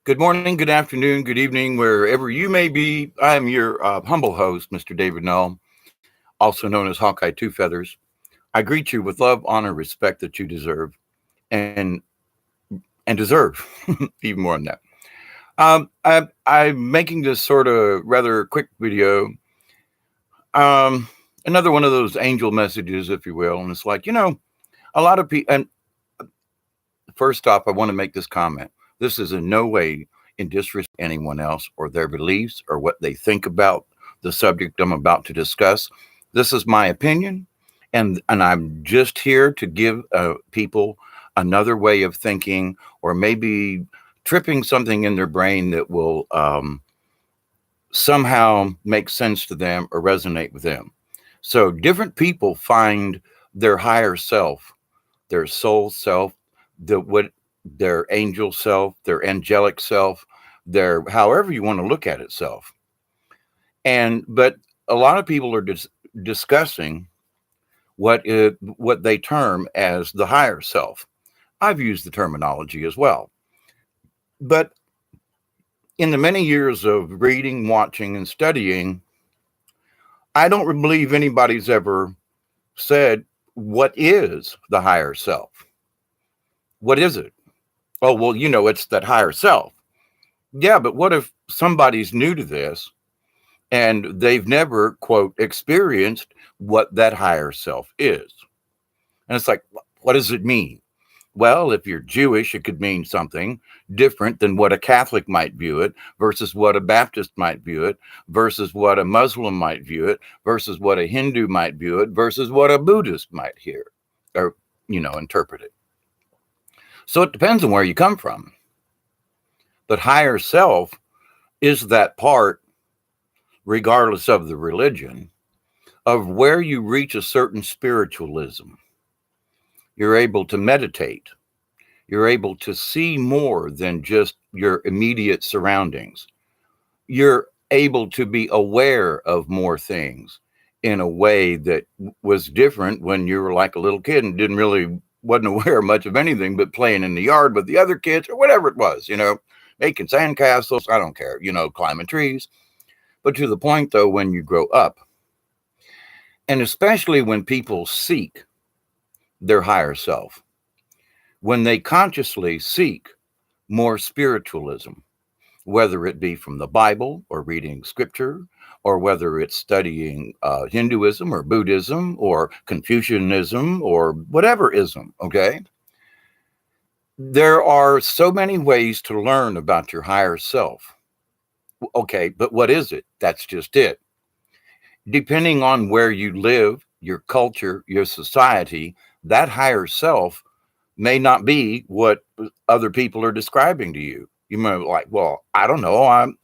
Good morning, good afternoon, good evening, wherever you may be. I'm your humble host, Mr. David Null, also known as Hawkeye Two Feathers. I greet you with love, honor, respect that you deserve, and deserve even more than that. I'm making this sort of rather quick video. Um, Another one of those angel messages, if you will, and it's like a lot of people. And first off, I want to make this comment. This is in no way in disrespect to anyone else or their beliefs or what they think about the subject I'm about to discuss. This is my opinion, and I'm just here to give people another way of thinking, or maybe tripping something in their brain that will somehow make sense to them or resonate with them. So different people find their higher self, their soul self, what their angel self, their angelic self, their however you want to look at itself. But a lot of people are discussing what they term as the higher self. I've used the terminology as well. But in the many years of reading, watching, and studying, I don't believe anybody's ever said, what is the higher self? What is it? Oh, well, it's that higher self. Yeah, but what if somebody's new to this and they've never, quote, experienced what that higher self is? And it's like, what does it mean? Well, if you're Jewish, it could mean something different than what a Catholic might view it, versus what a Baptist might view it, versus what a Muslim might view it, versus what a Hindu might view it, versus what a Buddhist might hear or, interpret it. So it depends on where you come from. But higher self is that part, regardless of the religion, of where you reach a certain spiritualism. You're able to meditate. You're able to see more than just your immediate surroundings. You're able to be aware of more things in a way that was different when you were like a little kid and wasn't aware much of anything but playing in the yard with the other kids or whatever it was, making sandcastles. I don't care, climbing trees. But to the point, though, when you grow up, and especially when people seek their higher self, when they consciously seek more spiritualism, whether it be from the Bible or reading scripture, or whether it's studying Hinduism or Buddhism or Confucianism or whatever ism, okay? There are so many ways to learn about your higher self. Okay, but what is it? That's just it. Depending on where you live, your culture, your society, that higher self may not be what other people are describing to you. You might be like, well, I don't know. I'm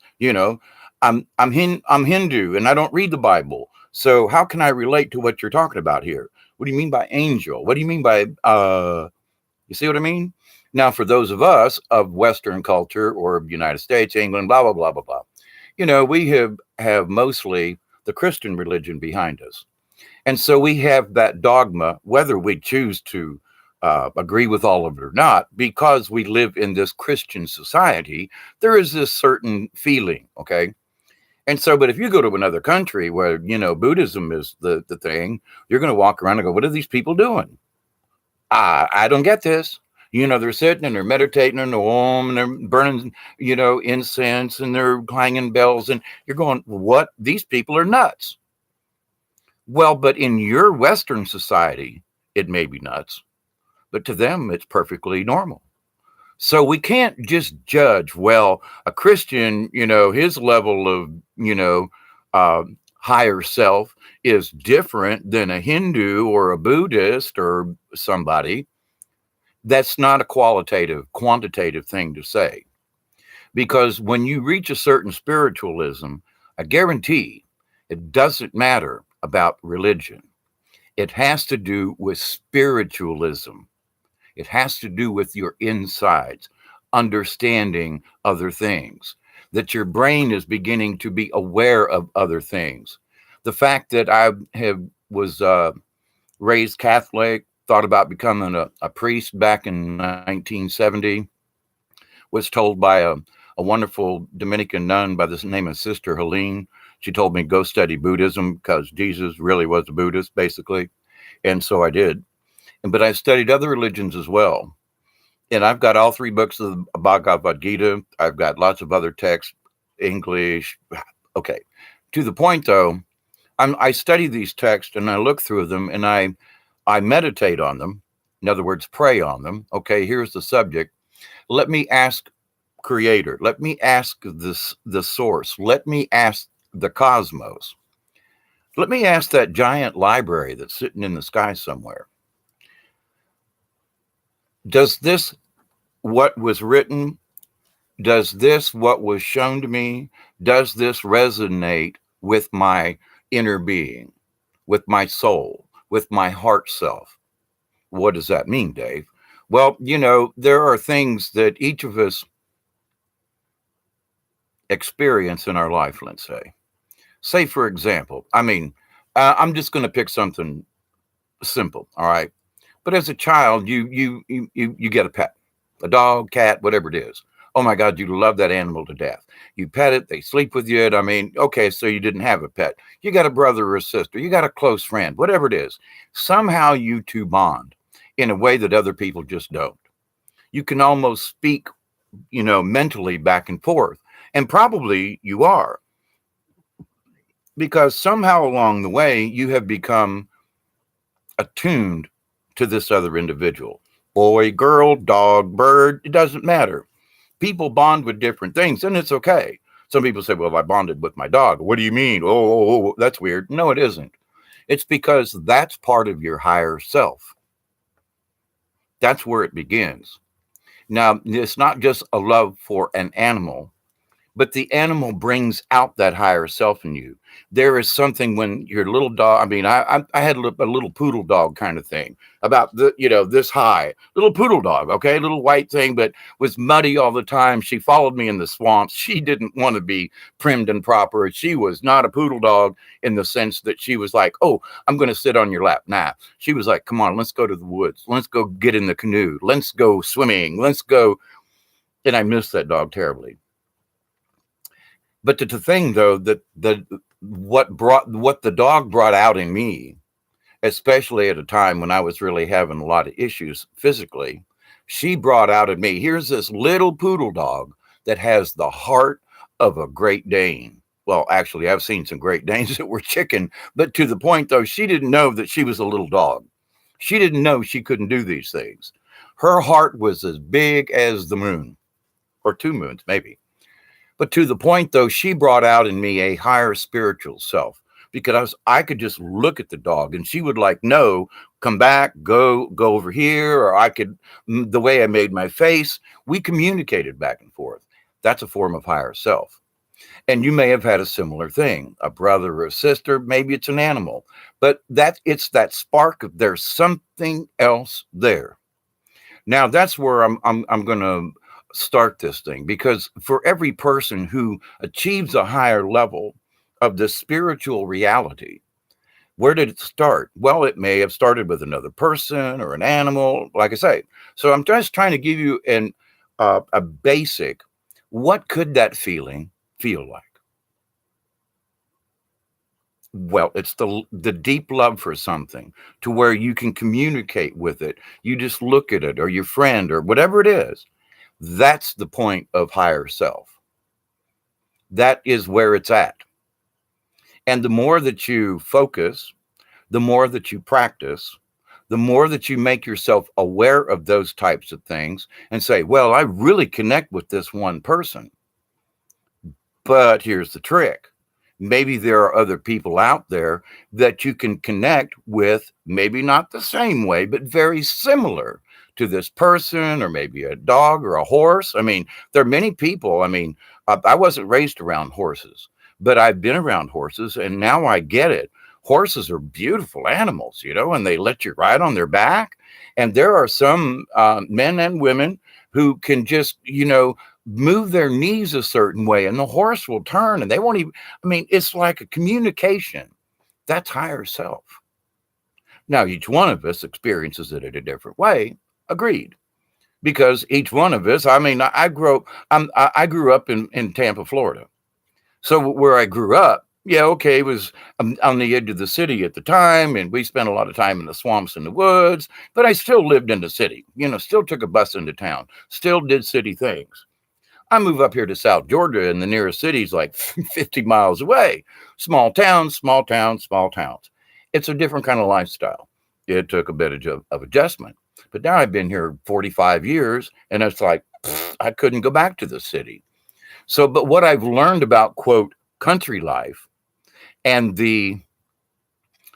Hindu and I don't read the Bible. So how can I relate to what you're talking about here? What do you mean by angel? What do you mean by you see what I mean? Now, for those of us of Western culture or United States, England, blah, blah, blah, blah, blah, we have mostly the Christian religion behind us. And so we have that dogma, whether we choose to agree with all of it or not, because we live in this Christian society, there is this certain feeling, okay? And so, but if you go to another country where, Buddhism is the thing, you're going to walk around and go, what are these people doing? I don't get this. They're sitting and they're meditating in the Om and they're burning, incense and they're clanging bells. And you're going, what? These people are nuts. Well, but in your Western society, it may be nuts, but to them, it's perfectly normal. So we can't just judge, well, a Christian, his level of, higher self is different than a Hindu or a Buddhist or somebody. That's not a quantitative thing to say. Because when you reach a certain spiritualism, I guarantee it doesn't matter about religion. It has to do with spiritualism. It has to do with your insides, understanding other things, that your brain is beginning to be aware of other things. The fact that I was raised Catholic, thought about becoming a priest back in 1970, was told by a wonderful Dominican nun by the name of Sister Helene. She told me go study Buddhism because Jesus really was a Buddhist, basically. And so I did. But I studied other religions as well. And I've got all three books of the Bhagavad Gita. I've got lots of other texts, English. Okay. To the point, though, I study these texts and I look through them and I meditate on them. In other words, pray on them. Okay, here's the subject. Let me ask Creator. Let me ask the source. Let me ask the cosmos. Let me ask that giant library that's sitting in the sky somewhere. Does this, what was written, does this, what was shown to me, does this resonate with my inner being, with my soul, with my heart self? What does that mean, Dave? Well, there are things that each of us experience in our life, let's say. Say, for example, I'm just going to pick something simple, all right? But as a child, you get a pet, a dog, cat, whatever it is. Oh my God, you love that animal to death. You pet it, they sleep with you. Okay, so you didn't have a pet. You got a brother or a sister, you got a close friend, whatever it is. Somehow you two bond in a way that other people just don't. You can almost speak, mentally back and forth. And probably you are. Because somehow along the way, you have become attuned to this other individual. Boy, girl, dog, bird, it doesn't matter. People bond with different things, and it's okay. Some people say, well, I bonded with my dog. What do you mean? Oh, that's weird. No, it isn't. It's because that's part of your higher self. That's where it begins. Now, it's not just a love for an animal, but the animal brings out that higher self in you. There is something when your little dog, I had a little poodle dog kind of thing about this high, little poodle dog, okay, little white thing, but was muddy all the time. She followed me in the swamps. She didn't want to be primed and proper. She was not a poodle dog in the sense that she was like, oh, I'm going to sit on your lap. Nah, she was like, come on, let's go to the woods. Let's go get in the canoe. Let's go swimming. Let's go. And I miss that dog terribly. But the thing, though, that what the dog brought out in me, especially at a time when I was really having a lot of issues physically, she brought out in me, here's this little poodle dog that has the heart of a Great Dane. Well, actually, I've seen some Great Danes that were chicken, but to the point, though, she didn't know that she was a little dog. She didn't know she couldn't do these things. Her heart was as big as the moon, or two moons, maybe. But to the point, though, she brought out in me a higher spiritual self because I could just look at the dog and she would like, no, come back, go over here. Or I could, the way I made my face, we communicated back and forth. That's a form of higher self. And you may have had a similar thing, a brother or a sister, maybe it's an animal, but it's that spark of there's something else there. Now that's where I'm going to start this thing, because for every person who achieves a higher level of the spiritual reality, where did it start? Well, it may have started with another person or an animal, like I say. So I'm just trying to give you a basic, what could that feeling feel like? Well, it's the deep love for something to where you can communicate with it. You just look at it, or your friend, or whatever it is. That's the point of higher self. That is where it's at. And the more that you focus, the more that you practice, the more that you make yourself aware of those types of things and say, well, I really connect with this one person. But here's the trick. Maybe there are other people out there that you can connect with, maybe not the same way, but very similar to this person, or maybe a dog or a horse. There are many people. I wasn't raised around horses, but I've been around horses and now I get it. Horses are beautiful animals, and they let you ride on their back. And there are some men and women who can just, move their knees a certain way and the horse will turn and they won't even, it's like a communication. That's higher self. Now, each one of us experiences it in a different way. Agreed. because each one of us, I mean, I grew up in Tampa, Florida. So where I grew up, yeah, okay, it was on the edge of the city at the time, and we spent a lot of time in the swamps and the woods, but I still lived in the city, still took a bus into town, still did city things. I move up here to South Georgia, and the nearest city's like 50 miles away. Small towns, small towns, small towns. It's a different kind of lifestyle. It took a bit of adjustment. But now I've been here 45 years, and it's like, I couldn't go back to the city. So, but what I've learned about, quote, country life and the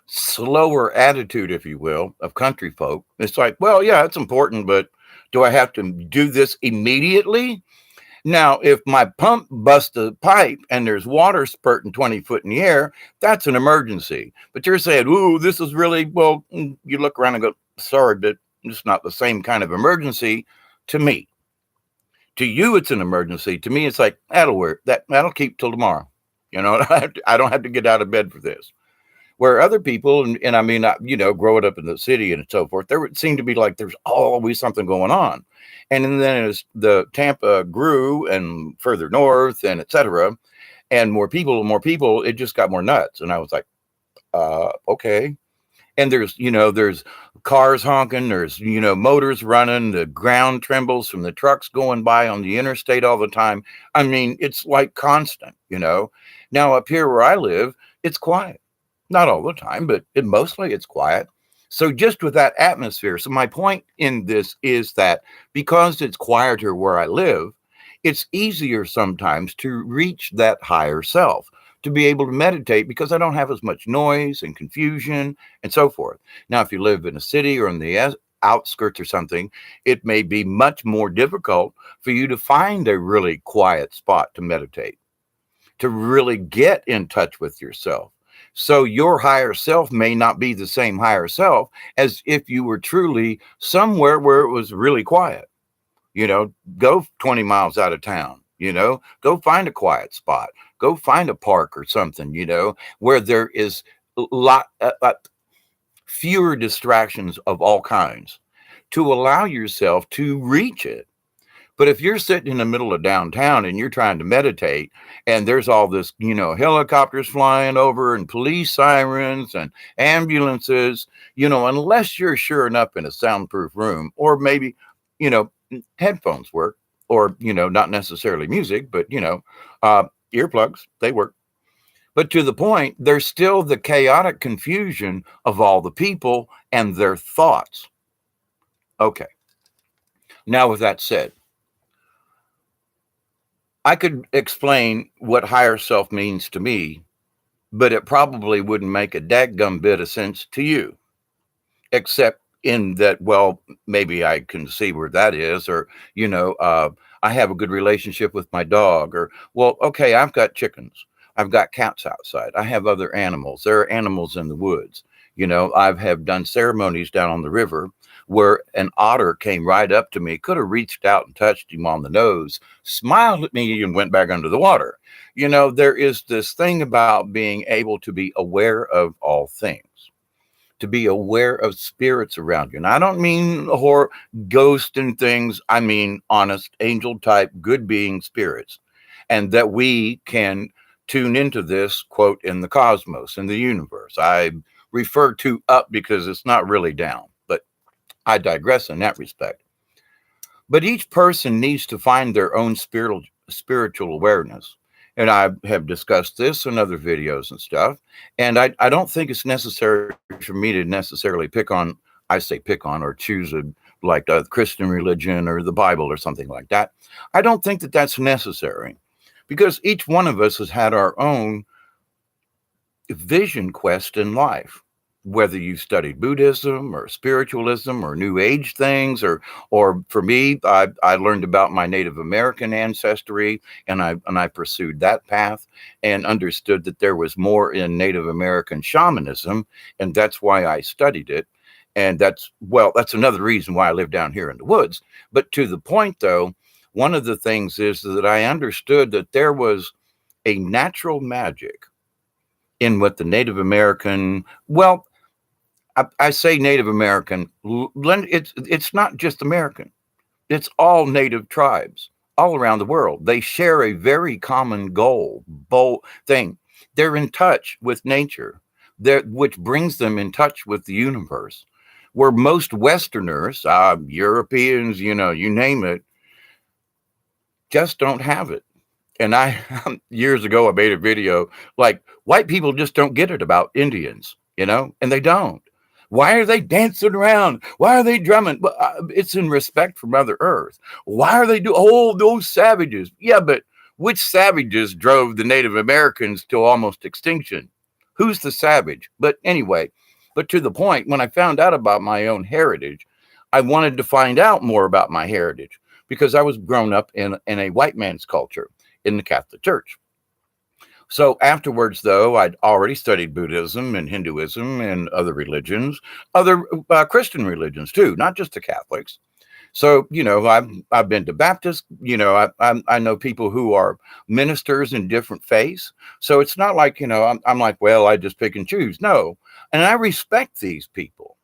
slower attitude, if you will, of country folk, it's like, well, yeah, it's important, but do I have to do this immediately? Now, if my pump busts a pipe and there's water spurting 20 foot in the air, that's an emergency. But you're saying, ooh, this is really, well, you look around and go, sorry, but it's not the same kind of emergency to me. To you, it's an emergency. To me, it's like, that'll work. That'll keep till tomorrow. I don't have to get out of bed for this. Where other people, and I mean, growing up in the city and so forth, there would seem to be like there's always something going on. And then as the Tampa grew and further north and et cetera, and more people, it just got more nuts. And I was like, okay. And there's cars honking, there's, motors running, the ground trembles from the trucks going by on the interstate all the time. I mean, it's like constant, Now up here where I live, it's quiet. Not all the time, but mostly it's quiet. So just with that atmosphere. So my point in this is that because it's quieter where I live, it's easier sometimes to reach that higher self, to be able to meditate because I don't have as much noise and confusion and so forth. Now, if you live in a city or in the outskirts or something, it may be much more difficult for you to find a really quiet spot to meditate, to really get in touch with yourself. So your higher self may not be the same higher self as if you were truly somewhere where it was really quiet. Go 20 miles out of town, go find a quiet spot, go find a park or something, where there is a lot fewer distractions of all kinds to allow yourself to reach it. But if you're sitting in the middle of downtown and you're trying to meditate and there's all this, helicopters flying over and police sirens and ambulances, unless you're sure enough in a soundproof room or maybe, headphones work or, not necessarily music, but, earplugs, they work. But to the point, there's still the chaotic confusion of all the people and their thoughts. Okay. Now, with that said, I could explain what higher self means to me, but it probably wouldn't make a dadgum bit of sense to you, except in that, well, maybe I can see where that is, or, I have a good relationship with my dog, or, well, okay, I've got chickens. I've got cats outside. I have other animals. There are animals in the woods. I have done ceremonies down on the river where an otter came right up to me, could have reached out and touched him on the nose, smiled at me, and went back under the water. There is this thing about being able to be aware of all things, to be aware of spirits around you. And I don't mean horror, ghosts and things. I mean honest, angel type, good being spirits. And that we can tune into this, quote, in the cosmos, in the universe. I refer to up because it's not really down, but I digress in that respect. But each person needs to find their own spiritual awareness. And I have discussed this in other videos and stuff. And I don't think it's necessary for me to necessarily pick on or choose like a Christian religion or the Bible or something like that. I don't think that that's necessary because each one of us has had our own vision quest in life. Whether you studied Buddhism or spiritualism or New Age things, or for me, I learned about my Native American ancestry and I pursued that path and understood that there was more in Native American shamanism, and that's why I studied it. And that's another reason why I live down here in the woods. But to the point, though, one of the things is that I understood that there was a natural magic in what the Native American, I say Native American, it's not just American. It's all native tribes all around the world. They share a very common goal, thing. They're in touch with nature, which brings them in touch with the universe. Where most Westerners, Europeans, you name it, just don't have it. And I, years ago, I made a video like, white people just don't get it about Indians, and they don't. Why are they dancing around? Why are they drumming? But it's in respect for Mother Earth. Why are they those savages? Yeah, but which savages drove the Native Americans to almost extinction? Who's the savage? But anyway, but to the point, when I found out about my own heritage, I wanted to find out more about my heritage because I was grown up in a white man's culture in the Catholic Church. So afterwards, though, I'd already studied Buddhism and Hinduism and other religions, other Christian religions too, not just the Catholics. So I've been to Baptist. I know people who are ministers in different faiths. So it's not like I'm like, well, I just pick and choose. No, and I respect these people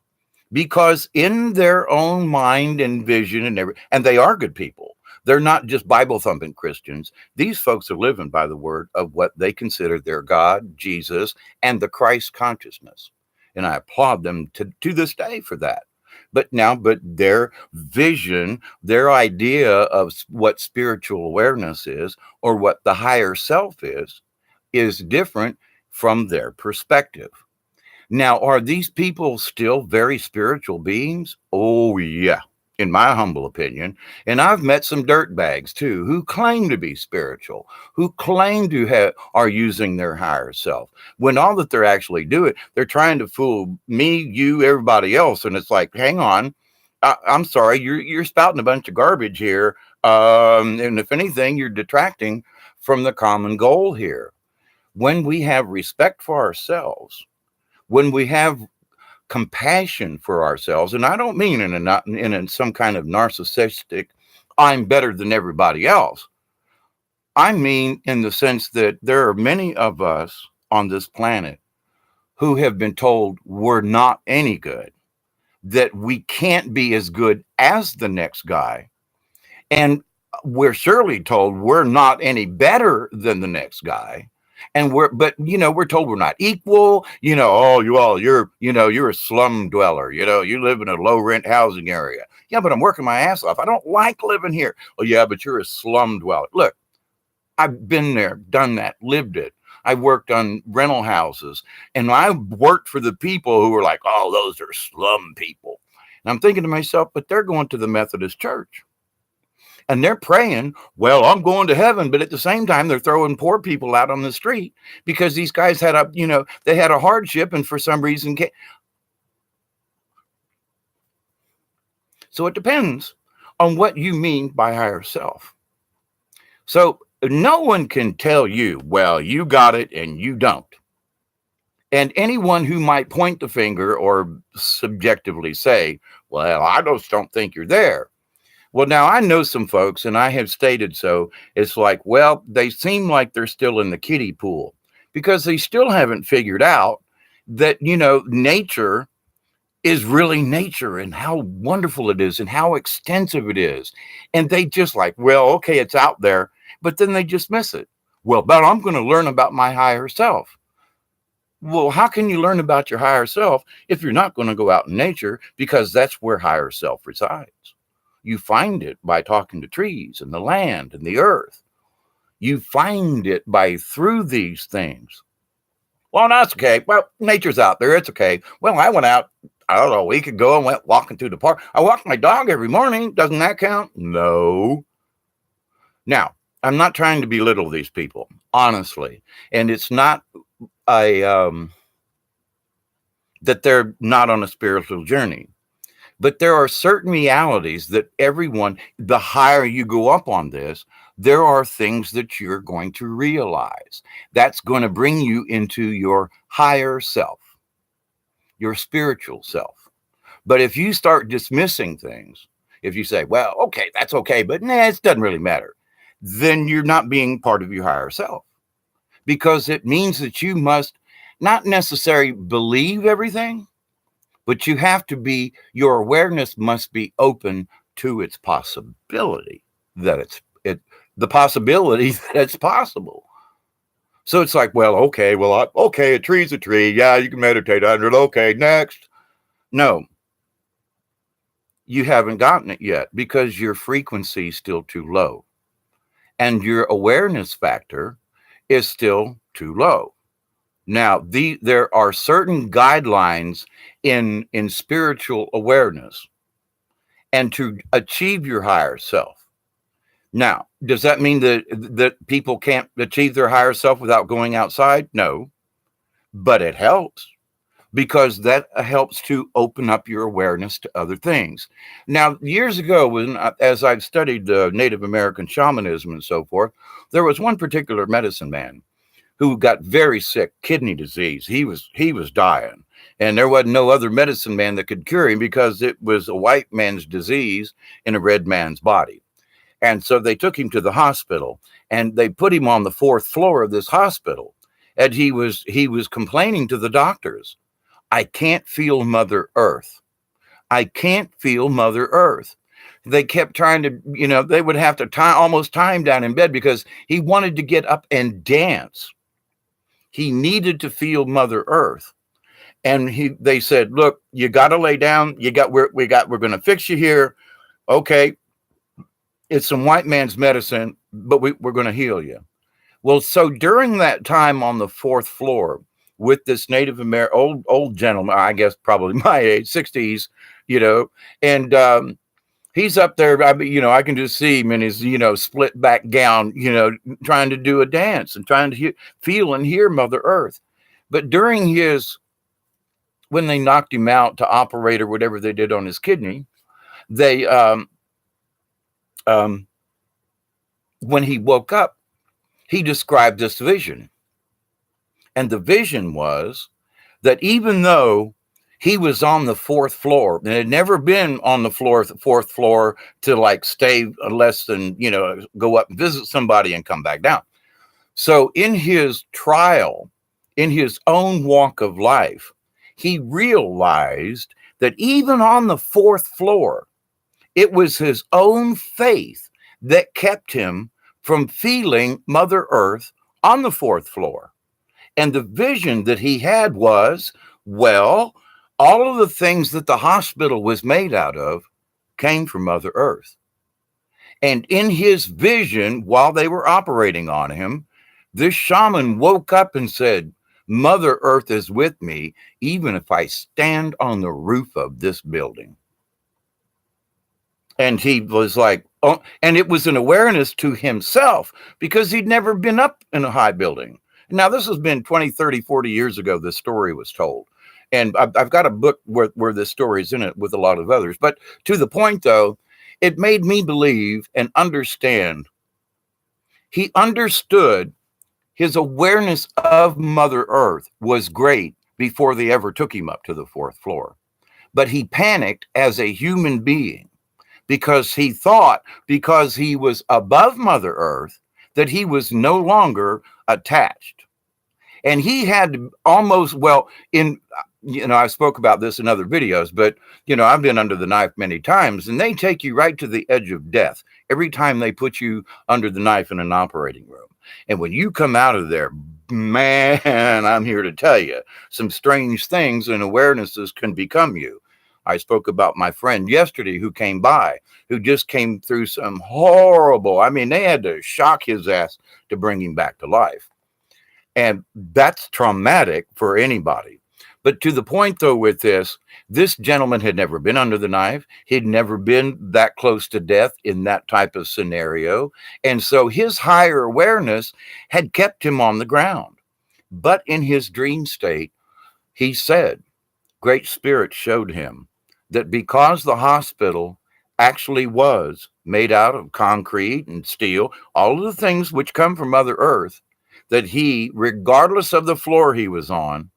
because in their own mind and vision and they are good people. They're not just Bible thumping Christians. These folks are living by the word of what they consider their God, Jesus, and the Christ consciousness. And I applaud them to this day for that. But their vision, their idea of what spiritual awareness is or what the higher self is different from their perspective. Now, are these people still very spiritual beings? Oh, yeah. In my humble opinion. And I've met some dirtbags too, who claim to be spiritual, who claim to are using their higher self, when all that they're actually doing, they're trying to fool me, you, everybody else. And it's like, hang on, I'm sorry, you're spouting a bunch of garbage here. And if anything, you're detracting from the common goal here. When we have respect for ourselves, when we have compassion for ourselves, and I don't mean in some kind of narcissistic, I'm better than everybody else. I mean in the sense that there are many of us on this planet who have been told we're not any good, that we can't be as good as the next guy, and we're surely told we're not any better than the next guy. And we're told we're not equal, you're a slum dweller, you live in a low rent housing area. Yeah, but I'm working my ass off. I don't like living here. Oh yeah, but you're a slum dweller. Look, I've been there, done that, lived it. I worked on rental houses and I worked for the people who were like, oh, those are slum people. And I'm thinking to myself, but they're going to the Methodist church. And they're praying, well, I'm going to heaven. But at the same time, they're throwing poor people out on the street because these guys had they had a hardship and for some reason. So it depends on what you mean by higher self. So no one can tell you, well, you got it and you don't. And anyone who might point the finger or subjectively say, well, I just don't think you're there. Well, now I know some folks, and I have stated so. It's like, well, they seem like they're still in the kiddie pool because they still haven't figured out that, nature is really nature and how wonderful it is and how extensive it is. And they just like, well, okay, it's out there, but then they just miss it. Well, but I'm going to learn about my higher self. Well, how can you learn about your higher self if you're not going to go out in nature? Because that's where higher self resides. You find it by talking to trees and the land and the earth. You find it through these things. Well, that's okay. Well, nature's out there. It's okay. Well, I went out, I don't know, a week ago and went walking through the park. I walk my dog every morning. Doesn't that count? No. Now, I'm not trying to belittle these people, honestly. And it's not that they're not on a spiritual journey. But there are certain realities that everyone, the higher you go up on this, there are things that you're going to realize. That's going to bring you into your higher self, your spiritual self. But if you start dismissing things, if you say, well, okay, that's okay, but it doesn't really matter, then you're not being part of your higher self. Because it means that you must not necessarily believe everything, but you have to your awareness must be open to its possibility that the possibility that it's possible. So it's like, well, okay, okay, a tree's a tree. Yeah, you can meditate under it. Okay, next. No, you haven't gotten it yet because your frequency is still too low and your awareness factor is still too low. Now, there are certain guidelines in spiritual awareness and to achieve your higher self. Now, does that mean that people can't achieve their higher self without going outside? No, but it helps because that helps to open up your awareness to other things. Now, years ago, as I've studied Native American shamanism and so forth, there was one particular medicine man who got very sick, kidney disease. He was dying, and there wasn't no other medicine man that could cure him because it was a white man's disease in a red man's body. And so they took him to the hospital, and they put him on the 4th floor of this hospital, and he was complaining to the doctors, I can't feel Mother Earth. I can't feel Mother Earth. They kept trying to, they would have to almost tie him down in bed because he wanted to get up and dance. He needed to feel Mother Earth. And they said, look, you got to lay down. We're going to fix you here. Okay. It's some white man's medicine, but we're going to heal you. Well, so during that time on the 4th floor, with this Native American old gentleman, I guess probably my age, 60s, and he's up there. I can just see him in his, split back gown, trying to do a dance and trying to feel and hear Mother Earth. But when they knocked him out to operate or whatever they did on his kidney, they, when he woke up, he described this vision. And the vision was that even though he was on the 4th floor and had never been on the 4th floor to like stay less than, go up and visit somebody and come back down. So in his trial, in his own walk of life, he realized that even on the 4th floor, it was his own faith that kept him from feeling Mother Earth on the 4th floor. And the vision that he had was, well, all of the things that the hospital was made out of came from Mother Earth. And in his vision, while they were operating on him, this shaman woke up and said, Mother Earth is with me, even if I stand on the roof of this building. And he was like, oh, and it was an awareness to himself because he'd never been up in a high building. Now, this has been 20, 30, 40 years ago, this story was told. And I've got a book where this story is in it with a lot of others. But to the point, though, it made me believe and understand. He understood his awareness of Mother Earth was great before they ever took him up to the 4th floor. But he panicked as a human being because he thought because he was above Mother Earth that he was no longer attached. And he had almost, I spoke about this in other videos, but, I've been under the knife many times and they take you right to the edge of death every time they put you under the knife in an operating room. And when you come out of there, man, I'm here to tell you some strange things and awarenesses can become you. I spoke about my friend yesterday who came by, who just came through some horrible, they had to shock his ass to bring him back to life. And that's traumatic for anybody. But to the point, though, with this gentleman had never been under the knife. He'd never been that close to death in that type of scenario. And so his higher awareness had kept him on the ground. But in his dream state, he said, Great Spirit showed him that because the hospital actually was made out of concrete and steel, all of the things which come from Mother Earth, that he, regardless of the floor he was on,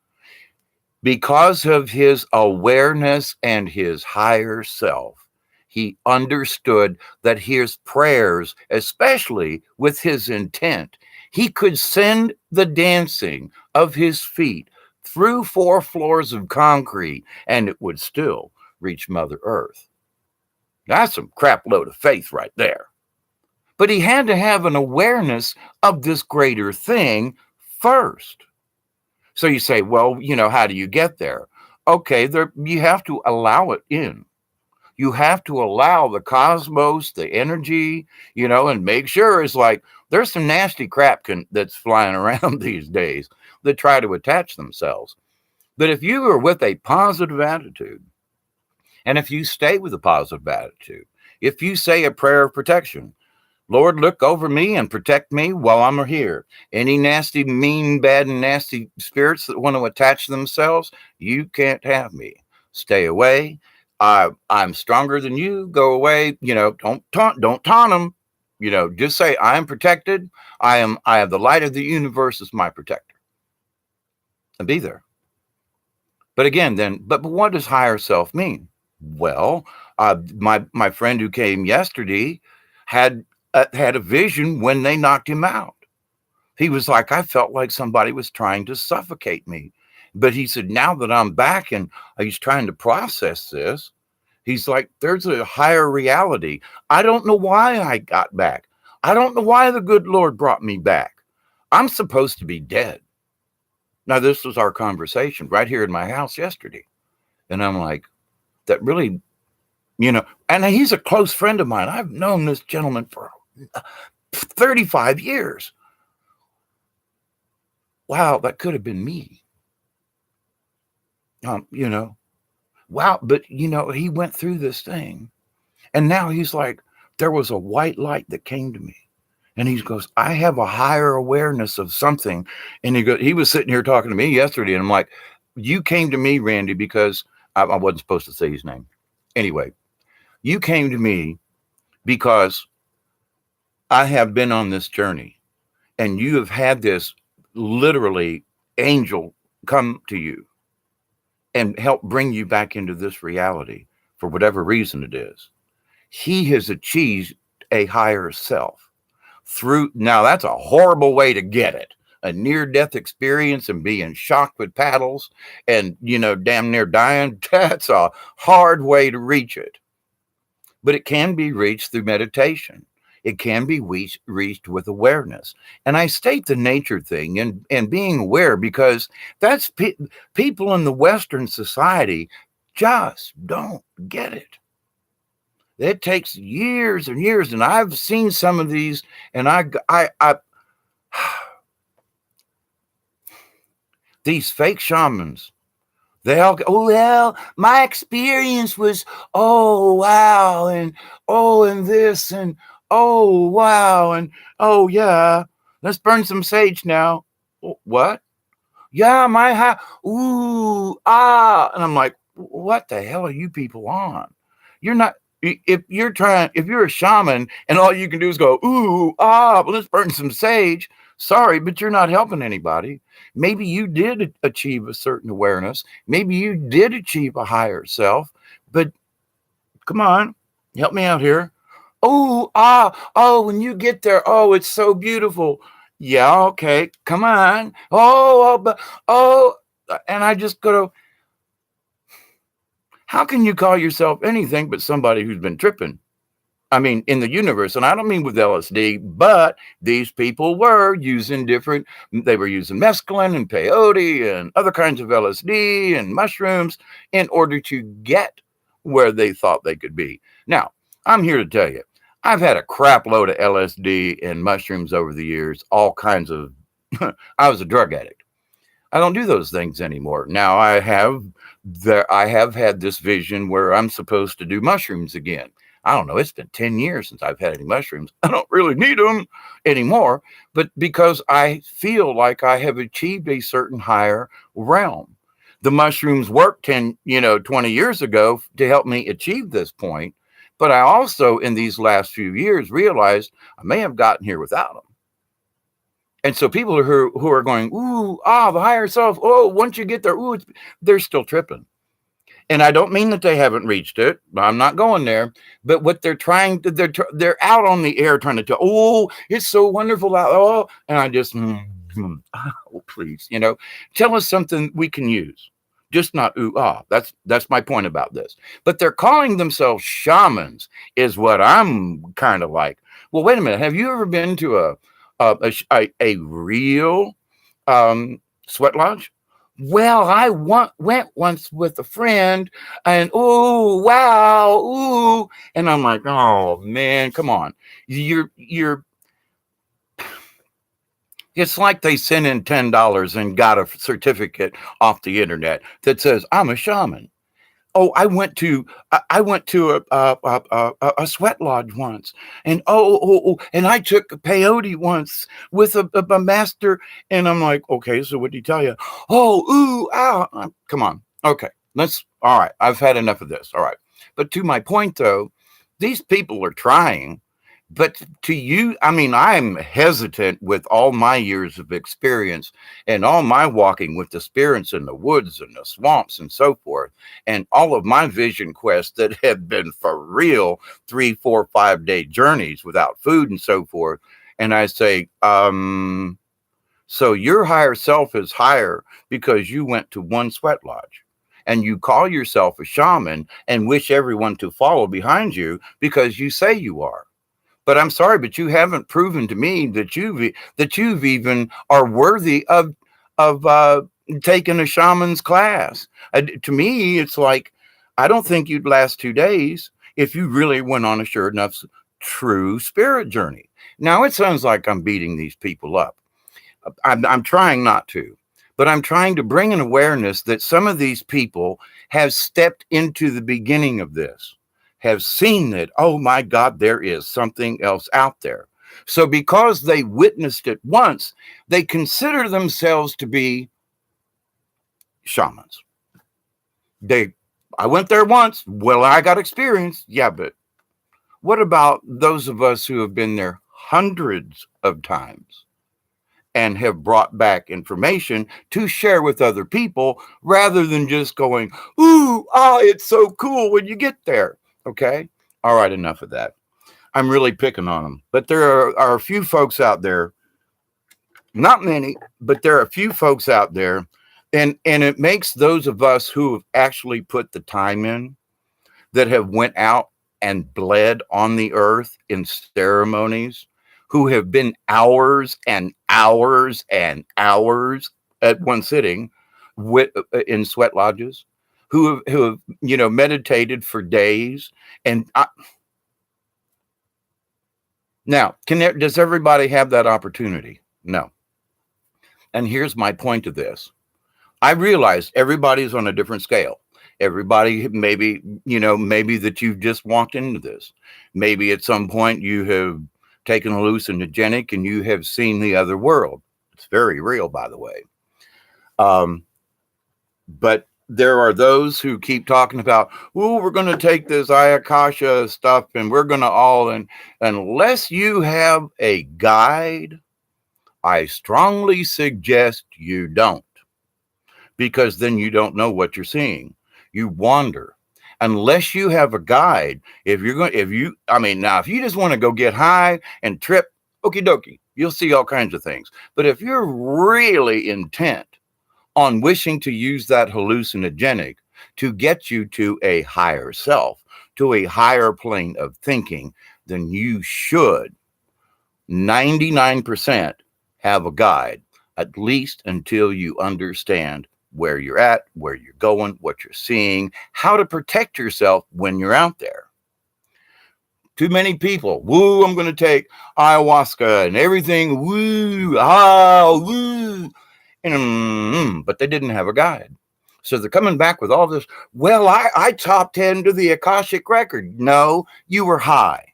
because of his awareness and his higher self, he understood that his prayers, especially with his intent, he could send the dancing of his feet through 4 floors of concrete and it would still reach Mother Earth. That's some crap load of faith right there. But he had to have an awareness of this greater thing first. So you say, well, how do you get there? Okay, you have to allow it in. You have to allow the cosmos, the energy, and make sure it's like there's some nasty crap that's flying around these days that try to attach themselves. But if you are with a positive attitude, and if you stay with a positive attitude, if you say a prayer of protection, Lord, look over me and protect me while I'm here. Any nasty, mean, bad, and nasty spirits that want to attach themselves, you can't have me. Stay away. I'm stronger than you. Go away. Don't taunt them. Just say I am protected. I have the light of the universe as my protector, and be there. But again, but what does higher self mean? Well, my friend who came yesterday had a vision when they knocked him out. He was like, I felt like somebody was trying to suffocate me. But he said, now that I'm back and he's trying to process this, he's like, there's a higher reality. I don't know why I got back. I don't know why the good Lord brought me back. I'm supposed to be dead. Now, this was our conversation right here in my house yesterday. And I'm like, that really, and he's a close friend of mine. I've known this gentleman for 35 years. Wow, that could have been me. Wow, but he went through this thing, and now he's like, there was a white light that came to me, and he goes, I have a higher awareness of something. And he was sitting here talking to me yesterday, and I'm like, you came to me, Randy, because I wasn't supposed to say his name. Anyway, you came to me because I have been on this journey, and you have had this literally angel come to you and help bring you back into this reality for whatever reason it is. He has achieved a higher self through. Now, that's a horrible way to get it. A near-death experience and being shocked with paddles and, damn near dying. That's a hard way to reach it. But it can be reached through meditation. It can be reached with awareness. And I state the nature thing and being aware, because that's people in the Western society just don't get it. It takes years and years. And I've seen some of these, and these fake shamans, they all go, oh, well, my experience was, oh, wow. And this, and oh, wow. And, oh, yeah, let's burn some sage now. What? Yeah, my house. Ooh, ah. And I'm like, what the hell are you people on? You're not, if you're a shaman and all you can do is go, ooh, ah, well, let's burn some sage. Sorry, but you're not helping anybody. Maybe you did achieve a certain awareness. Maybe you did achieve a higher self, but come on, help me out here. Oh, when you get there, oh, it's so beautiful. Yeah, okay, come on. And I just go to, how can you call yourself anything but somebody who's been tripping? I mean, in the universe, and I don't mean with LSD, but these people were using they were using mescaline and peyote and other kinds of LSD and mushrooms in order to get where they thought they could be. Now, I'm here to tell you, I've had a crap load of LSD and mushrooms over the years, all kinds of, I was a drug addict. I don't do those things anymore. Now I have had this vision where I'm supposed to do mushrooms again. I don't know. It's been 10 years since I've had any mushrooms. I don't really need them anymore, but because I feel like I have achieved a certain higher realm. The mushrooms worked 20 years ago to help me achieve this point. But I also, in these last few years, realized I may have gotten here without them. And so people who are going, ooh, the higher self. Oh, once you get there, they're still tripping. And I don't mean that they haven't reached it. I'm not going there. But what they're trying to, they're out on the air trying to tell, oh, it's so wonderful out. Oh, and I just, oh, please, tell us something we can use. just not ooh ah. That's my point about this. But they're calling themselves shamans, is what I'm kind of like. Well, wait a minute. Have you ever been to a real sweat lodge? Well, went once with a friend, and oh wow, ooh, and I'm like, oh man, come on, you're. It's like they sent in $10 and got a certificate off the internet that says I'm a shaman. Oh, I went to a sweat lodge once, and and I took peyote once with a master, and I'm like, okay, so what did he tell you? Oh, ooh, ah, come on, okay, all right, I've had enough of this, all right. But to my point, though, these people are trying. But to you, I mean, I'm hesitant with all my years of experience and all my walking with the spirits in the woods and the swamps and so forth, and all of my vision quests that have been for real 3, 4, 5 day journeys without food and so forth. And I say, so your higher self is higher because you went to one sweat lodge. And you call yourself a shaman and wish everyone to follow behind you because you say you are. But I'm sorry, but you haven't proven to me that you've even are worthy of taking a shaman's class. To me, it's like I don't think you'd last 2 days if you really went on a sure enough true spirit journey. Now it sounds like I'm beating these people up. I'm trying not to, but I'm trying to bring an awareness that some of these people have stepped into the beginning of this, have seen that, oh my God, there is something else out there. So because they witnessed it once, they consider themselves to be shamans. I went there once. Well, I got experience. Yeah, but what about those of us who have been there hundreds of times and have brought back information to share with other people rather than just going, ooh, ah, it's so cool when you get there. Okay. All right. Enough of that. I'm really picking on them. But there are a few folks out there, not many, but there are a few folks out there. And it makes those of us who have actually put the time in, that have went out and bled on the earth in ceremonies, who have been hours and hours and hours at one sitting in sweat lodges, who have meditated for days. And now, does everybody have that opportunity? No. And here's my point of this. I realize everybody's on a different scale. Everybody, maybe that you've just walked into this. Maybe at some point you have taken hallucinogenic and you have seen the other world. It's very real, by the way. But there are those who keep talking about, oh, we're going to take this Ayakasha stuff and we're going to and unless you have a guide, I strongly suggest you don't, because then you don't know what you're seeing. You wander. Unless you have a guide, if you just want to go get high and trip, okie dokie, you'll see all kinds of things. But if you're really intent on wishing to use that hallucinogenic to get you to a higher self, to a higher plane of thinking, then you should 99% have a guide, at least until you understand where you're at, where you're going, what you're seeing, how to protect yourself when you're out there. Too many people, woo, I'm going to take ayahuasca and everything, woo, woo. But they didn't have a guide. So they're coming back with all this, well, I top 10 to the Akashic record. No, you were high.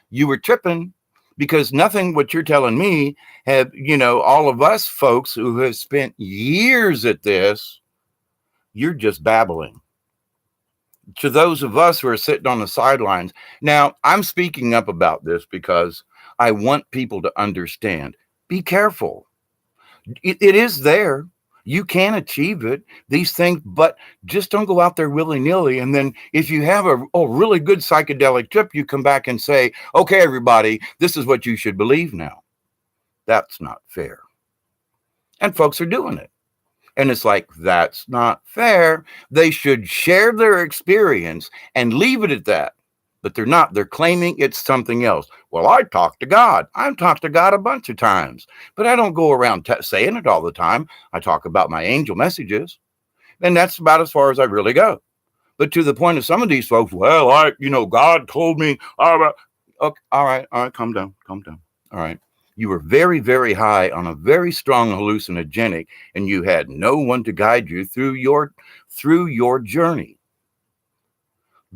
You were tripping, because nothing what you're telling me have, all of us folks who have spent years at this, you're just babbling. To those of us who are sitting on the sidelines. Now, I'm speaking up about this because I want people to understand. Be careful. It is there. You can achieve it, these things, but just don't go out there willy-nilly. And then if you have a really good psychedelic trip, you come back and say, okay, everybody, this is what you should believe now. That's not fair. And folks are doing it. And it's like, that's not fair. They should share their experience and leave it at that. But they're not. They're claiming it's something else. Well, I talk to God. I've talked to God a bunch of times, but I don't go around saying it all the time. I talk about my angel messages, and that's about as far as I really go. But to the point of some of these folks, well, God told me. Okay, all right, calm down, calm down. All right. You were very, very high on a very strong hallucinogenic, and you had no one to guide you through your journey.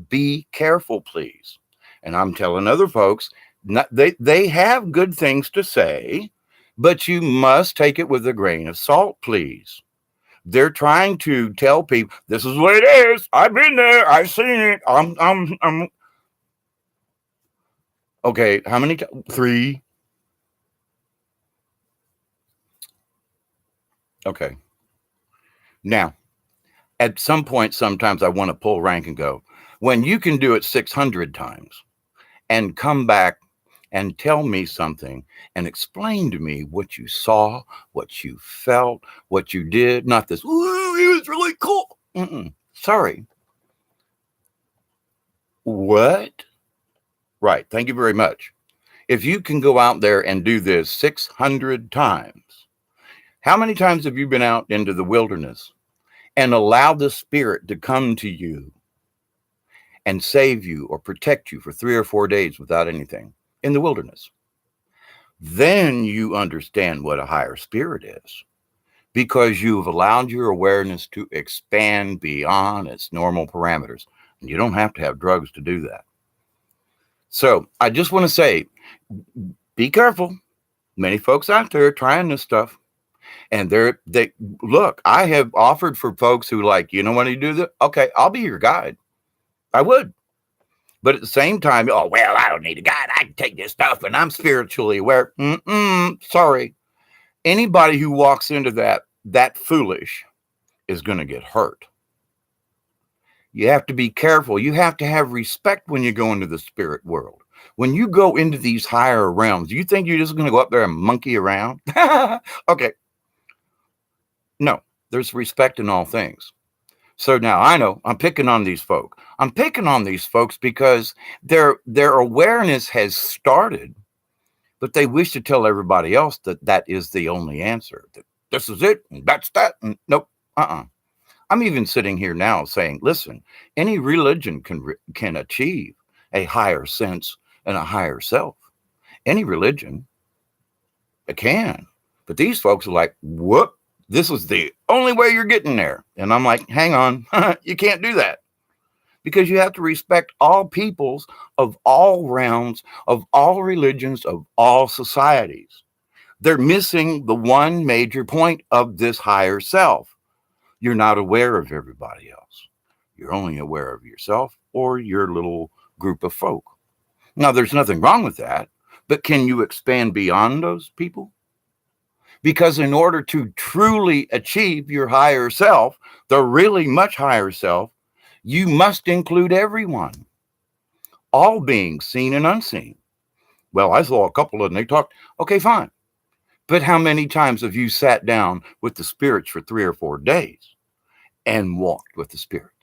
Be careful, please. And I'm telling other folks, they have good things to say, but you must take it with a grain of salt, please. They're trying to tell people this is what it is. I've been there. I've seen it. I'm okay. How many? 3. Okay. Now, at some point, sometimes I want to pull rank and go, when you can do it 600 times and come back and tell me something and explain to me what you saw, what you felt, what you did, not this, ooh, it was really cool. Sorry. What? Right. Thank you very much. If you can go out there and do this 600 times, how many times have you been out into the wilderness and allowed the Spirit to come to you and save you or protect you for 3 or 4 days without anything in the wilderness? Then you understand what a higher spirit is, because you've allowed your awareness to expand beyond its normal parameters. And you don't have to have drugs to do that. So I just want to say, be careful. Many folks out there trying this stuff. And they look, I have offered for folks who like, you know, when you do that, okay, I'll be your guide. I would. But at the same time, oh, well, I don't need a guide. I can take this stuff and I'm spiritually aware. Sorry. Anybody who walks into that foolish is going to get hurt. You have to be careful. You have to have respect when you go into the spirit world. When you go into these higher realms, you think you're just going to go up there and monkey around? Okay. No, there's respect in all things. So now I know I'm picking on these folk. I'm picking on these folks because their awareness has started, but they wish to tell everybody else that that is the only answer. That this is it, and that's that. And nope. I'm even sitting here now saying, listen, any religion can achieve a higher sense and a higher self. Any religion, it can. But these folks are like, whoop, this is the only way you're getting there. And I'm like, hang on, you can't do that. Because you have to respect all peoples of all realms, of all religions, of all societies. They're missing the one major point of this higher self. You're not aware of everybody else. You're only aware of yourself or your little group of folk. Now, there's nothing wrong with that, but can you expand beyond those people? Because in order to truly achieve your higher self, the really much higher self, you must include everyone, all beings, seen and unseen. Well, I saw a couple of them, they talked, okay, fine. But how many times have you sat down with the spirits for 3 or 4 days and walked with the spirits?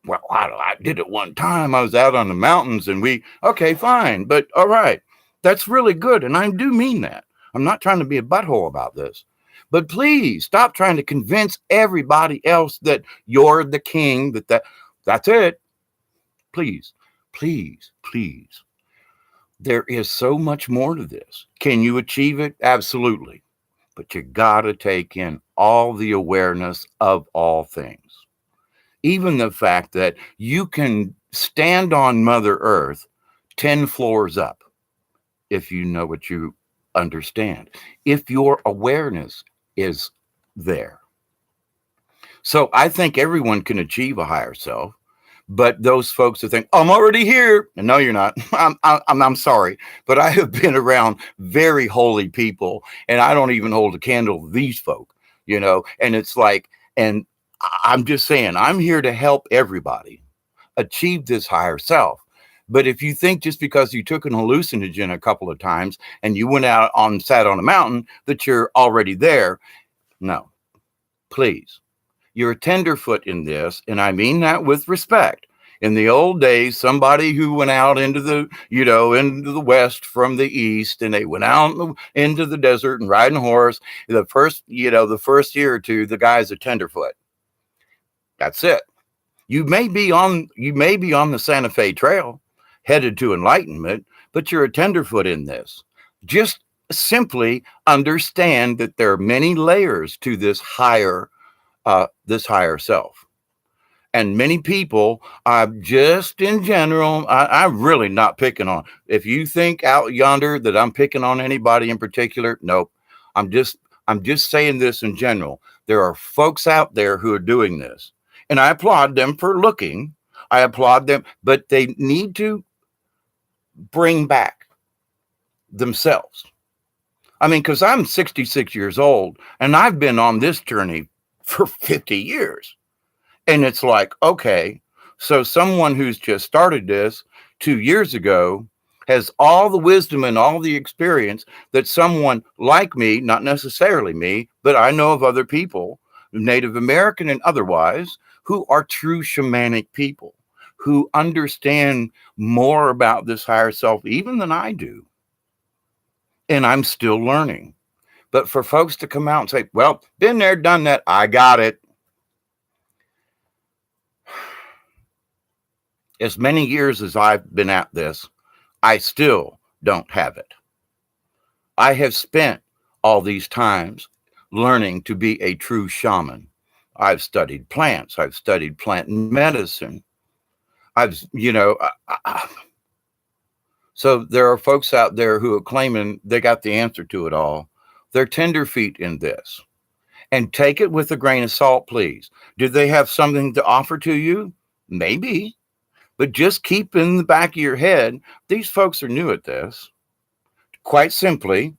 Well, I did it one time. I was out on the mountains and okay, fine. But all right, that's really good. And I do mean that. I'm not trying to be a butthole about this. But please stop trying to convince everybody else that you're the king, that's it. Please, please, please. There is so much more to this. Can you achieve it? Absolutely. But you got to take in all the awareness of all things. Even the fact that you can stand on Mother Earth 10 floors up, if you know what you understand, if your awareness is there. So I think everyone can achieve a higher self. But those folks who think, I'm already here. And no, you're not. I'm sorry. But I have been around very holy people and I don't even hold a candle to these folk, you know, and it's like, and I'm just saying, I'm here to help everybody achieve this higher self. But if you think just because you took an hallucinogen a couple of times and you went out sat on a mountain that you're already there, no. Please. You're a tenderfoot in this, and I mean that with respect. In the old days, somebody who went out into into the west from the east, and they went out into the desert and riding a horse. The first year or two, the guy's a tenderfoot. That's it. You may be on the Santa Fe Trail, headed to enlightenment, but you're a tenderfoot in this. Just simply understand that there are many layers to this higher self. And many people, just in general, I'm really not picking on. If you think out yonder that I'm picking on anybody in particular, nope. I'm just saying this in general. There are folks out there who are doing this, and I applaud them for looking. I applaud them, but they need to bring back themselves. I mean, because I'm 66 years old, and I've been on this journey for 50 years. And it's like, okay, so someone who's just started this 2 years ago has all the wisdom and all the experience that someone like me, not necessarily me, but I know of other people, Native American and otherwise, who are true shamanic people, who understand more about this higher self even than I do. And I'm still learning. But for folks to come out and say, well, been there, done that, I got it. As many years as I've been at this, I still don't have it. I have spent all these times learning to be a true shaman. I've studied plants. I've studied plant medicine. So there are folks out there who are claiming they got the answer to it all. They're tenderfeet in this. And take it with a grain of salt, please. Do they have something to offer to you? Maybe. But just keep in the back of your head, these folks are new at this, quite simply.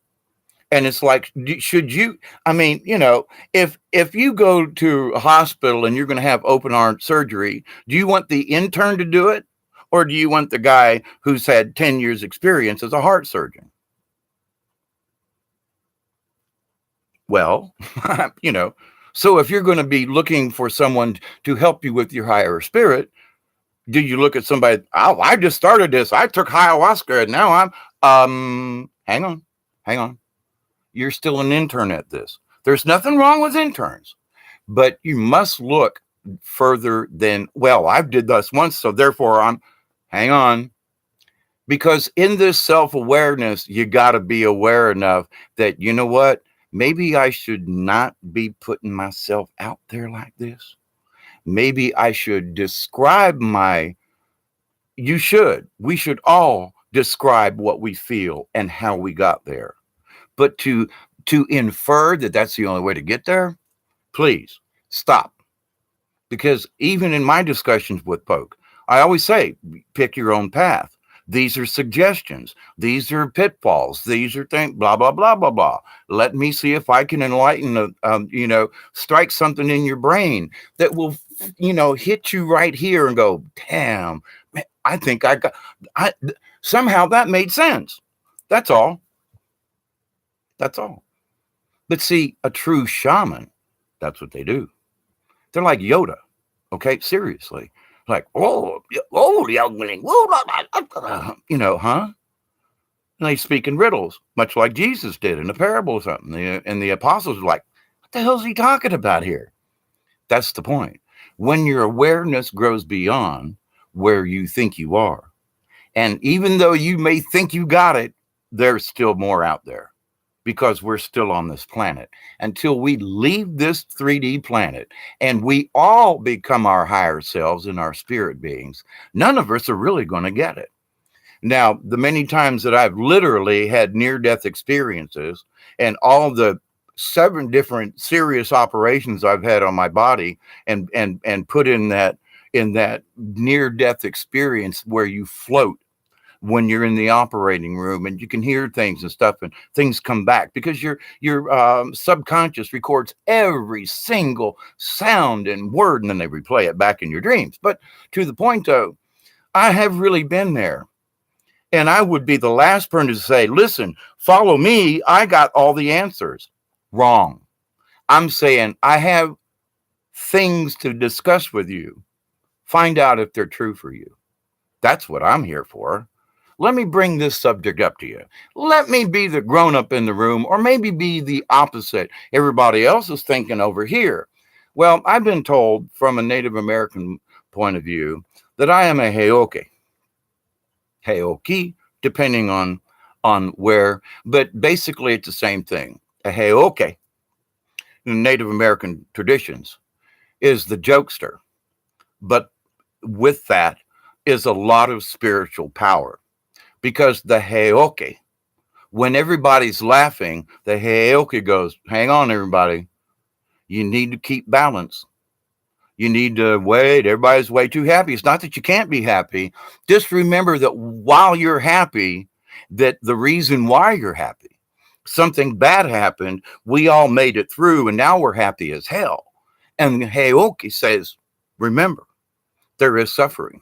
And it's like, should you, if you go to a hospital and you're going to have open heart surgery, do you want the intern to do it? Or do you want the guy who's had 10 years experience as a heart surgeon? Well, so if you're going to be looking for someone to help you with your higher spirit, do you look at somebody, oh, I just started this. I took ayahuasca and now I'm, hang on. You're still an intern at this. There's nothing wrong with interns, but you must look further than, well, I did this once, so therefore hang on. Because in this self-awareness, you got to be aware enough that, you know what, maybe I should not be putting myself out there like this. Maybe I should describe we should all describe what we feel and how we got there. But to infer that that's the only way to get there, please stop. Because even in my discussions with folk, I always say, pick your own path. These are suggestions. These are pitfalls. These are things, blah, blah, blah, blah, blah. Let me see if I can enlighten, strike something in your brain that will, hit you right here and go, damn, man, I think somehow that made sense. That's all. That's all. But see, a true shaman, that's what they do. They're like Yoda. Okay, seriously. Like, youngling, huh? And they speak in riddles, much like Jesus did in a parable or something. And the apostles were like, what the hell is he talking about here? That's the point. When your awareness grows beyond where you think you are, and even though you may think you got it, there's still more out there. Because we're still on this planet until we leave this 3D planet and we all become our higher selves and our spirit beings. None of us are really going to get it. Now, the many times that I've literally had near-death experiences and all the 7 different serious operations I've had on my body and put in that near-death experience where you float when you're in the operating room and you can hear things and stuff and things come back because your subconscious records every single sound and word and then they replay it back in your dreams. But to the point though, I have really been there and I would be the last person to say, listen, follow me. I got all the answers. Wrong. I'm saying I have things to discuss with you. Find out if they're true for you. That's what I'm here for. Let me bring this subject up to you. Let me be the grown up in the room, or maybe be the opposite. Everybody else is thinking over here. Well, I've been told from a Native American point of view that I am a Heoke. Heoki, depending on where, but basically it's the same thing. A Heoke in Native American traditions is the jokester, but with that is a lot of spiritual power, because the Heoke, when everybody's laughing, the Heoke goes, hang on, everybody. You need to keep balance. You need to wait. Everybody's way too happy. It's not that you can't be happy. Just remember that while you're happy, that the reason why you're happy, something bad happened. We all made it through, and now we're happy as hell. And Heoke says, remember, there is suffering.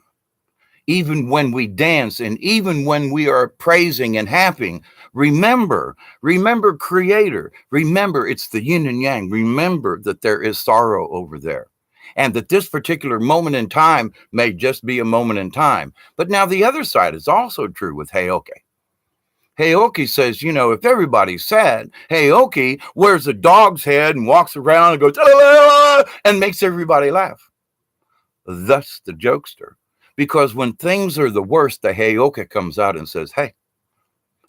Even when we dance, and even when we are praising and happy, remember Creator. Remember, it's the yin and yang. Remember that there is sorrow over there, and that this particular moment in time may just be a moment in time. But now the other side is also true with Heoke. Heoke says, if everybody's sad, Heoke wears a dog's head and walks around and goes, ah, and makes everybody laugh. Thus the jokester. Because when things are the worst, the Heoke comes out and says, hey,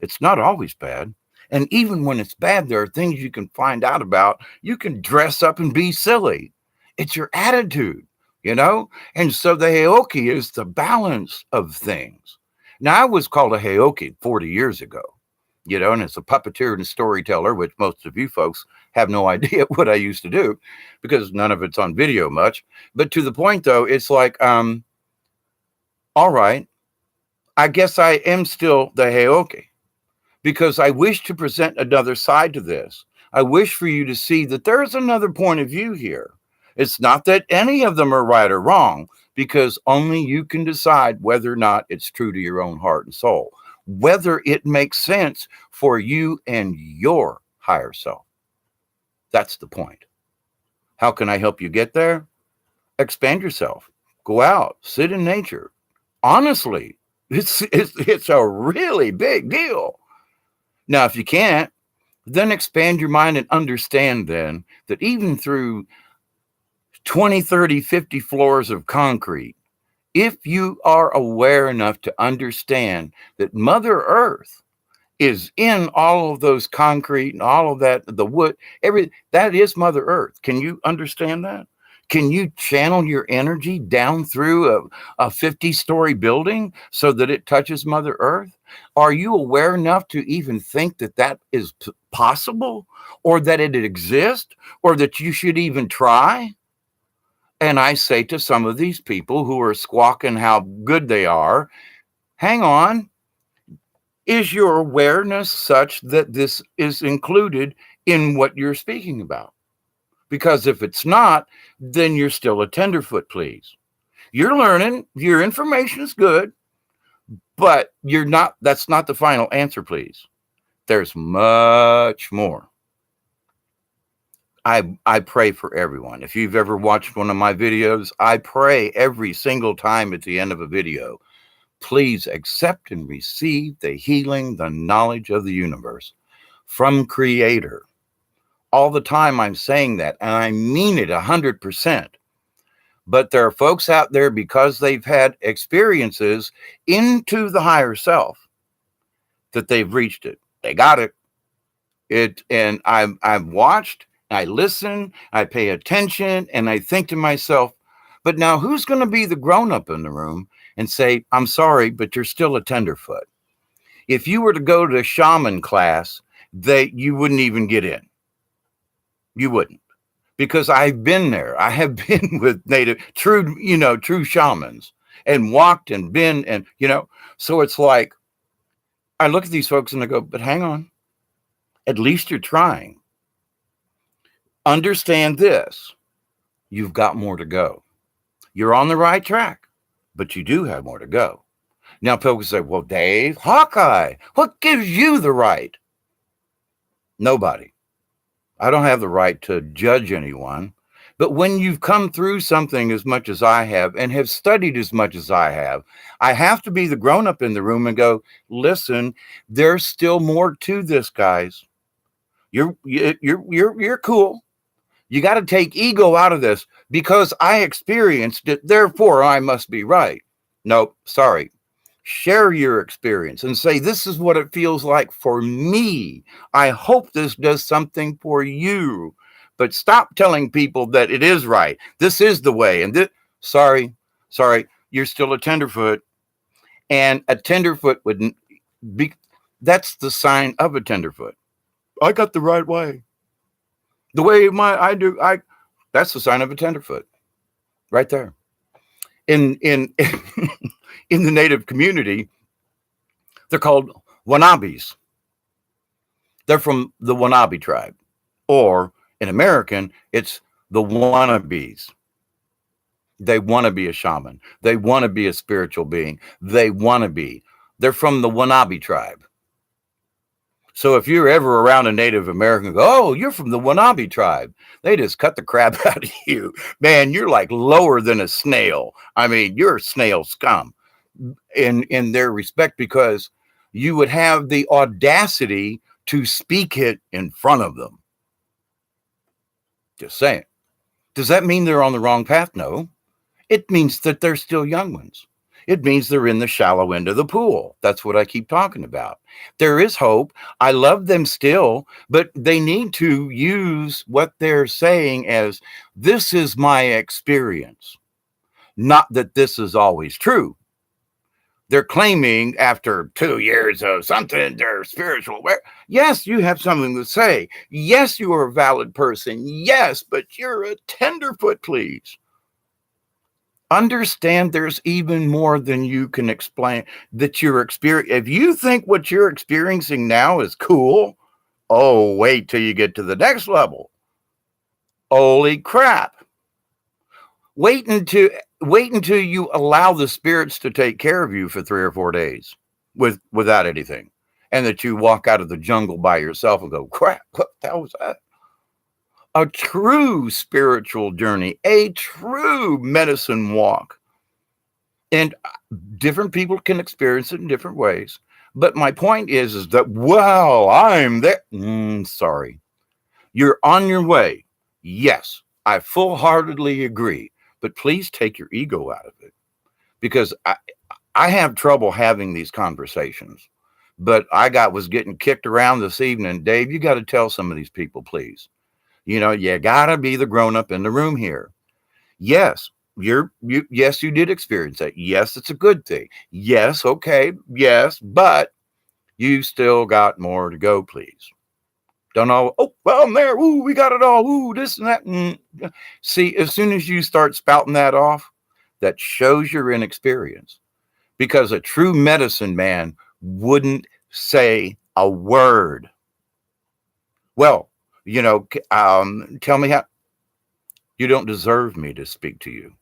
it's not always bad. And even when it's bad, there are things you can find out about. You can dress up and be silly. It's your attitude, And so the Heoke is the balance of things. Now, I was called a Heoke 40 years ago, and it's a puppeteer and storyteller, which most of you folks have no idea what I used to do, because none of it's on video much. But to the point, though, it's like, all right, I guess I am still the Heoke, because I wish to present another side to this. I wish for you to see that there is another point of view here. It's not that any of them are right or wrong, because only you can decide whether or not it's true to your own heart and soul, whether it makes sense for you and your higher self. That's the point. How can I help you get there? Expand yourself. Go out, sit in nature. Honestly, it's a really big deal. Now, if you can't, then expand your mind and understand then that even through 20, 30, 50 floors of concrete, if you are aware enough to understand that Mother Earth is in all of those concrete and all of that, the wood, that is Mother Earth. Can you understand that? Can you channel your energy down through a 50-story building so that it touches Mother Earth? Are you aware enough to even think that that is possible, or that it exists, or that you should even try? And I say to some of these people who are squawking how good they are, hang on. Is your awareness such that this is included in what you're speaking about? Because if it's not, then you're still a tenderfoot, please. You're learning, your information is good, but that's not the final answer, please. There's much more. I pray for everyone. If you've ever watched one of my videos, I pray every single time at the end of a video, please accept and receive the healing, the knowledge of the universe from Creator. All the time I'm saying that, and I mean it 100%. But there are folks out there, because they've had experiences into the higher self, that they've reached it. They got it. And I've watched, I listen, I pay attention, and I think to myself, but now who's going to be the grown-up in the room and say, I'm sorry, but you're still a tenderfoot? If you were to go to a shaman class, you wouldn't even get in. You wouldn't, because I've been there. I have been with true shamans, and walked and been, and, so it's like, I look at these folks and I go, but hang on, at least you're trying. Understand this. You've got more to go. You're on the right track, but you do have more to go. Now, people say, well, Dave, Hawkeye, what gives you the right? Nobody. I don't have the right to judge anyone, But when you've come through something as much as I have and have studied as much as I have to be the grown up in the room and go, listen, there's still more to this, guys. You're cool. You got to take ego out of this because I experienced it, therefore I must be right. Nope, sorry. Share your experience and say, this is what it feels like for me. I hope this does something for you. But stop telling people that it is right. This is the way. And sorry, you're still a tenderfoot. And a tenderfoot wouldn't be, that's the sign of a tenderfoot. I got the right way. The way that's the sign of a tenderfoot. Right there. In in the Native community, they're called Wanabes. They're from the Wanabe tribe. Or in American, it's the wannabes. They want to be a shaman. They want to be a spiritual being. They want to be. They're from the Wanabe tribe. So if you're ever around a Native American, go, oh, you're from the Wanabe tribe. They just cut the crap out of you. Man, you're like lower than a snail. I mean, you're snail scum in their respect because you would have the audacity to speak it in front of them. Just saying. Does that mean they're on the wrong path? No. It means that they're still young ones. It means they're in the shallow end of the pool. That's what I keep talking about. There is hope. I love them still, but they need to use what they're saying as this is my experience, not that this is always true. They're claiming after 2 years of something, they're spiritual. Yes, you have something to say. Yes, you are a valid person. Yes, but you're a tenderfoot, please. Understand there's even more than you can explain that you're experiencing. If you think what you're experiencing now is cool, oh, wait till you get to the next level. Holy crap. Wait until you allow the spirits to take care of you for 3 or 4 days without anything. And that you walk out of the jungle by yourself and go, crap, what the hell was that? A true spiritual journey, a true medicine walk. And different people can experience it in different ways. But my point is that, wow, I'm there. Sorry. You're on your way. Yes, I full-heartedly agree. But please take your ego out of it. Because I have trouble having these conversations. But was getting kicked around this evening. Dave, you got to tell some of these people, please. You know, you gotta be the grown-up in the room here. Yes, yes, you did experience that. Yes, it's a good thing. Yes, okay, yes, but you still got more to go, please. Don't know, oh, well, I'm there. Ooh, we got it all. Ooh, this and that. See, as soon as you start spouting that off, that shows your inexperience. Because a true medicine man wouldn't say a word. Well, you know, tell me how. You don't deserve me to speak to you.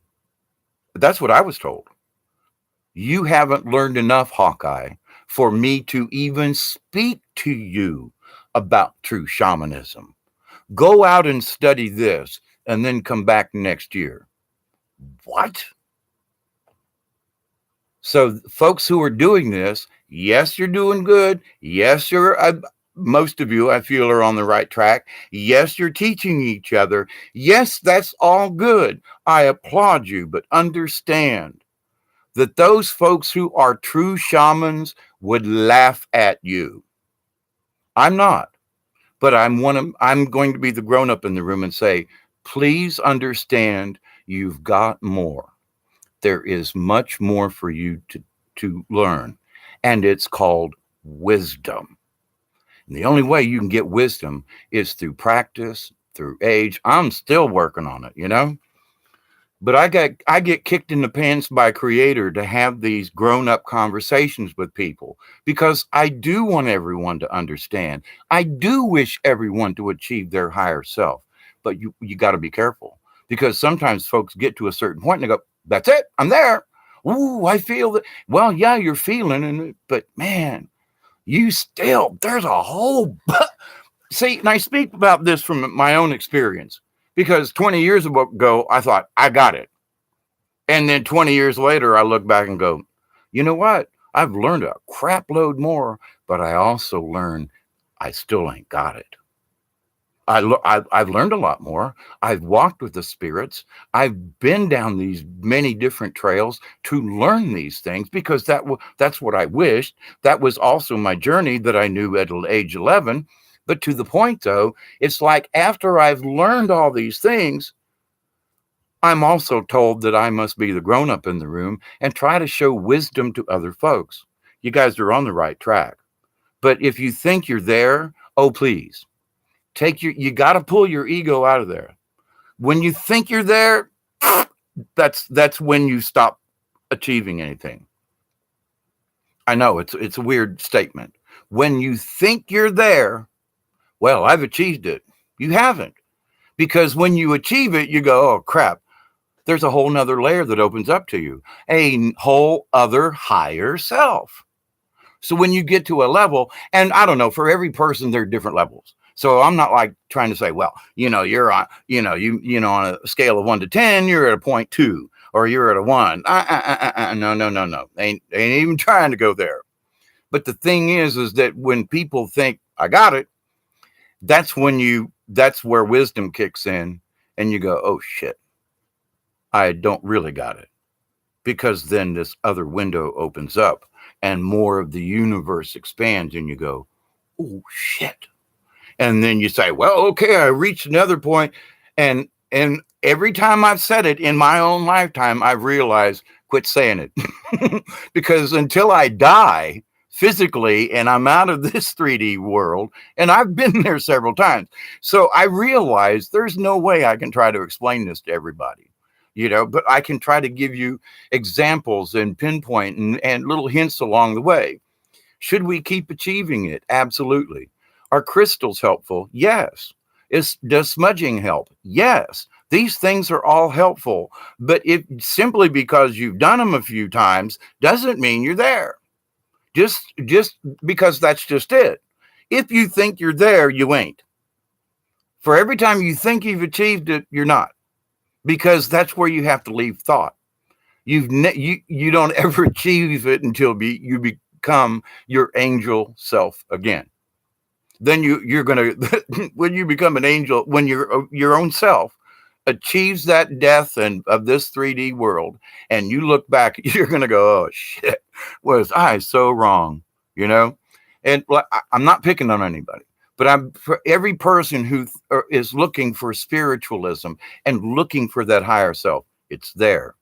That's what I was told. You haven't learned enough, Hawkeye, for me to even speak to you about true shamanism. Go out and study this and then come back next year. What? So folks who are doing this, yes, you're doing good. Yes, most of you, I feel, are on the right track. Yes, you're teaching each other. Yes, that's all good. I applaud you, but understand that those folks who are true shamans would laugh at you. I'm not, but I'm going to be the grown-up in the room and say, please understand you've got more. There is much more for you to learn, and it's called wisdom. And the only way you can get wisdom is through practice, through age. I'm still working on it, you know? But I get kicked in the pants by Creator to have these grown-up conversations with people because I do want everyone to understand. I do wish everyone to achieve their higher self. But you got to be careful because sometimes folks get to a certain point and they go, that's it, I'm there. Ooh, I feel that. Well, yeah, you're feeling it, but man, there's a whole, see, and I speak about this from my own experience. Because 20 years ago, I thought, I got it. And then 20 years later, I look back and go, you know what? I've learned a crap load more, but I also learned I still ain't got it. I've learned a lot more. I've walked with the spirits. I've been down these many different trails to learn these things because that's what I wished. That was also my journey that I knew at age 11. But to the point, though, it's like after I've learned all these things, I'm also told that I must be the grown up in the room and try to show wisdom to other folks. You guys are on the right track. But if you think you're there, oh, please you got to pull your ego out of there. When you think you're there, that's when you stop achieving anything. I know it's a weird statement. When you think you're there, well, I've achieved it. You haven't. Because when you achieve it, you go, oh, crap. There's a whole nother layer that opens up to you, a whole other higher self. So when you get to a level, and I don't know, for every person, there are different levels. So I'm not like trying to say, well, you're on, on a scale of 1 to 10, you're at a 0.2 or you're at a 1. No. Ain't even trying to go there. But the thing is that when people think I got it, that's where wisdom kicks in and you go, oh shit, I don't really got it. Because then this other window opens up and more of the universe expands and you go, oh shit. And then you say, well, okay, I reached another point. And every time I've said it in my own lifetime, I've realized, quit saying it. Because until I die physically and I'm out of this 3D world, and I've been there several times. So I realize there's no way I can try to explain this to everybody. But I can try to give you examples and pinpoint and little hints along the way. Should we keep achieving it? Absolutely. Are crystals helpful? Yes. Does smudging help? Yes. These things are all helpful, but simply because you've done them a few times doesn't mean you're there. Just because that's just it. If you think you're there, you ain't. For every time you think you've achieved it, you're not. Because that's where you have to leave thought. You don't ever achieve it until you become your angel self again. Then you're gonna when you become an angel, when your own self achieves that death of this 3D world, and you look back, you're gonna go, oh shit, was I so wrong, And I'm not picking on anybody. But for every person who is looking for spiritualism and looking for that higher self, it's there.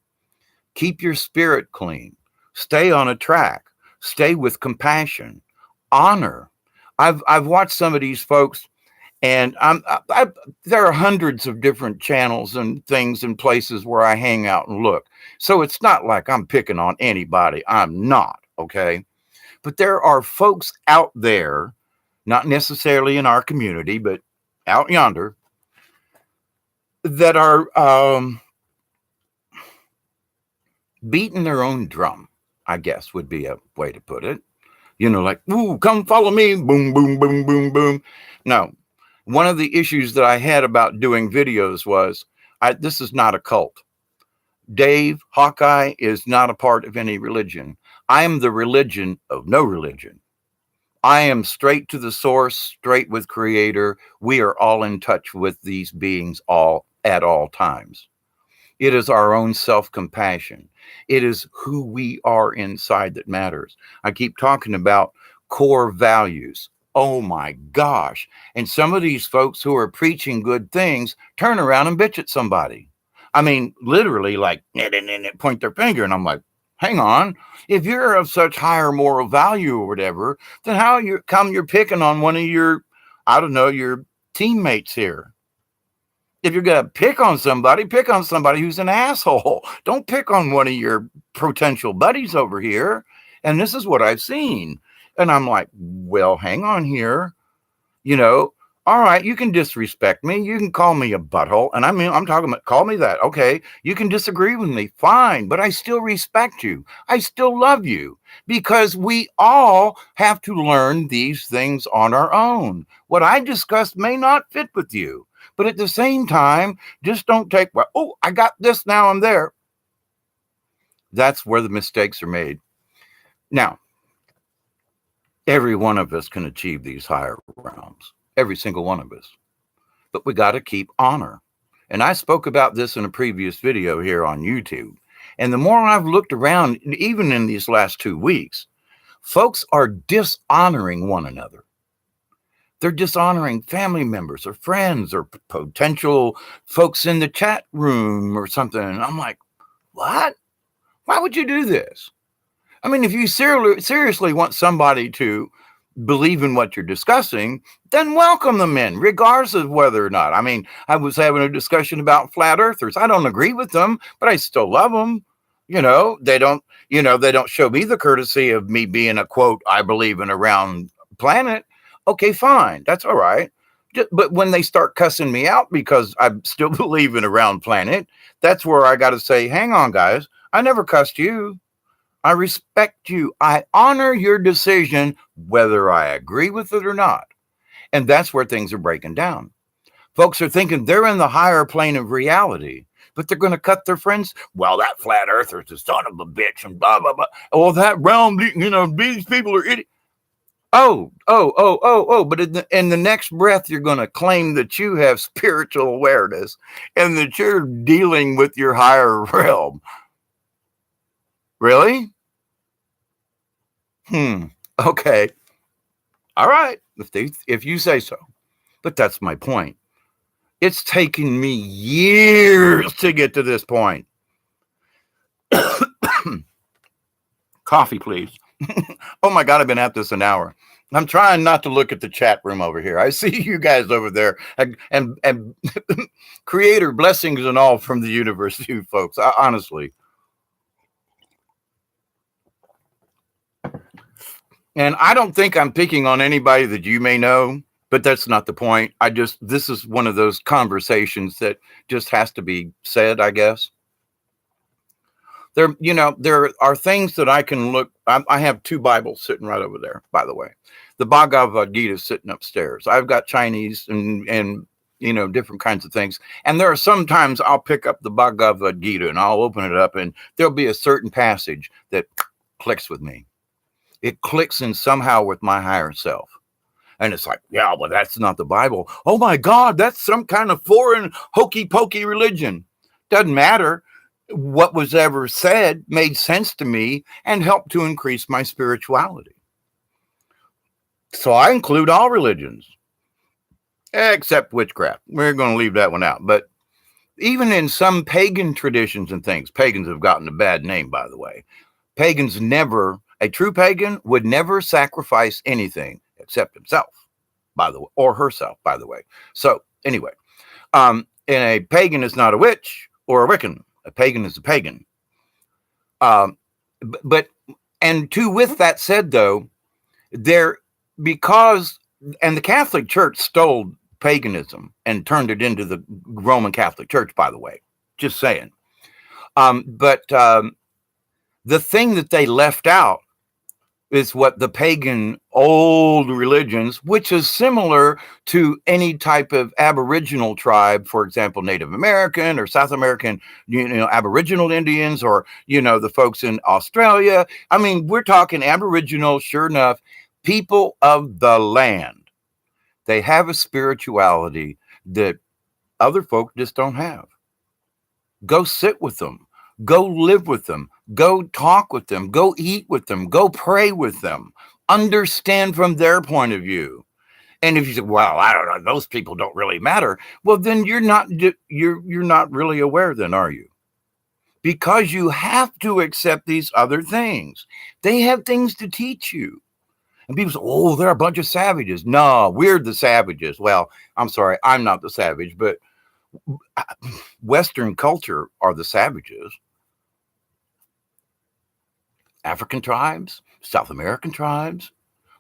Keep your spirit clean. Stay on a track. Stay with compassion. Honor. I've watched some of these folks, and there are hundreds of different channels and things and places where I hang out and look. So it's not like I'm picking on anybody. I'm not, okay? But there are folks out there, not necessarily in our community, but out yonder, that are beating their own drum, I guess would be a way to put it. Like, ooh, come follow me, boom, boom, boom, boom, boom. No, one of the issues that I had about doing videos was, this is not a cult. Dave Hawkeye is not a part of any religion. I am the religion of no religion. I am straight to the source, straight with Creator. We are all in touch with these beings at all times. It is our own self-compassion. It is who we are inside that matters. I keep talking about core values. Oh my gosh. And some of these folks who are preaching good things turn around and bitch at somebody. I mean, literally like point their finger. And I'm like, hang on. If you're of such higher moral value or whatever, then how you're picking on one of your, your teammates here? If you're going to pick on somebody who's an asshole. Don't pick on one of your potential buddies over here. And this is what I've seen. And I'm like, well, hang on here. All right, you can disrespect me. You can call me a butthole. And I'm talking about, call me that. Okay, you can disagree with me. Fine, but I still respect you. I still love you because we all have to learn these things on our own. What I discussed may not fit with you. But at the same time, just don't take, well, oh, I got this, now I'm there. That's where the mistakes are made. Now, every one of us can achieve these higher realms, every single one of us. But we got to keep honor. And I spoke about this in a previous video here on YouTube. And the more I've looked around, even in these last 2 weeks, folks are dishonoring one another. They're dishonoring family members or friends or potential folks in the chat room or something. And I'm like, what? Why would you do this? I mean, if you seriously want somebody to believe in what you're discussing, then welcome them in, regardless of whether or not. I mean, I was having a discussion about flat earthers. I don't agree with them, but I still love them. They don't show me the courtesy of me being a, quote, I believe in a round planet. Okay, fine. That's all right. But when they start cussing me out because I still believe in a round planet, that's where I got to say, hang on, guys. I never cussed you. I respect you. I honor your decision, whether I agree with it or not. And that's where things are breaking down. Folks are thinking they're in the higher plane of reality, but they're going to cut their friends. Well, that flat earther's the son of a bitch and blah, blah, blah. Oh, that realm, these people are idiots. But in the next breath, you're going to claim that you have spiritual awareness and that you're dealing with your higher realm. Really? Okay. All right. If you say so. But that's my point. It's taken me years to get to this point. Coffee, please. Oh my God, I've been at this an hour. I'm trying not to look at the chat room over here. I see you guys over there, and creator blessings and all from the universe, you folks. Honestly. And I don't think I'm picking on anybody that you may know, but that's not the point. This is one of those conversations that just has to be said, I guess. There are things that I can look. I have 2 Bibles sitting right over there, by the way. The Bhagavad Gita is sitting upstairs. I've got Chinese and different kinds of things. And there are sometimes I'll pick up the Bhagavad Gita and I'll open it up and there'll be a certain passage that clicks with me. It clicks in somehow with my higher self. And it's like, yeah, well, that's not the Bible. Oh my God, that's some kind of foreign hokey pokey religion. Doesn't matter. What was ever said made sense to me and helped to increase my spirituality. So I include all religions, except witchcraft. We're going to leave that one out. But even in some pagan traditions and things, pagans have gotten a bad name, by the way. A true pagan would never sacrifice anything except himself, by the way, or herself, by the way. So anyway, and a pagan is not a witch or a Wiccan. A pagan is a pagan. With that said, though, the Catholic Church stole paganism and turned it into the Roman Catholic Church, by the way, just saying. The thing that they left out is what the pagan old religions, which is similar to any type of Aboriginal tribe, for example, Native American or South American, Aboriginal Indians, or, the folks in Australia. I mean, we're talking Aboriginal, sure enough, people of the land. They have a spirituality that other folk just don't have. Go sit with them. Go live with them. Go talk with them. Go eat with them. Go pray with them. Understand from their point of view. And if you say, well, I don't know, those people don't really matter. Well, then you're not really aware then, are you? Because you have to accept these other things. They have things to teach you. And people say, oh, they're a bunch of savages. No, we're the savages. Well, I'm sorry, I'm not the savage, but Western culture are the savages. African tribes, South American tribes.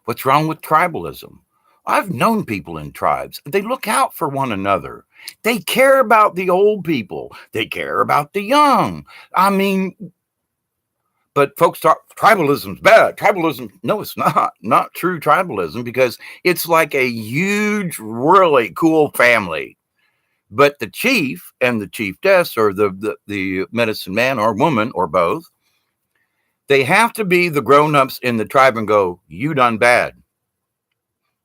What's wrong with tribalism? I've known people in tribes. They look out for one another. They care about the old people. They care about the young. I mean, but folks talk, tribalism's bad. Tribalism, no, it's not true tribalism, because it's like a huge, really cool family. But the chief and the chiefess, or the medicine man or woman or both, they have to be the grown-ups in the tribe and go, you done bad.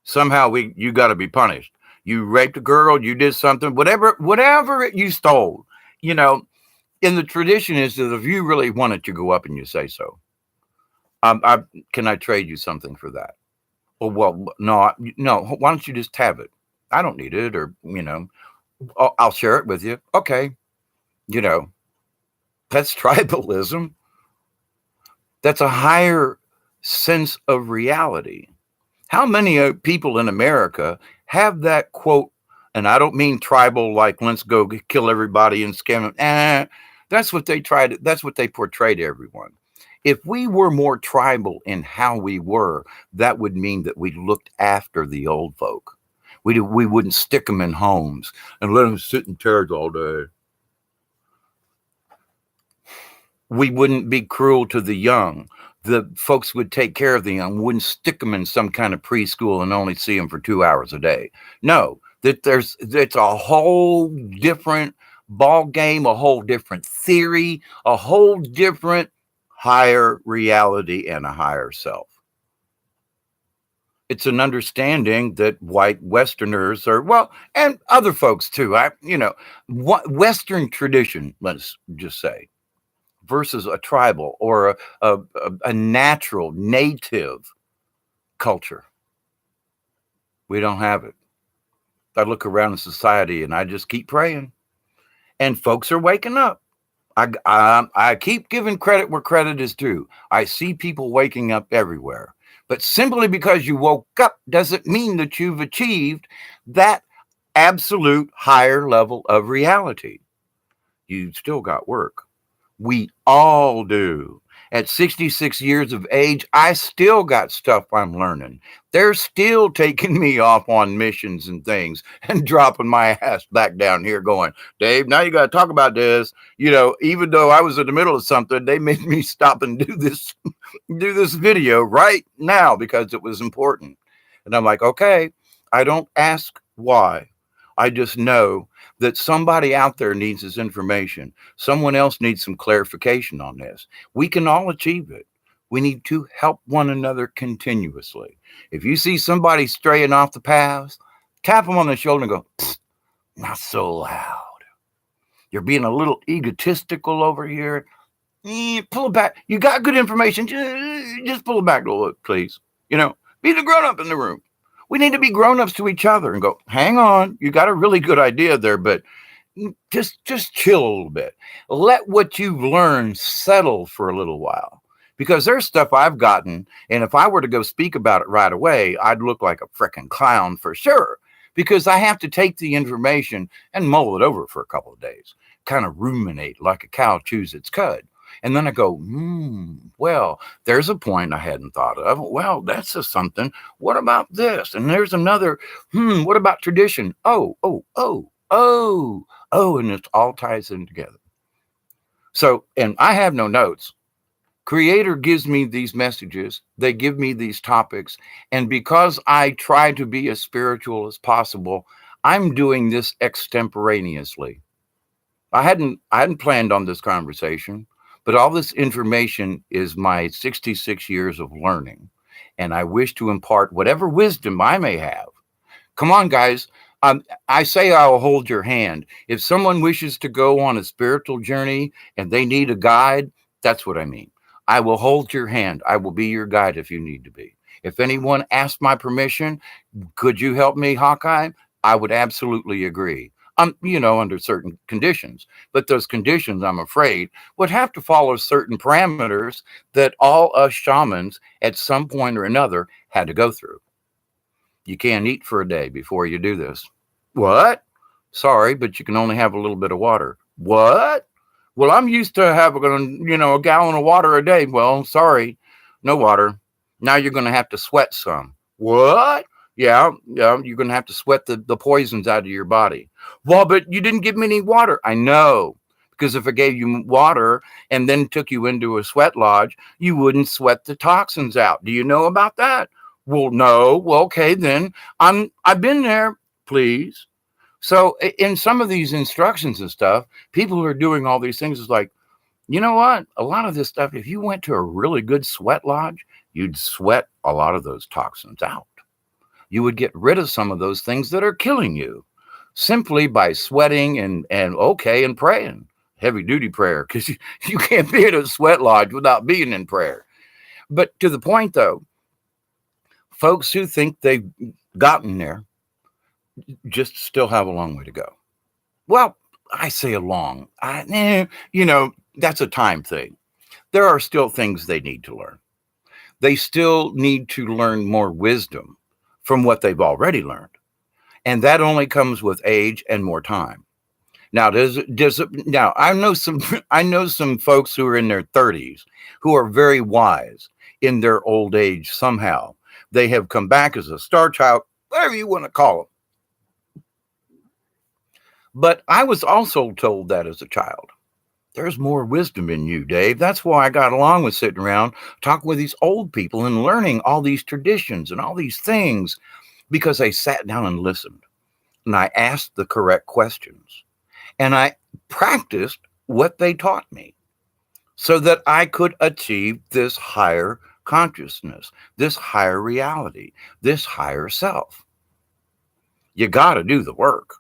Somehow you got to be punished. You raped a girl, you did something, whatever you stole. You know, in the tradition is that if you really want it, you go up and you say so. Can I trade you something for that? Well, no. Why don't you just have it? I don't need it, or I'll share it with you. Okay, that's tribalism. That's a higher sense of reality. How many people in America have that quote? And I don't mean tribal, like let's go kill everybody and scam them. That's what they tried. That's what they portray to everyone. If we were more tribal in how we were, that would mean that we looked after the old folk. We wouldn't stick them in homes and let them sit in chairs all day. We wouldn't be cruel to the young. The folks would take care of the young, wouldn't stick them in some kind of preschool and only see them for 2 hours a day. No, it's a whole different ball game, a whole different theory, a whole different higher reality and a higher self. It's an understanding that white Westerners are, well, and other folks too. Western tradition, let's just say, versus a tribal or a natural native culture. We don't have it. I look around in society and I just keep praying, and folks are waking up. I keep giving credit where credit is due. I see people waking up everywhere, but simply because you woke up doesn't mean that you've achieved that absolute higher level of reality. You've still got work. We all do. At 66 years of age, I still got stuff I'm learning. They're still taking me off on missions and things and dropping my ass back down here going, Dave, now you got to talk about this. Even though I was in the middle of something, they made me stop and do this video right now because it was important. And I'm like, okay, I don't ask why. I just know that somebody out there needs this information. Someone else needs some clarification on this. We can all achieve it. We need to help one another continuously. If you see somebody straying off the path, tap them on the shoulder and go, not so loud. You're being a little egotistical over here. Pull it back. You got good information. Just pull it back a little bit, please. Be the grown-up in the room. We need to be grown-ups to each other and go, hang on, you got a really good idea there, but just chill a little bit. Let what you've learned settle for a little while. Because there's stuff I've gotten, and if I were to go speak about it right away, I'd look like a frickin' clown for sure. Because I have to take the information and mull it over for a couple of days. Kind of ruminate like a cow chews its cud. And then I go, well, there's a point I hadn't thought of. Well, that's a something. What about this? And there's another, what about tradition? Oh, and it all ties in together. So, and I have no notes. Creator gives me these messages. They give me these topics. And because I try to be as spiritual as possible, I'm doing this extemporaneously. I hadn't planned on this conversation. But all this information is my 66 years of learning, and I wish to impart whatever wisdom I may have. Come on, guys. I say I'll hold your hand. If someone wishes to go on a spiritual journey and they need a guide, that's what I mean. I will hold your hand. I will be your guide if you need to be. If anyone asks my permission, could you help me, Hawkeye? I would absolutely agree. Under certain conditions. But those conditions, I'm afraid, would have to follow certain parameters that all us shamans at some point or another had to go through. You can't eat for a day before you do this. What? Sorry, but you can only have a little bit of water. What? Well, I'm used to having, a gallon of water a day. Well, sorry, no water. Now you're going to have to sweat some. What? Yeah, you're going to have to sweat the poisons out of your body. Well, but you didn't give me any water. I know, because if I gave you water and then took you into a sweat lodge, you wouldn't sweat the toxins out. Do you know about that? Well, no. Well, okay, then I've been there. Please. So in some of these instructions and stuff, people who are doing all these things is like, you know what? A lot of this stuff, if you went to a really good sweat lodge, you'd sweat a lot of those toxins out. You would get rid of some of those things that are killing you simply by sweating and praying. Heavy duty prayer, because you can't be in a sweat lodge without being in prayer. But to the point though, folks who think they've gotten there just still have a long way to go. Well, I say a long, that's a time thing. There are still things they need to learn. They still need to learn more wisdom from what they've already learned. And that only comes with age and more time. Now, now I know some folks who are in their 30s who are very wise in their old age somehow. They have come back as a star child, whatever you want to call them. But I was also told that as a child. There's more wisdom in you, Dave. That's why I got along with sitting around talking with these old people and learning all these traditions and all these things, because I sat down and listened and I asked the correct questions and I practiced what they taught me so that I could achieve this higher consciousness, this higher reality, this higher self. You got to do the work.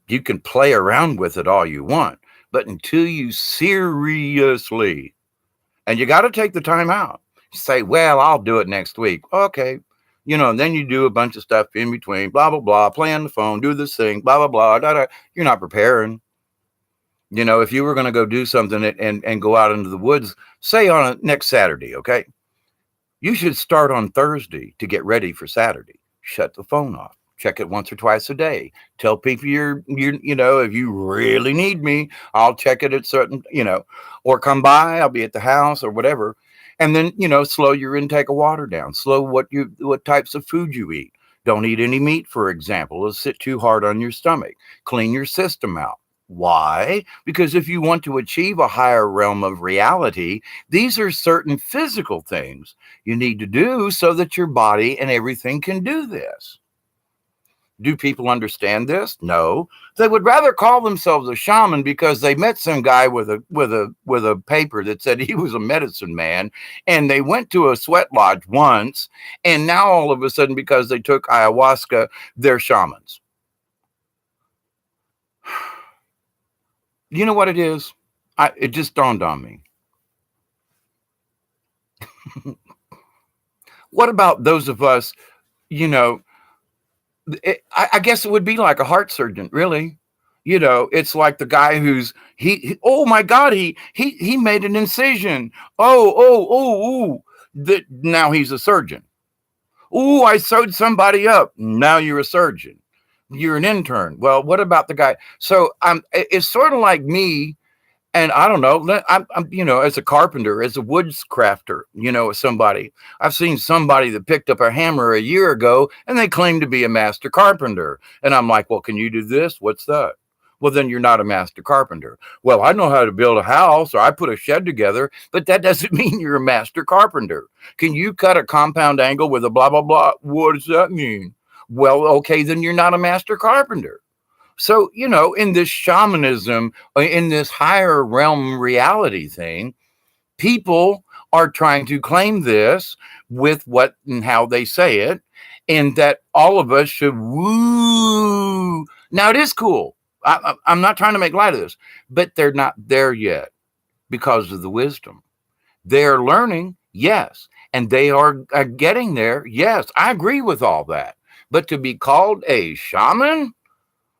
You can play around with it all you want, but until you seriously, and you got to take the time out, say, well, I'll do it next week. Okay. And then you do a bunch of stuff in between, blah, blah, blah, play on the phone, do this thing, blah, blah, blah, da, da. You're not preparing. If you were going to go do something and go out into the woods, say on next Saturday, okay, you should start on Thursday to get ready for Saturday. Shut the phone off. Check it once or twice a day. Tell people if you really need me, I'll check it at certain, or come by, I'll be at the house or whatever. And then, slow your intake of water down. Slow what types of food you eat. Don't eat any meat, for example. It'll sit too hard on your stomach. Clean your system out. Why? Because if you want to achieve a higher realm of reality, these are certain physical things you need to do so that your body and everything can do this. Do people understand this? No. They would rather call themselves a shaman because they met some guy with a paper that said he was a medicine man, and they went to a sweat lodge once, and now all of a sudden, because they took ayahuasca, they're shamans. You know what it is? It just dawned on me. What about those of us, I guess it would be like a heart surgeon, really. It's like the guy who's oh my God, he made an incision. Oh. Now he's a surgeon. Oh, I sewed somebody up. Now you're a surgeon. You're an intern. Well, what about the guy? So it's sort of like me. And I don't know, I'm as a carpenter, as a woodscrafter, somebody. I've seen somebody that picked up a hammer a year ago and they claim to be a master carpenter. And I'm like, well, can you do this? What's that? Well, then you're not a master carpenter. Well, I know how to build a house, or I put a shed together, but that doesn't mean you're a master carpenter. Can you cut a compound angle with a blah, blah, blah? What does that mean? Well, okay, then you're not a master carpenter. So, in this shamanism, in this higher realm reality thing, people are trying to claim this with what and how they say it, and that all of us should woo. Now, it is cool. I'm not trying to make light of this, but they're not there yet because of the wisdom. They're learning, yes, and they are getting there. Yes, I agree with all that. But to be called a shaman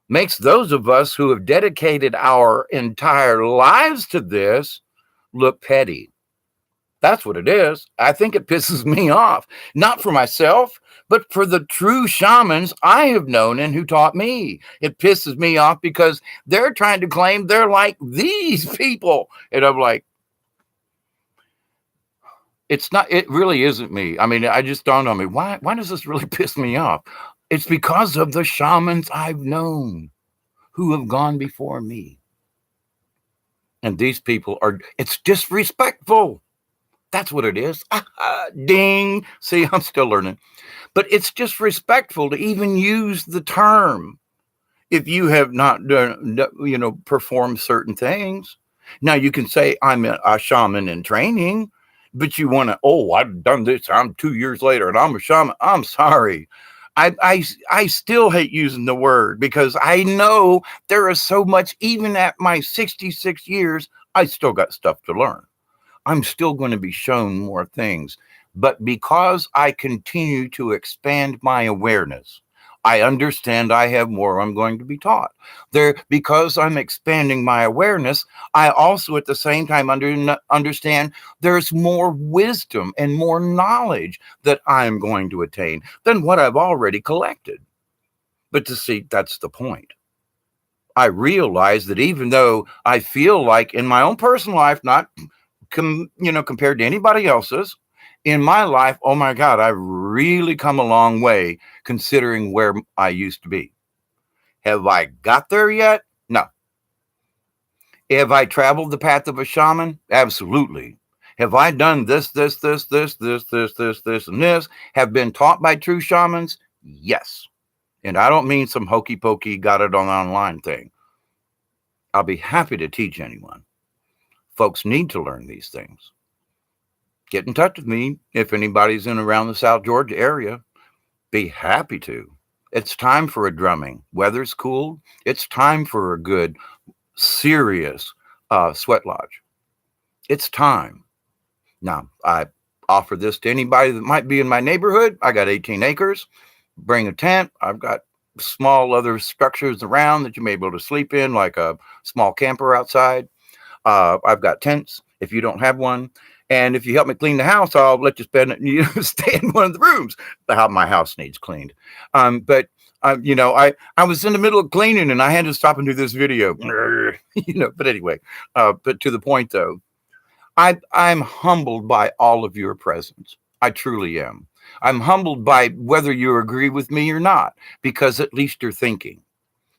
makes those of us who have dedicated our entire lives to this look petty. That's what it is. I think it pisses me off, not for myself, but for the true shamans I have known and who taught me. It pisses me off because they're trying to claim they're like these people. And I'm like, it's not, it really isn't me. I mean, I just dawned on me. Why does this really piss me off? It's because of the shamans I've known who have gone before me. And these people it's disrespectful. That's what it is. Ding. See, I'm still learning. But it's just respectful to even use the term if you have not done, performed certain things. Now you can say I'm a shaman in training, but you want to, oh, I've done this. I'm 2 years later and I'm a shaman. I'm sorry. I still hate using the word because I know there is so much, even at my 66 years, I still got stuff to learn. I'm still going to be shown more things. But because I continue to expand my awareness, I understand I have more I'm going to be taught. Because I'm expanding my awareness, I also at the same time understand there's more wisdom and more knowledge that I'm going to attain than what I've already collected. But to see, that's the point. I realize that even though I feel like in my own personal life, not compared to anybody else's, in my life, oh my God, I've really come a long way considering where I used to be. Have I got there yet? No. Have I traveled the path of a shaman? Absolutely. Have I done this, and this? Have been taught by true shamans? Yes. And I don't mean some hokey pokey, got it on online thing. I'll be happy to teach anyone. Folks need to learn these things. Get in touch with me if anybody's in around the South Georgia area. Be happy to. It's time for a drumming. Weather's cool. It's time for a good, serious sweat lodge. It's time. Now, I offer this to anybody that might be in my neighborhood. I got 18 acres. Bring a tent. I've got small other structures around that you may be able to sleep in, like a small camper outside. I've got tents if you don't have one. And if you help me clean the house, I'll let you stay in one of the rooms. How my house needs cleaned. But I was in the middle of cleaning and I had to stop and do this video. But anyway, but to the point though, I'm humbled by all of your presence. I truly am. I'm humbled by whether you agree with me or not, because at least you're thinking.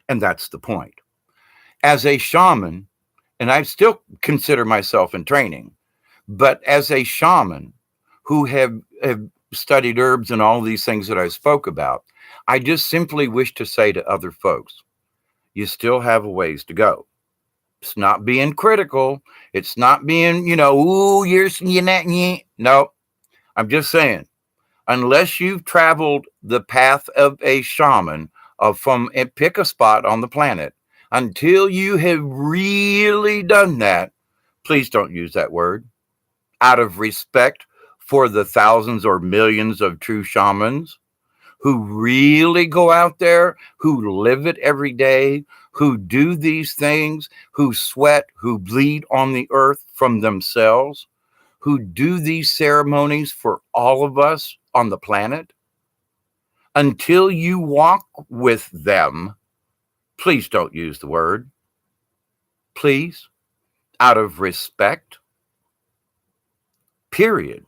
And that's the point. As a shaman, and I still consider myself in training, but as a shaman who have studied herbs and all these things that I spoke about, I just simply wish to say to other folks, you still have a ways to go. It's not being critical. It's not being, ooh, no, I'm just saying, unless you've traveled the path of a shaman pick a spot on the planet, until you have really done that, please don't use that word. Out of respect for the thousands or millions of true shamans who really go out there, who live it every day, who do these things, who sweat, who bleed on the earth from themselves, who do these ceremonies for all of us on the planet. Until you walk with them, please don't use the word. Please, out of respect. Period.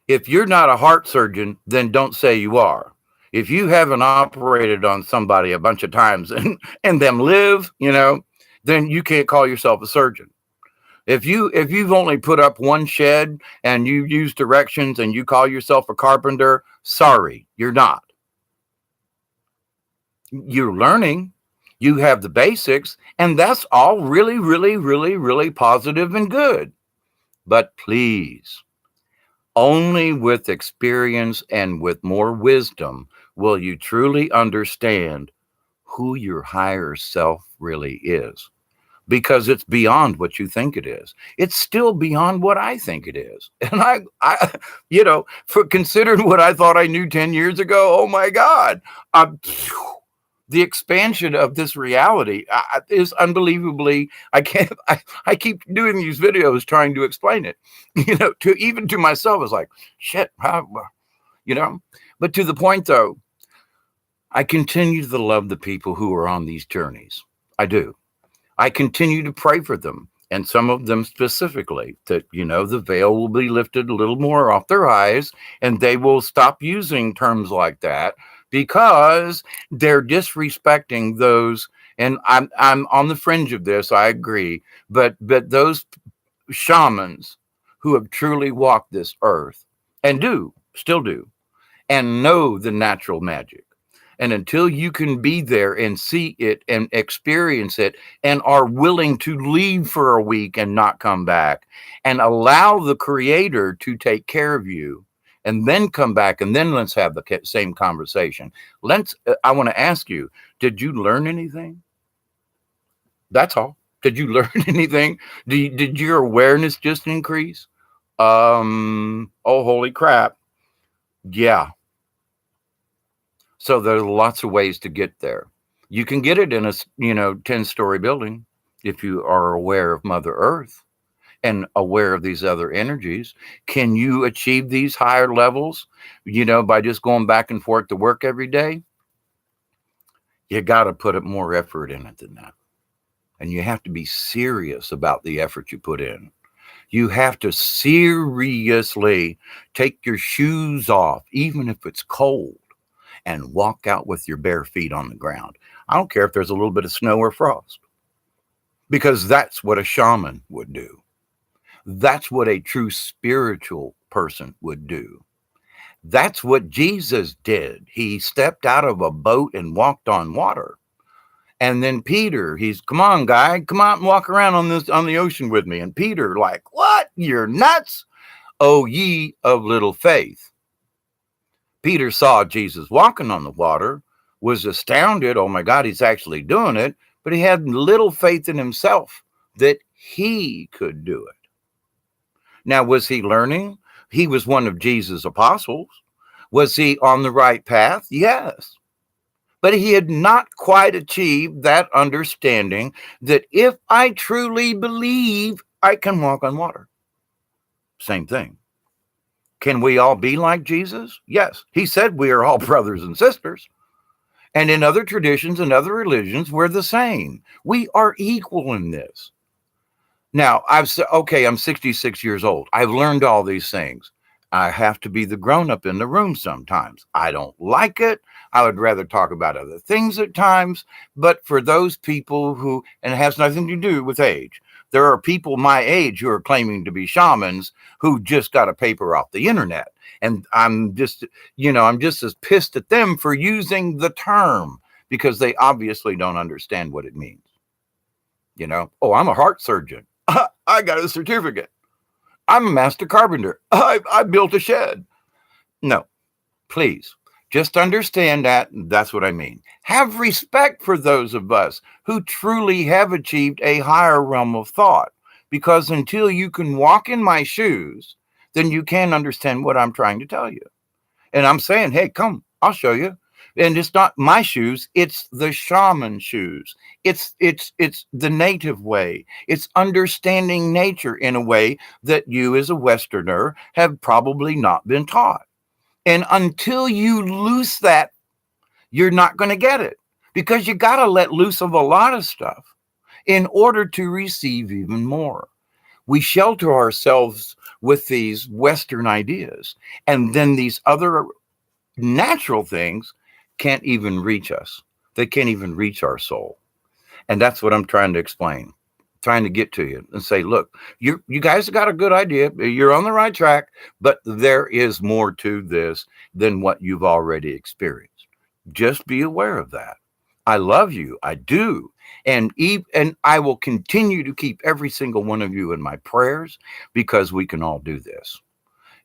If you're not a heart surgeon, then don't say you are. If you haven't operated on somebody a bunch of times and them live, then you can't call yourself a surgeon. If you've only put up one shed and you use directions and you call yourself a carpenter, sorry, you're not. You're learning. You have the basics, and that's all really, really, really, really positive and good. But please, only with experience and with more wisdom will you truly understand who your higher self really is, because it's beyond what you think it is. It's still beyond what I think it is. And I for considering what I thought I knew 10 years ago, oh my God, the expansion of this reality is unbelievably. I keep doing these videos trying to explain it, to myself. It's like, shit, but to the point though, I continue to love the people who are on these journeys. I do. I continue to pray for them, and some of them specifically, that, the veil will be lifted a little more off their eyes and they will stop using terms like that, because they're disrespecting those. And I'm on the fringe of this, I agree, but those shamans who have truly walked this earth and still do, and know the natural magic. And until you can be there and see it and experience it and are willing to leave for a week and not come back and allow the creator to take care of you and then come back and then let's have the same conversation. I want to ask you, did you learn anything? That's all. Did you learn anything? Did your awareness just increase? Oh, holy crap. Yeah. So there are lots of ways to get there. You can get it in a 10-story building if you are aware of Mother Earth and aware of these other energies. Can you achieve these higher levels, by just going back and forth to work every day? You got to put more effort in it than that. And you have to be serious about the effort you put in. You have to seriously take your shoes off, even if it's cold, and walk out with your bare feet on the ground. I don't care if there's a little bit of snow or frost, because that's what a shaman would do. That's what a true spiritual person would do. That's what Jesus did. He stepped out of a boat and walked on water. And then Peter, come on, guy, come out and walk around on the ocean with me. And Peter, like, what? You're nuts? Oh, ye of little faith. Peter saw Jesus walking on the water, was astounded. Oh my God, he's actually doing it. But he had little faith in himself that he could do it. Now, was he learning? He was one of Jesus' apostles. Was he on the right path? Yes. But he had not quite achieved that understanding that if I truly believe, I can walk on water. Same thing. Can we all be like Jesus? Yes. He said we are all brothers and sisters. And in other traditions and other religions, we're the same. We are equal in this. Now, I'm 66 years old. I've learned all these things. I have to be the grown-up in the room sometimes. I don't like it. I would rather talk about other things at times. But for those people and it has nothing to do with age. There are people my age who are claiming to be shamans who just got a paper off the internet. And I'm just as pissed at them for using the term because they obviously don't understand what it means. Oh, I'm a heart surgeon. I got a certificate. I'm a master carpenter. I built a shed. No, please. Just understand that. That's what I mean. Have respect for those of us who truly have achieved a higher realm of thought. Because until you can walk in my shoes, then you can't understand what I'm trying to tell you. And I'm saying, hey, come, I'll show you. And it's not my shoes, it's the shaman shoes. It's the native way. It's understanding nature in a way that you as a Westerner have probably not been taught. And until you loose that, you're not going to get it, because you got to let loose of a lot of stuff in order to receive even more. We shelter ourselves with these Western ideas, and then these other natural things can't even reach us. They can't even reach our soul. And that's what I'm trying to explain, trying to get to you and say, look, you guys have got a good idea. You're on the right track, but there is more to this than what you've already experienced. Just be aware of that. I love you. I do. And I will continue to keep every single one of you in my prayers, because we can all do this.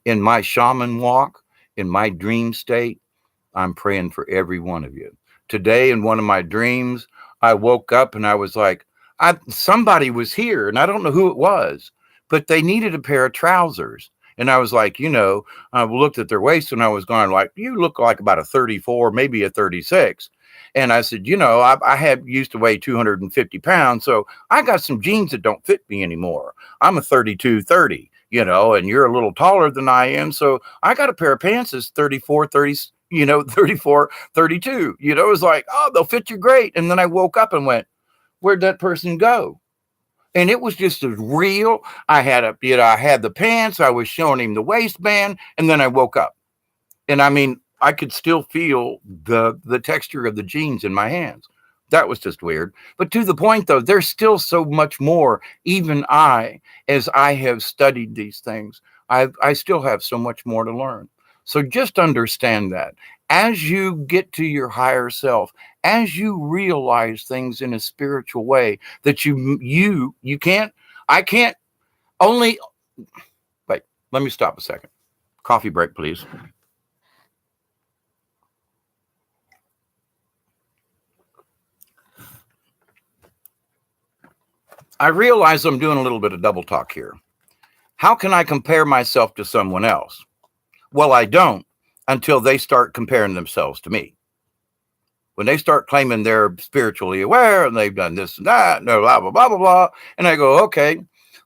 In my shaman walk, in my dream state, I'm praying for every one of you. Today, in one of my dreams, I woke up and I was like, somebody was here, and I don't know who it was, but they needed a pair of trousers. And I was like, I looked at their waist and I was going like, you look like about a 34, maybe a 36. And I said, I used to weigh 250 pounds. So I got some jeans that don't fit me anymore. I'm a 32, 30, and you're a little taller than I am. So I got a pair of pants that's 34, 30, 34, 32, it was like, oh, they'll fit you great. And then I woke up and went, where'd that person go? And it was just as real. I had I had the pants, I was showing him the waistband, and then I woke up. And I mean, I could still feel the texture of the jeans in my hands. That was just weird. But to the point, though, there's still so much more. Even as I have studied these things, I still have so much more to learn. So just understand that as you get to your higher self, as you realize things in a spiritual way, that you can't, I can't only wait. Let me stop a second. Coffee break, please. I realize I'm doing a little bit of double talk here. How can I compare myself to someone else? Well, I don't until they start comparing themselves to me. When they start claiming they're spiritually aware and they've done this and that, and blah, blah, blah, blah, blah. And I go, okay,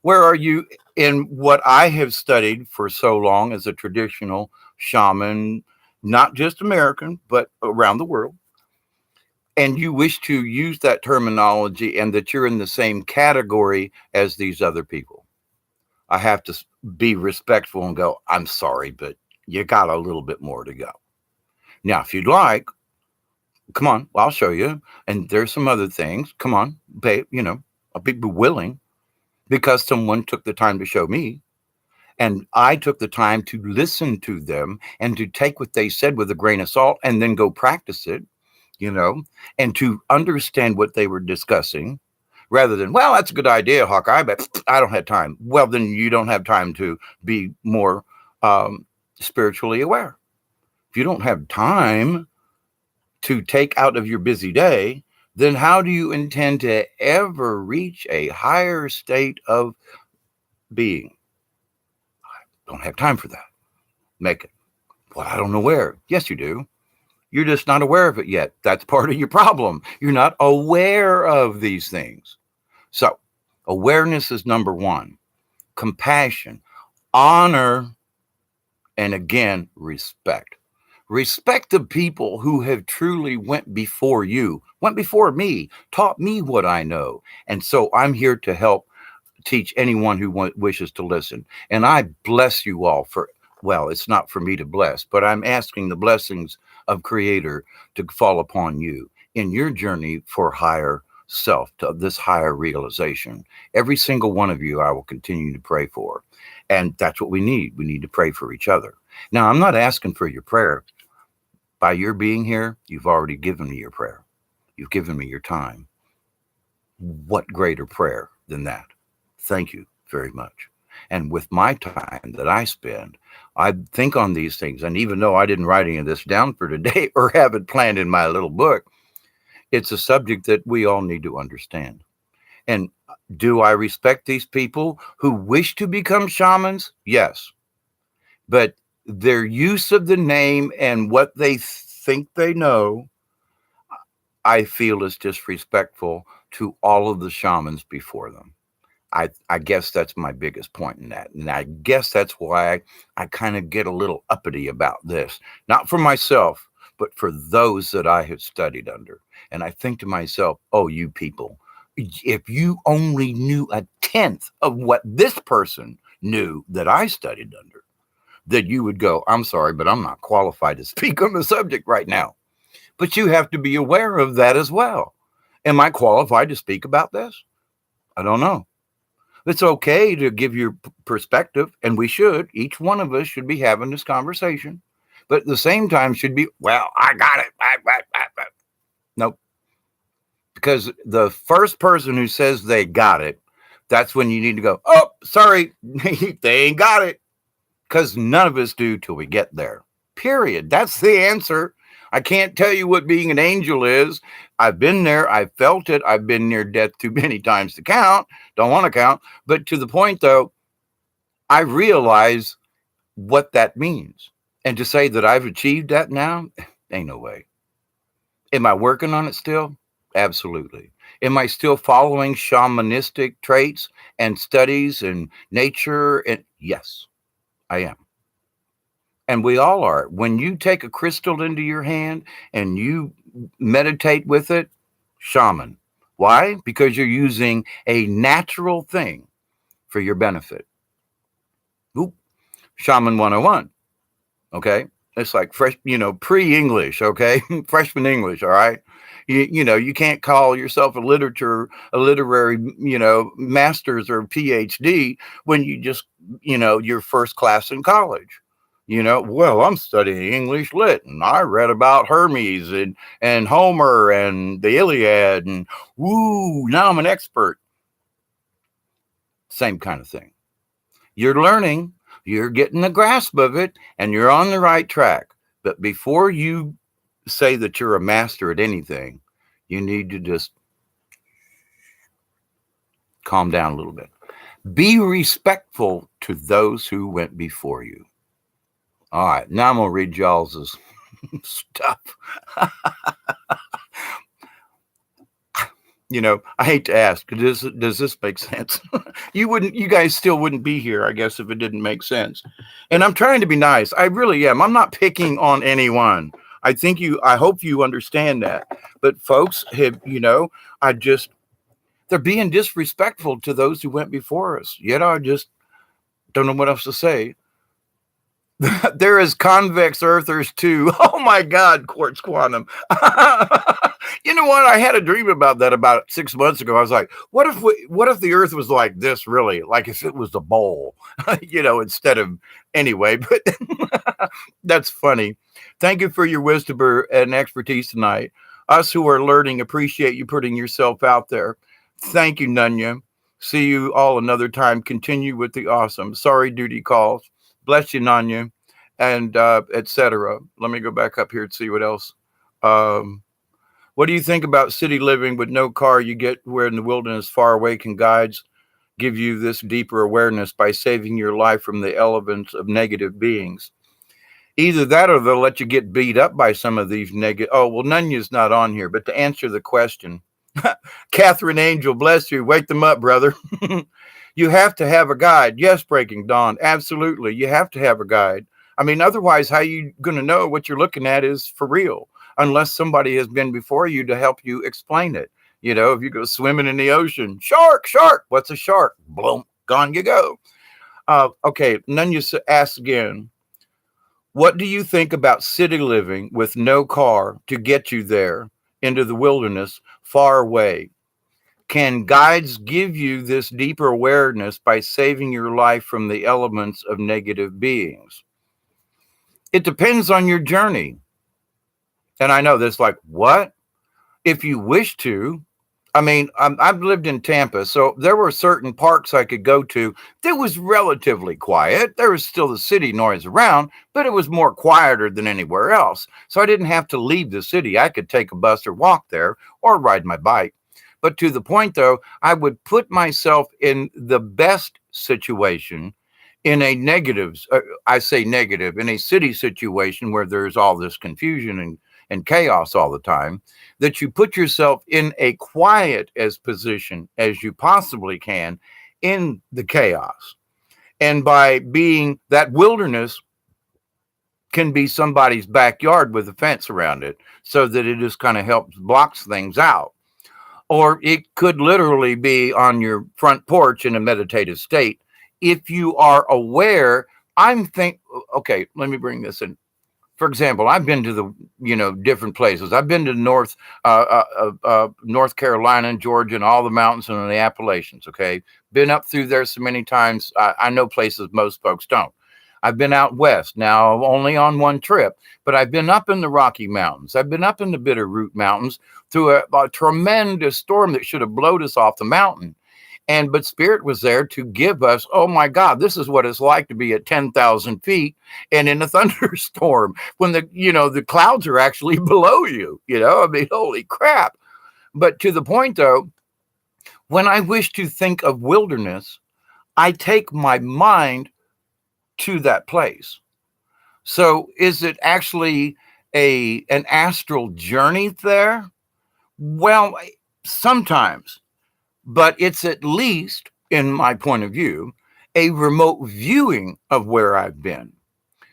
where are you in what I have studied for so long as a traditional shaman, not just American, but around the world? And you wish to use that terminology and that you're in the same category as these other people. I have to be respectful and go, I'm sorry, but you got a little bit more to go. Now, if you'd like, come on, I'll show you. And there's some other things. Come on, babe, I'll be willing because someone took the time to show me. And I took the time to listen to them and to take what they said with a grain of salt and then go practice it, and to understand what they were discussing rather than, well, that's a good idea, Hawkeye, but I don't have time. Well, then you don't have time to be more spiritually aware. If you don't have time to take out of your busy day, then how do you intend to ever reach a higher state of being? I don't have time for that. Make it. Well, I don't know where. Yes, you do. You're just not aware of it yet. That's part of your problem. You're not aware of these things. So awareness is number one. Compassion, honor, and again, respect. Respect the people who have truly went before you, went before me, taught me what I know. And so I'm here to help teach anyone who wishes to listen. And I bless you all for, well, it's not for me to bless, but I'm asking the blessings of Creator to fall upon you in your journey for higher self, to this higher realization. Every single one of you, I will continue to pray for. And that's what we need. We need to pray for each other. Now, I'm not asking for your prayer. By your being here, you've already given me your prayer. You've given me your time. What greater prayer than that? Thank you very much. And with my time that I spend, I think on these things. And even though I didn't write any of this down for today or have it planned in my little book, it's a subject that we all need to understand. And do I respect these people who wish to become shamans? Yes. But their use of the name and what they think they know, I feel is disrespectful to all of the shamans before them. I guess that's my biggest point in that. And I guess that's why I kind of get a little uppity about this, not for myself, but for those that I have studied under. And I think to myself, oh, you people, if you only knew a tenth of what this person knew that I studied under, that you would go, I'm sorry, but I'm not qualified to speak on the subject right now. But you have to be aware of that as well. Am I qualified to speak about this? I don't know. It's okay to give your perspective, and we should. Each one of us should be having this conversation, but at the same time should be, well, I got it. Nope. Because the first person who says they got it, that's when you need to go, oh, sorry, they ain't got it. Because none of us do till we get there. Period. That's the answer. I can't tell you what being an angel is. I've been there. I've felt it. I've been near death too many times to count. Don't want to count. But to the point, though, I realize what that means. And to say that I've achieved that now, ain't no way. Am I working on it still? Absolutely. Am I still following shamanistic traits and studies and nature? And yes, I am. And we all are. When you take a crystal into your hand and you meditate with it, shaman. Why? Because you're using a natural thing for your benefit. Oop. Shaman 101. Okay. It's like fresh, pre-English, okay? Freshman English, all right? You can't call yourself a literary, master's or PhD when you just, your first class in college. Well, I'm studying English lit, and I read about Hermes and Homer and the Iliad, and woo, now I'm an expert. Same kind of thing. You're learning, you're getting the grasp of it, and you're on the right track. But before you say that you're a master at anything, you need to just calm down a little bit. Be respectful to those who went before you. All right, now I'm going to read y'all's stuff. I hate to ask, does this make sense? You guys still wouldn't be here, I guess, if it didn't make sense. And I'm trying to be nice. I really am. I'm not picking on anyone. I hope you understand that. But folks have, they're being disrespectful to those who went before us. Yet I just don't know what else to say. There is convex earthers too. Oh my God, quartz quantum. You know what? I had a dream about that about 6 months ago. I was like, what if the earth was like this, really? Like if it was a bowl, instead of anyway, but that's funny. Thank you for your wisdom and expertise tonight. Us who are learning appreciate you putting yourself out there. Thank you, Nunya. See you all another time. Continue with the awesome. Sorry, duty calls. Bless you, Nanya, and etc. Let me go back up here and see what else. What do you think about city living with no car? You get where in the wilderness far away. Can guides give you this deeper awareness by saving your life from the elements of negative beings? Either that or they'll let you get beat up by some of these negative. Oh, well, Nunya's not on here, but to answer the question, Catherine Angel, bless you. Wake them up, brother. You have to have a guide. Yes, Breaking Dawn. Absolutely. You have to have a guide. I mean, otherwise, how are you going to know what you're looking at is for real? Unless somebody has been before you to help you explain it. If you go swimming in the ocean, shark, what's a shark? Boom, gone you go. Okay, Nunya asks again, what do you think about city living with no car to get you there into the wilderness far away? Can guides give you this deeper awareness by saving your life from the elements of negative beings? It depends on your journey. And I know this, like, what? If you wish to. I mean, I've lived in Tampa, so there were certain parks I could go to that was relatively quiet. There was still the city noise around, but it was more quieter than anywhere else. So I didn't have to leave the city. I could take a bus or walk there or ride my bike. But to the point, though, I would put myself in the best situation in a negative, I say negative, in a city situation where there's all this confusion and chaos all the time, that you put yourself in a quiet as position as you possibly can in the chaos. And by being that wilderness can be somebody's backyard with a fence around it so that it just kind of helps blocks things out. Or it could literally be on your front porch in a meditative state. If you are aware, okay, let me bring this in. For example, I've been to the, different places. I've been to North Carolina and Georgia and all the mountains and the Appalachians, okay? Been up through there so many times. I know places most folks don't. I've been out west, now only on one trip, but I've been up in the Rocky Mountains. I've been up in the Bitterroot Mountains through a tremendous storm that should have blown us off the mountain. But Spirit was there to give us, oh my God, this is what it's like to be at 10,000 feet and in a thunderstorm when the clouds are actually below you, I mean, holy crap. But to the point though, when I wish to think of wilderness, I take my mind to that place. So is it actually an astral journey there? Well, sometimes. But it's at least, in my point of view, a remote viewing of where I've been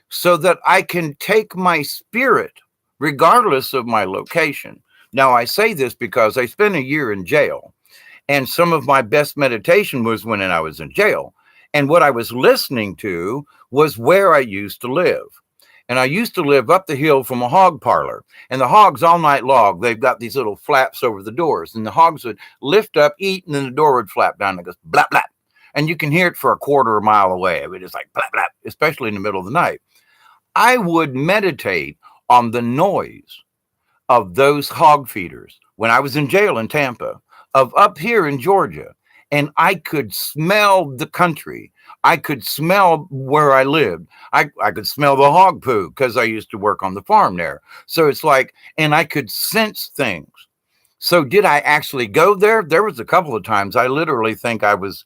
so that I can take my spirit, regardless of my location. Now, I say this because I spent a year in jail, and some of my best meditation was when I was in jail. And what I was listening to was where I used to live. And I used to live up the hill from a hog parlor. And the hogs all night long, they've got these little flaps over the doors. And the hogs would lift up, eat, and then the door would flap down and it goes blap, blap. And you can hear it for a quarter of a mile away. I mean, it's like blap, blap, especially in the middle of the night. I would meditate on the noise of those hog feeders when I was in jail in Tampa, of up here in Georgia. And I could smell the country. I could smell where I lived. I could smell the hog poo because I used to work on the farm there. So it's like, and I could sense things. So did I actually go there? There was a couple of times I literally think I was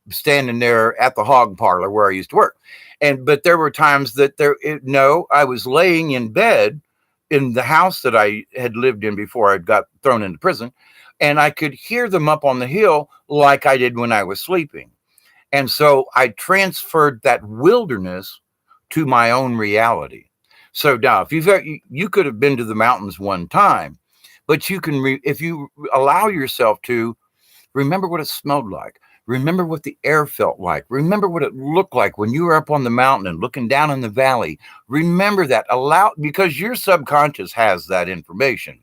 standing there at the hog parlor where I used to work. But there were times that no, I was laying in bed in the house that I had lived in before I got thrown into prison. And I could hear them up on the hill like I did when I was sleeping. And so I transferred that wilderness to my own reality. So now, if you could have been to the mountains one time, but you can, if you allow yourself to remember what it smelled like, remember what the air felt like, remember what it looked like when you were up on the mountain and looking down in the valley. Remember that, because your subconscious has that information.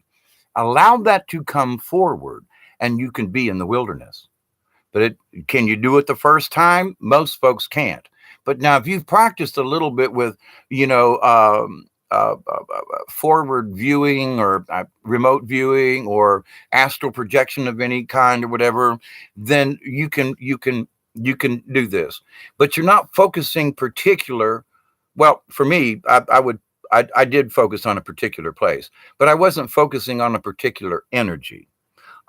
Allow that to come forward and you can be in the wilderness. But can you do it the first time? Most folks can't. But now if you've practiced a little bit with, forward viewing or remote viewing or astral projection of any kind or whatever, then you can do this. But you're not focusing particular. Well, for me, I did focus on a particular place, but I wasn't focusing on a particular energy.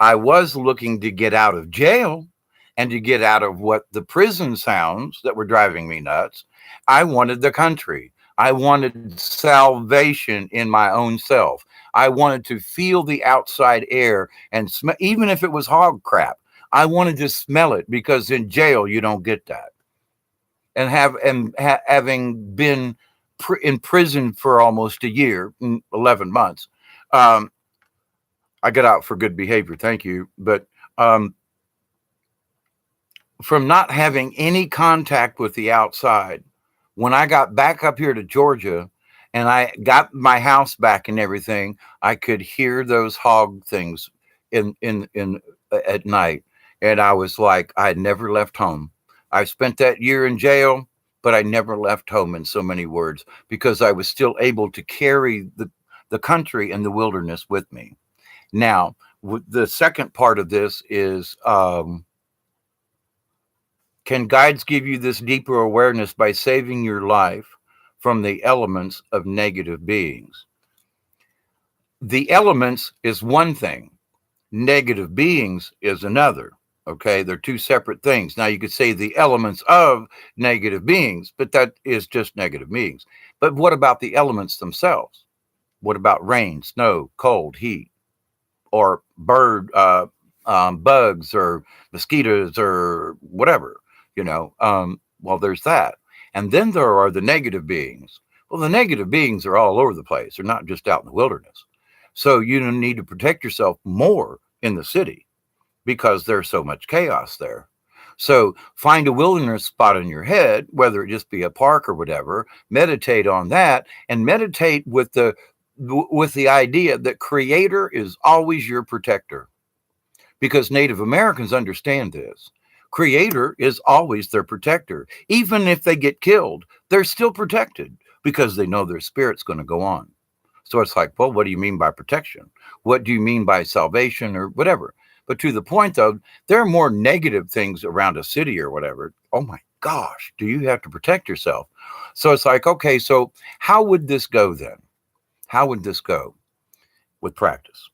I was looking to get out of jail and to get out of what the prison sounds that were driving me nuts. I wanted the country. I wanted salvation in my own self. I wanted to feel the outside air and even if it was hog crap, I wanted to smell it because in jail, you don't get that. And having been in prison for almost a year, 11 months, I got out for good behavior. Thank you. But from not having any contact with the outside, when I got back up here to Georgia and I got my house back and everything, I could hear those hog things in at night. And I was like, I had never left home. I spent that year in jail, but I never left home in so many words because I was still able to carry the country and the wilderness with me. Now, the second part of this is, can guides give you this deeper awareness by saving your life from the elements of negative beings? The elements is one thing. Negative beings is another. Okay, they're two separate things. Now you could say the elements of negative beings, but that is just negative beings. But what about the elements themselves? What about rain, snow, cold, heat, or bugs or mosquitoes or whatever? Well, there's that. And then there are the negative beings. Well, the negative beings are all over the place. They're not just out in the wilderness. So you need to protect yourself more in the city because there's so much chaos there. So find a wilderness spot in your head, whether it just be a park or whatever, meditate on that and meditate with the idea that Creator is always your protector, because Native Americans understand this. Creator is always their protector. Even if they get killed, they're still protected because they know their spirit's going to go on. So it's like, well, what do you mean by protection? What do you mean by salvation or whatever? But to the point though, there are more negative things around a city or whatever. Oh my gosh, do you have to protect yourself? So it's like, okay, so how would this go then? How would this go with practice?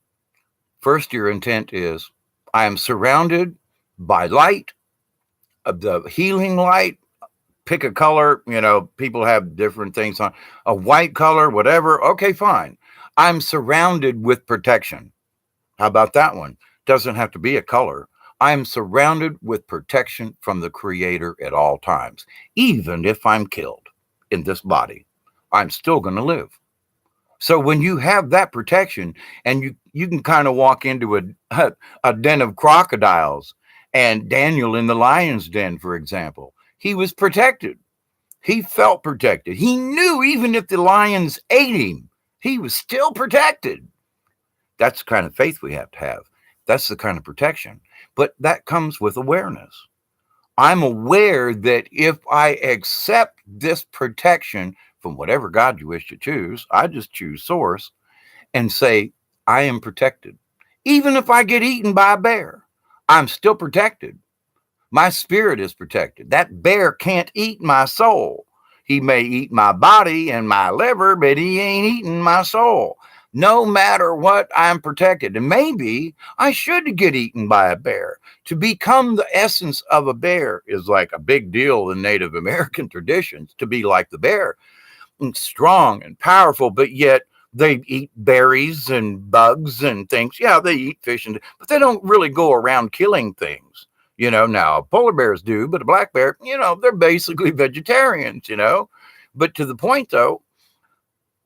First, your intent is, I am surrounded by light, of the healing light. Pick a color, people have different things on a white color, whatever. Okay, fine. I'm surrounded with protection. How about that one? Doesn't have to be a color. I'm surrounded with protection from the Creator at all times. Even if I'm killed in this body, I'm still going to live. So when you have that protection and you can kind of walk into a den of crocodiles, and Daniel in the lion's den, for example, he was protected. He felt protected. He knew even if the lions ate him, he was still protected. That's the kind of faith we have to have. That's the kind of protection. But that comes with awareness. I'm aware that if I accept this protection from whatever God you wish to choose, I just choose source and say, I am protected. Even if I get eaten by a bear, I'm still protected. My spirit is protected. That bear can't eat my soul. He may eat my body and my liver, but he ain't eating my soul. No matter what, I'm protected. And maybe I should get eaten by a bear. To become the essence of a bear is like a big deal in Native American traditions, to be like the bear, and strong and powerful, but yet they eat berries and bugs and things. Yeah, they eat fish, but they don't really go around killing things. Now polar bears do, but a black bear, they're basically vegetarians, But to the point, though,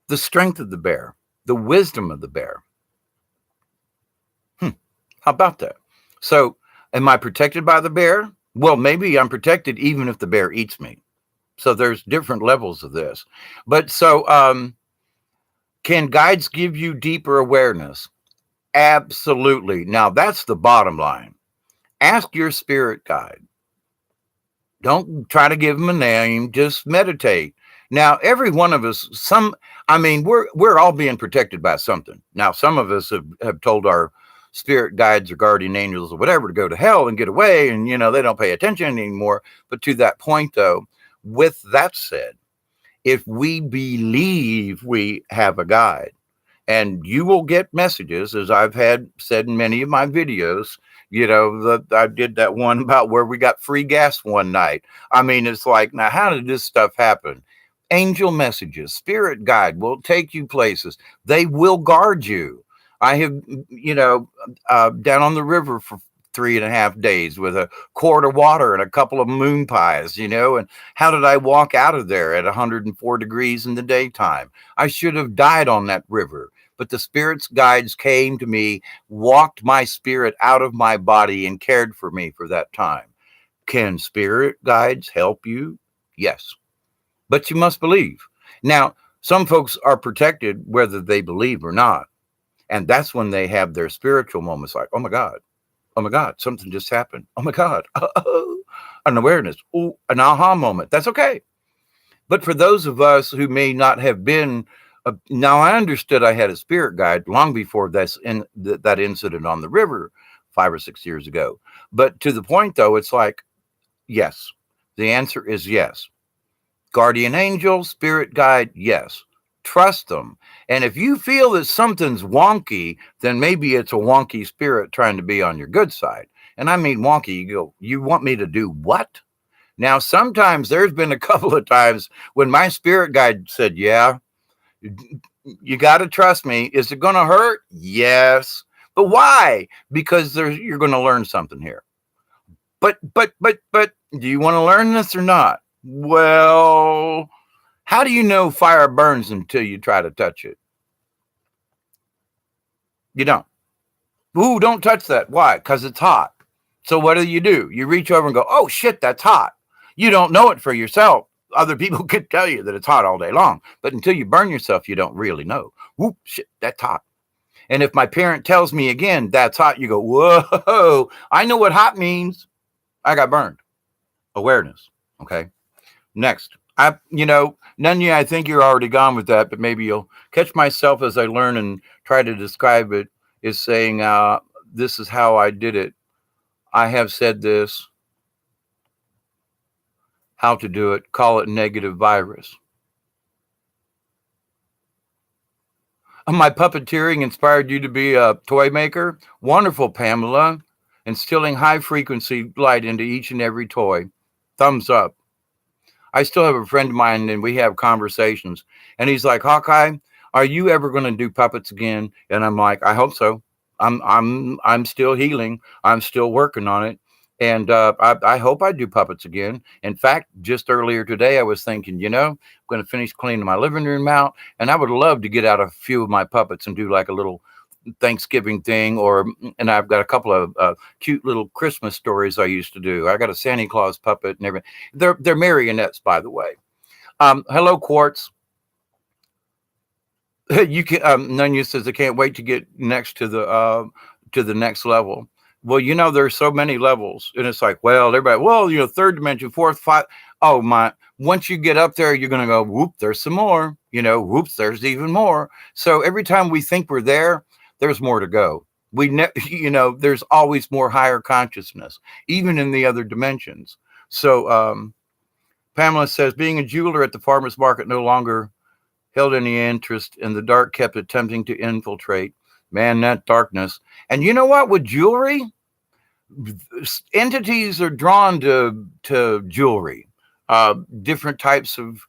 the strength of the bear, the wisdom of the bear. How about that? So, am I protected by the bear? Well, maybe I'm protected even if the bear eats me. So there's different levels of this. But can guides give you deeper awareness? Absolutely. Now, that's the bottom line. Ask your spirit guide. Don't try to give them a name. Just meditate. Now, every one of us, we're all being protected by something. Now, some of us have told our spirit guides or guardian angels or whatever to go to hell and get away, and, they don't pay attention anymore. But to that point, though, with that said, if we believe we have a guide, and you will get messages, as I've had said in many of my videos, I did that one about where we got free gas one night. It's like, now, how did this stuff happen? Angel messages, spirit guide will take you places. They will guard you. I have, down on the river for 3.5 days with a quart of water and a couple of moon pies, and how did I walk out of there at 104 degrees in the daytime? I should have died on that river. But the spirit's guides came to me, walked my spirit out of my body, and cared for me for that time. Can spirit guides help you? Yes. But you must believe. Now, some folks are protected whether they believe or not. And that's when they have their spiritual moments like, oh my God, something just happened. Oh my God, an awareness, an aha moment. That's okay. But for those of us who may not have been, now I understood I had a spirit guide long before that incident on the river 5 or 6 years ago. But to the point, though, it's like, yes, the answer is yes. Guardian angel, spirit guide, yes. Trust them. And if you feel that something's wonky, then maybe it's a wonky spirit trying to be on your good side. And I mean wonky, you go, you want me to do what? Now, sometimes there's been a couple of times when my spirit guide said, yeah, you got to trust me. Is it going to hurt? Yes. But why? Because you're going to learn something here. But, do you want to learn this or not? Well, how do you know fire burns until you try to touch it? You don't. Ooh, don't touch that. Why? Because it's hot. So what do? You reach over and go, oh, shit, that's hot. You don't know it for yourself. Other people could tell you that it's hot all day long. But until you burn yourself, you don't really know. Whoop, shit, that's hot. And if my parent tells me again, that's hot, you go, whoa, I know what hot means. I got burned. Awareness. Okay. Next. Nunya, I think you're already gone with that, but maybe you'll catch myself as I learn and try to describe it, is saying, this is how I did it. I have said this. How to do it. Call it negative virus. My puppeteering inspired you to be a toy maker? Wonderful, Pamela. Instilling high frequency light into each and every toy. Thumbs up. I still have a friend of mine and we have conversations and he's like, Hawkeye, are you ever going to do puppets again? And I'm like, I hope so. I'm still healing. I'm still working on it. And I hope I do puppets again. In fact, just earlier today, I was thinking, I'm going to finish cleaning my living room out. And I would love to get out a few of my puppets and do like a little Thanksgiving thing, and I've got a couple of cute little Christmas stories I used to do. I got a Santa Claus puppet and everything. They're marionettes, by the way. Hello, Quartz. You can. Nunya says I can't wait to get next to the next level. Well, there's so many levels, and it's like, well, everybody, well, third dimension, fourth, five. Oh my! Once you get up there, you're gonna go, whoop, there's some more. Whoops, there's even more. So every time we think we're there, there's more to go. There's always more higher consciousness, even in the other dimensions. So Pamela says, being a jeweler at the farmers market no longer held any interest, and the dark kept attempting to infiltrate. Man, that darkness. And you know what? With jewelry, entities are drawn to jewelry, different types of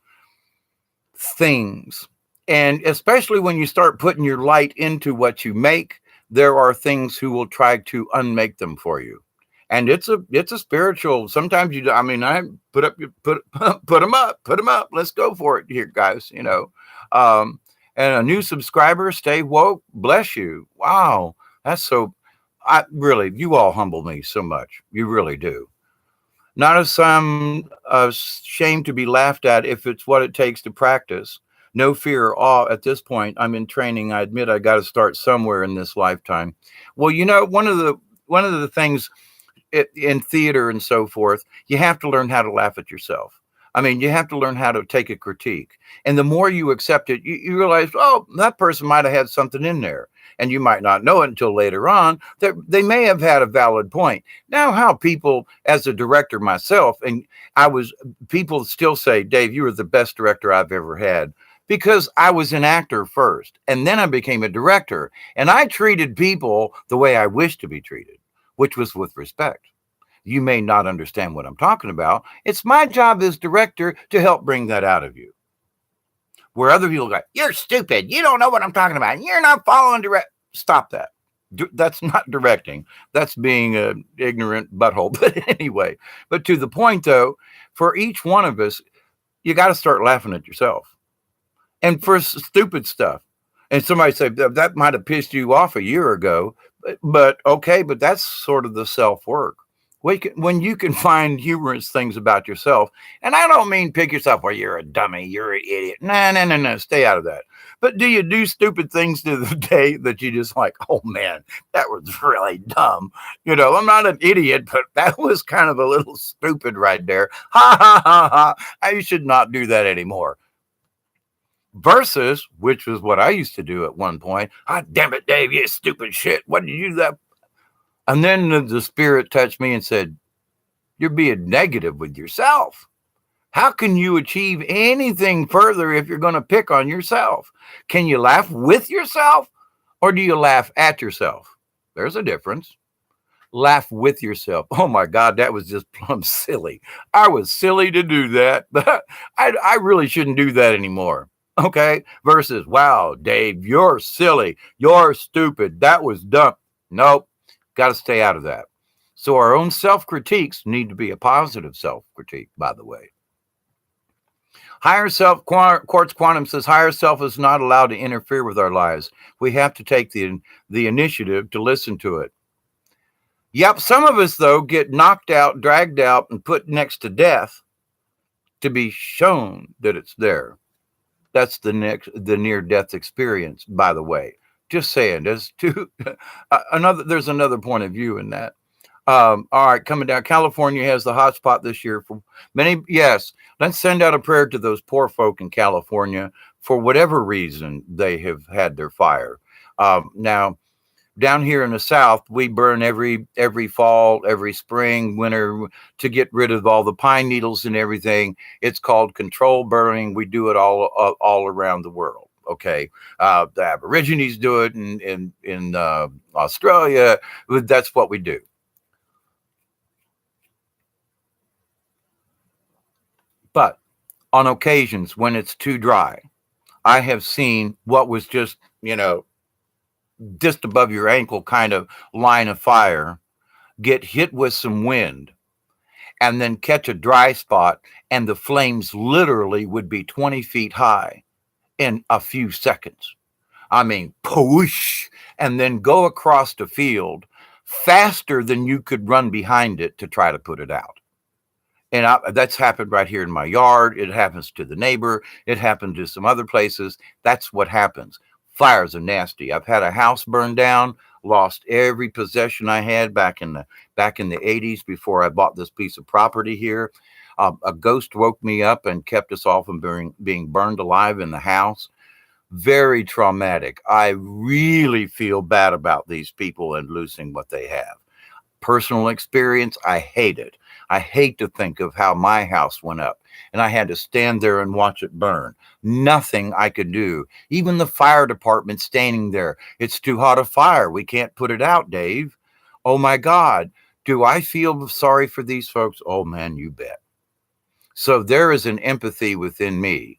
things. And especially when you start putting your light into what you make, there are things who will try to unmake them for you. And it's a spiritual. Sometimes I put them up. Let's go for it here, guys. And a new subscriber, stay woke. Bless you. Wow, that's so. You all humble me so much. You really do. Not as some shame to be laughed at if it's what it takes to practice. No fear or awe at this point. I'm in training. I admit I got to start somewhere in this lifetime. Well, one of the things in theater and so forth, you have to learn how to laugh at yourself. I mean, you have to learn how to take a critique. And the more you accept it, you realize, oh, that person might have had something in there. And you might not know it until later on that they may have had a valid point. Now, how people, as a director myself, and people still say, Dave, you were the best director I've ever had, because I was an actor first. And then I became a director. And I treated people the way I wished to be treated, which was with respect. You may not understand what I'm talking about. It's my job as director to help bring that out of you. Where other people go, you're stupid. You don't know what I'm talking about. You're not following direct. Stop that. That's not directing. That's being an ignorant butthole. But anyway, but to the point though, for each one of us, you got to start laughing at yourself. And for stupid stuff. And somebody say that might have pissed you off a year ago, but okay, but that's sort of the self-work. When you can find humorous things about yourself, and I don't mean pick yourself, well, you're a dummy, you're an idiot. No, stay out of that. But do you do stupid things to the day that you just like, oh man, that was really dumb. I'm not an idiot, but that was kind of a little stupid right there. Ha ha ha ha. I should not do that anymore. Versus, which was what I used to do at one point. Ah, damn it, Dave, you stupid shit. What did you do that? And then the spirit touched me and said, you're being negative with yourself. How can you achieve anything further if you're going to pick on yourself? Can you laugh with yourself or do you laugh at yourself? There's a difference. Laugh with yourself. Oh my God, that was just plumb silly. I was silly to do that, but I really shouldn't do that anymore. Okay. Versus, wow, Dave, you're silly. You're stupid. That was dumb. Nope. Got to stay out of that. So our own self-critiques need to be a positive self-critique, by the way. Higher self, Quartz Quantum says, higher self is not allowed to interfere with our lives. We have to take the initiative to listen to it. Yep, some of us, though, get knocked out, dragged out, and put next to death to be shown that it's there. That's the near-death experience, by the way. Just saying, there's another point of view in that. All right, coming down. California has the hot spot this year for many. Yes, let's send out a prayer to those poor folk in California for whatever reason they have had their fire. Now, down here in the South, we burn every fall, every spring, winter to get rid of all the pine needles and everything. It's called control burning. We do it all around the world. Okay, the Aborigines do it in Australia. That's what we do. But on occasions when it's too dry, I have seen what was just above your ankle kind of line of fire get hit with some wind and then catch a dry spot, and the flames literally would be 20 feet high in a few seconds. I mean, poosh, and then go across the field faster than you could run behind it to try to put it out. And that's happened right here in my yard. It happens to the neighbor. It happened to some other places. That's what happens. Fires are nasty. I've had a house burned down, lost every possession I had back in the 80s before I bought this piece of property here. A ghost woke me up and kept us all from being burned alive in the house. Very traumatic. I really feel bad about these people and losing what they have. Personal experience, I hate it. I hate to think of how my house went up and I had to stand there and watch it burn. Nothing I could do. Even the fire department standing there. It's too hot a fire. We can't put it out, Dave. Oh my God. Do I feel sorry for these folks? Oh man, you bet. So there is an empathy within me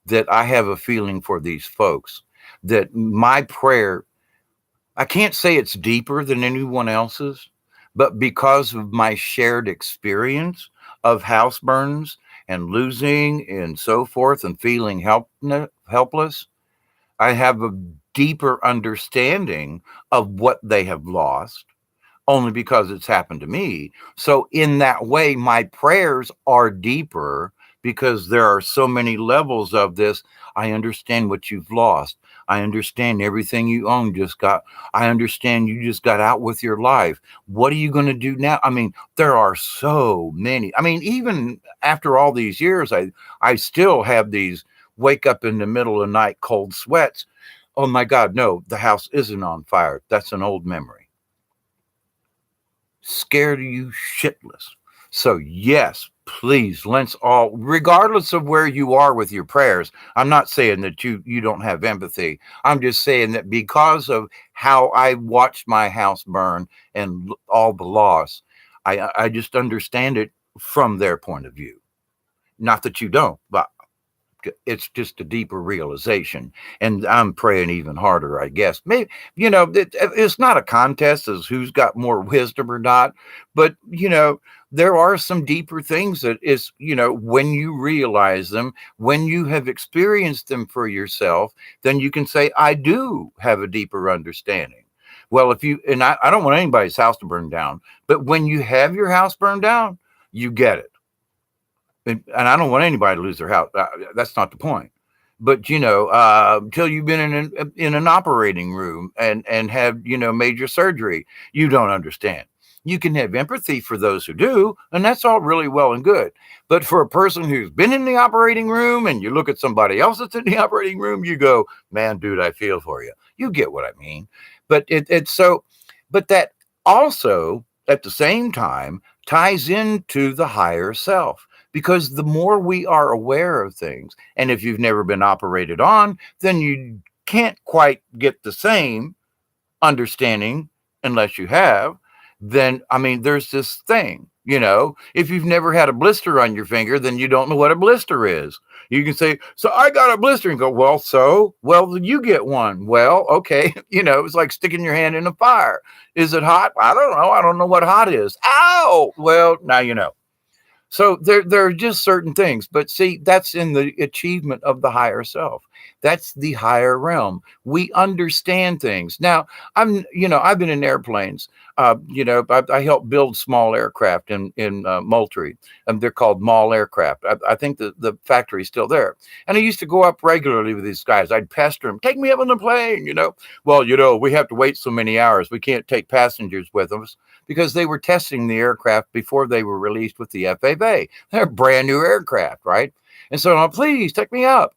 that I have a feeling for these folks, that my prayer, I can't say it's deeper than anyone else's, but because of my shared experience of house burns and losing and so forth and feeling helpless, I have a deeper understanding of what they have lost only because it's happened to me. So in that way, my prayers are deeper because there are so many levels of this. I understand what you've lost. I understand everything you own I understand you just got out with your life. What are you going to do now? I mean, there are so many. I mean, even after all these years, I still have these wake up in the middle of the night cold sweats. Oh my God, no, the house isn't on fire. That's an old memory. Scared you shitless. So yes, please, let's all, regardless of where you are with your prayers, I'm not saying that you don't have empathy. I'm just saying that because of how I watched my house burn and all the loss, I just understand it from their point of view. Not that you don't, but it's just a deeper realization, and I'm praying even harder, I guess. Maybe, it's not a contest as who's got more wisdom or not, but there are some deeper things that is, when you realize them, when you have experienced them for yourself, then you can say, I do have a deeper understanding. Well, I don't want anybody's house to burn down, but when you have your house burned down, you get it. And I don't want anybody to lose their house. That's not the point. But until you've been in an operating room and have major surgery, you don't understand. You can have empathy for those who do, and that's all really well and good. But for a person who's been in the operating room and you look at somebody else that's in the operating room, you go, man, dude, I feel for you. You get what I mean. But but that also at the same time ties into the higher self. Because the more we are aware of things, and if you've never been operated on, then you can't quite get the same understanding unless you have. Then, I mean, there's this thing, if you've never had a blister on your finger, then you don't know what a blister is. You can say, so I got a blister, and go, well, you get one. Well, okay. It's like sticking your hand in a fire. Is it hot? I don't know. I don't know what hot is. Ow! Well, now you know. So there are just certain things, but see, that's in the achievement of the higher self. That's the higher realm. We understand things. Now, I've been in airplanes. I helped build small aircraft in Moultrie, and they're called Mall aircraft. I think the factory's still there. And I used to go up regularly with these guys. I'd pester them, take me up on the plane, Well, we have to wait so many hours. We can't take passengers with us because they were testing the aircraft before they were released with the FAA. They're brand new aircraft, right? And so, please take me up.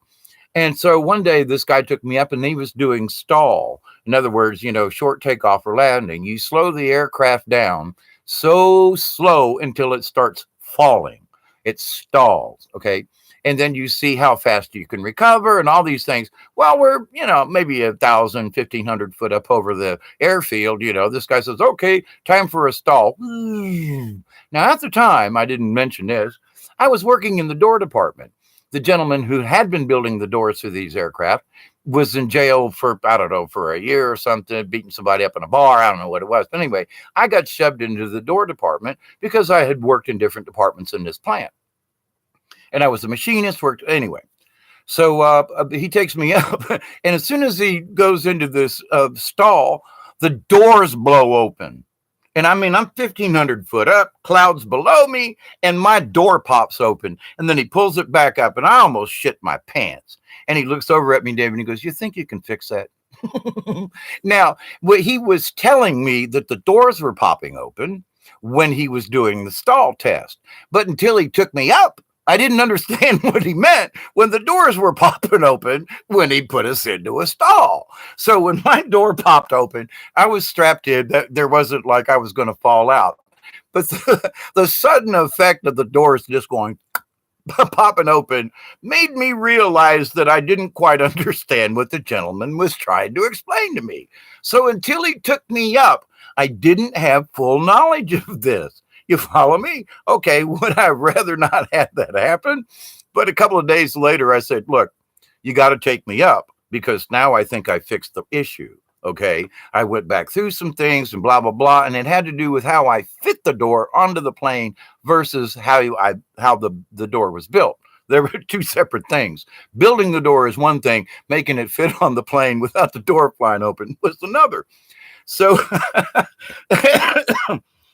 And so one day this guy took me up and he was doing stall. In other words, short takeoff or landing. You slow the aircraft down so slow until it starts falling. It stalls, okay? And then you see how fast you can recover and all these things. Well, we're, maybe 1,000, 1,500 foot up over the airfield. This guy says, okay, time for a stall. Now, at the time, I didn't mention this, I was working in the door department. The gentleman who had been building the doors for these aircraft was in jail for, I don't know, for a year or something, beating somebody up in a bar. I don't know what it was. But anyway, I got shoved into the door department because I had worked in different departments in this plant. And I was a machinist, anyway. So he takes me up, and as soon as he goes into this stall, the doors blow open. And I mean, I'm 1,500 foot up, clouds below me, and my door pops open. And then he pulls it back up, and I almost shit my pants. And he looks over at me, David, and he goes, "You think you can fix that?" Now, what he was telling me that the doors were popping open when he was doing the stall test. But until he took me up, I didn't understand what he meant when the doors were popping open when he put us into a stall. So when my door popped open, I was strapped in. That there wasn't like I was going to fall out. But the sudden effect of the doors just going popping open made me realize that I didn't quite understand what the gentleman was trying to explain to me. So until he took me up, I didn't have full knowledge of this. You follow me? Okay, would I rather not have that happen? But a couple of days later, I said, "Look, you got to take me up because now I think I fixed the issue." Okay, I went back through some things and blah blah blah, and it had to do with how I fit the door onto the plane versus how the door was built. There were two separate things. Building the door is one thing; making it fit on the plane without the door flying open was another. So,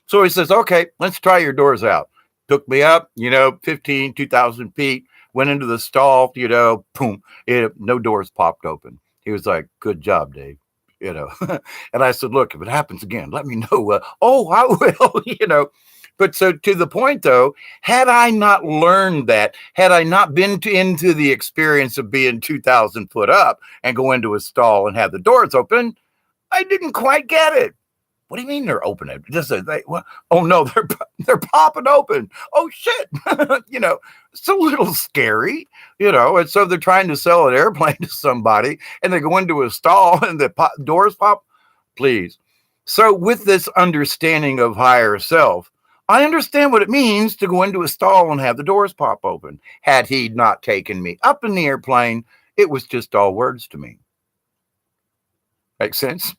so he says, "Okay, let's try your doors out." Took me up, 2,000 feet. Went into the stall, boom, no doors popped open. He was like, "Good job, Dave." And I said, "Look, if it happens again, let me know." Oh, I will. But so to the point though, had I not learned that, had I not been into the experience of being 2,000 foot up and go into a stall and have the doors open, I didn't quite get it. What do you mean they're opening? Oh no, they're popping open. Oh shit. It's a little scary, and so they're trying to sell an airplane to somebody and they go into a stall and the doors pop. Please. So with this understanding of higher self, I understand what it means to go into a stall and have the doors pop open. Had he not taken me up in the airplane, it was just all words to me. Make sense?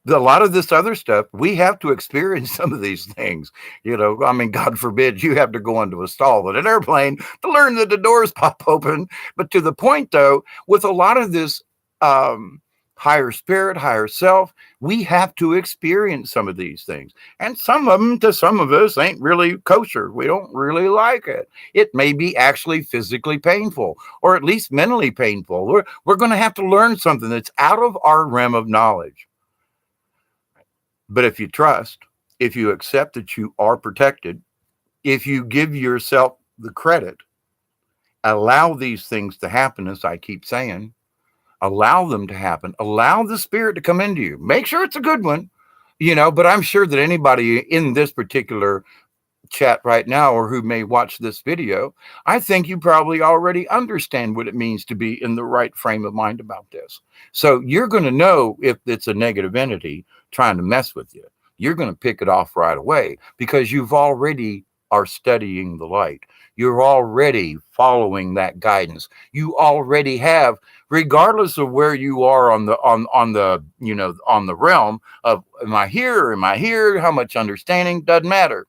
A lot of this other stuff, we have to experience some of these things. I mean, God forbid you have to go into a stall with an airplane to learn that the doors pop open. But to the point, though, with a lot of this higher spirit, higher self, we have to experience some of these things. And some of them, to some of us, ain't really kosher. We don't really like it. It may be actually physically painful or at least mentally painful. We're going to have to learn something that's out of our realm of knowledge. But if you trust, if you accept that you are protected, if you give yourself the credit, allow these things to happen, as I keep saying, allow them to happen, allow the spirit to come into you. Make sure it's a good one, but I'm sure that anybody in this particular chat right now or who may watch this video, I think you probably already understand what it means to be in the right frame of mind about this. So you're going to know if it's a negative entity trying to mess with you. You're going to pick it off right away because you've already are studying the light. You're already following that guidance. You already have, regardless of where you are on the realm of am I here? How much understanding? Doesn't matter.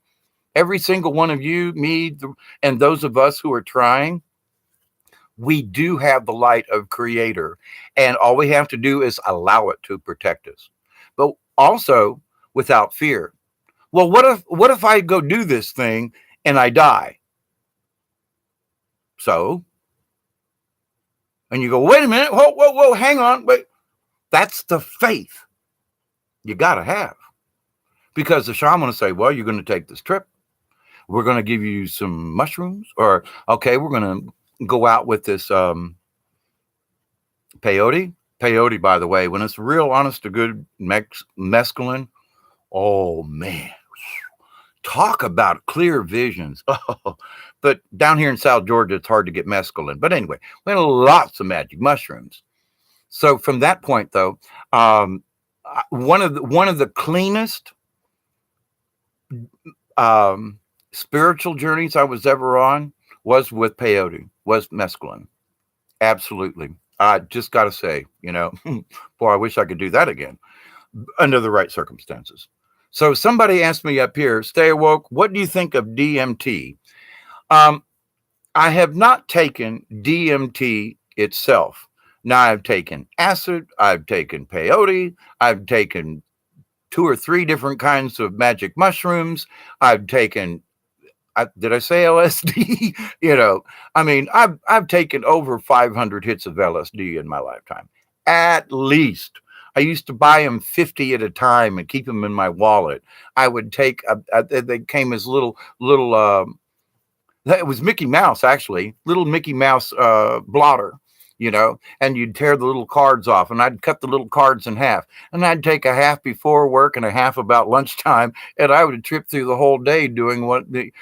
Every single one of you, me, and those of us who are trying, we do have the light of Creator. And all we have to do is allow it to protect us. But also without fear. Well, what if I go do this thing and I die? So, and you go, wait a minute, whoa, hang on, wait. That's the faith you got to have. Because the shaman will say, well, you're going to take this trip. We're going to give you some mushrooms, or okay, we're going to go out with this peyote. Peyote, by the way, when it's real honest to good mescaline, oh man, talk about clear visions. Oh, but down here in South Georgia, it's hard to get mescaline. But anyway, we had lots of magic mushrooms. So from that point, though, one of the cleanest spiritual journeys I was ever on was with peyote, was mescaline. Absolutely. I just got to say, boy, I wish I could do that again under the right circumstances. So somebody asked me up here, Stay Awoke, what do you think of DMT? I have not taken DMT itself. Now I've taken acid, I've taken peyote, I've taken 2 or 3 different kinds of magic mushrooms. I've taken, did I say LSD? I mean, I've taken over 500 hits of LSD in my lifetime, at least. I used to buy them 50 at a time and keep them in my wallet. I would take, they came as little, it was Mickey Mouse, actually, little Mickey Mouse blotter, and you'd tear the little cards off, and I'd cut the little cards in half, and I'd take a half before work and a half about lunchtime, and I would trip through the whole day doing what the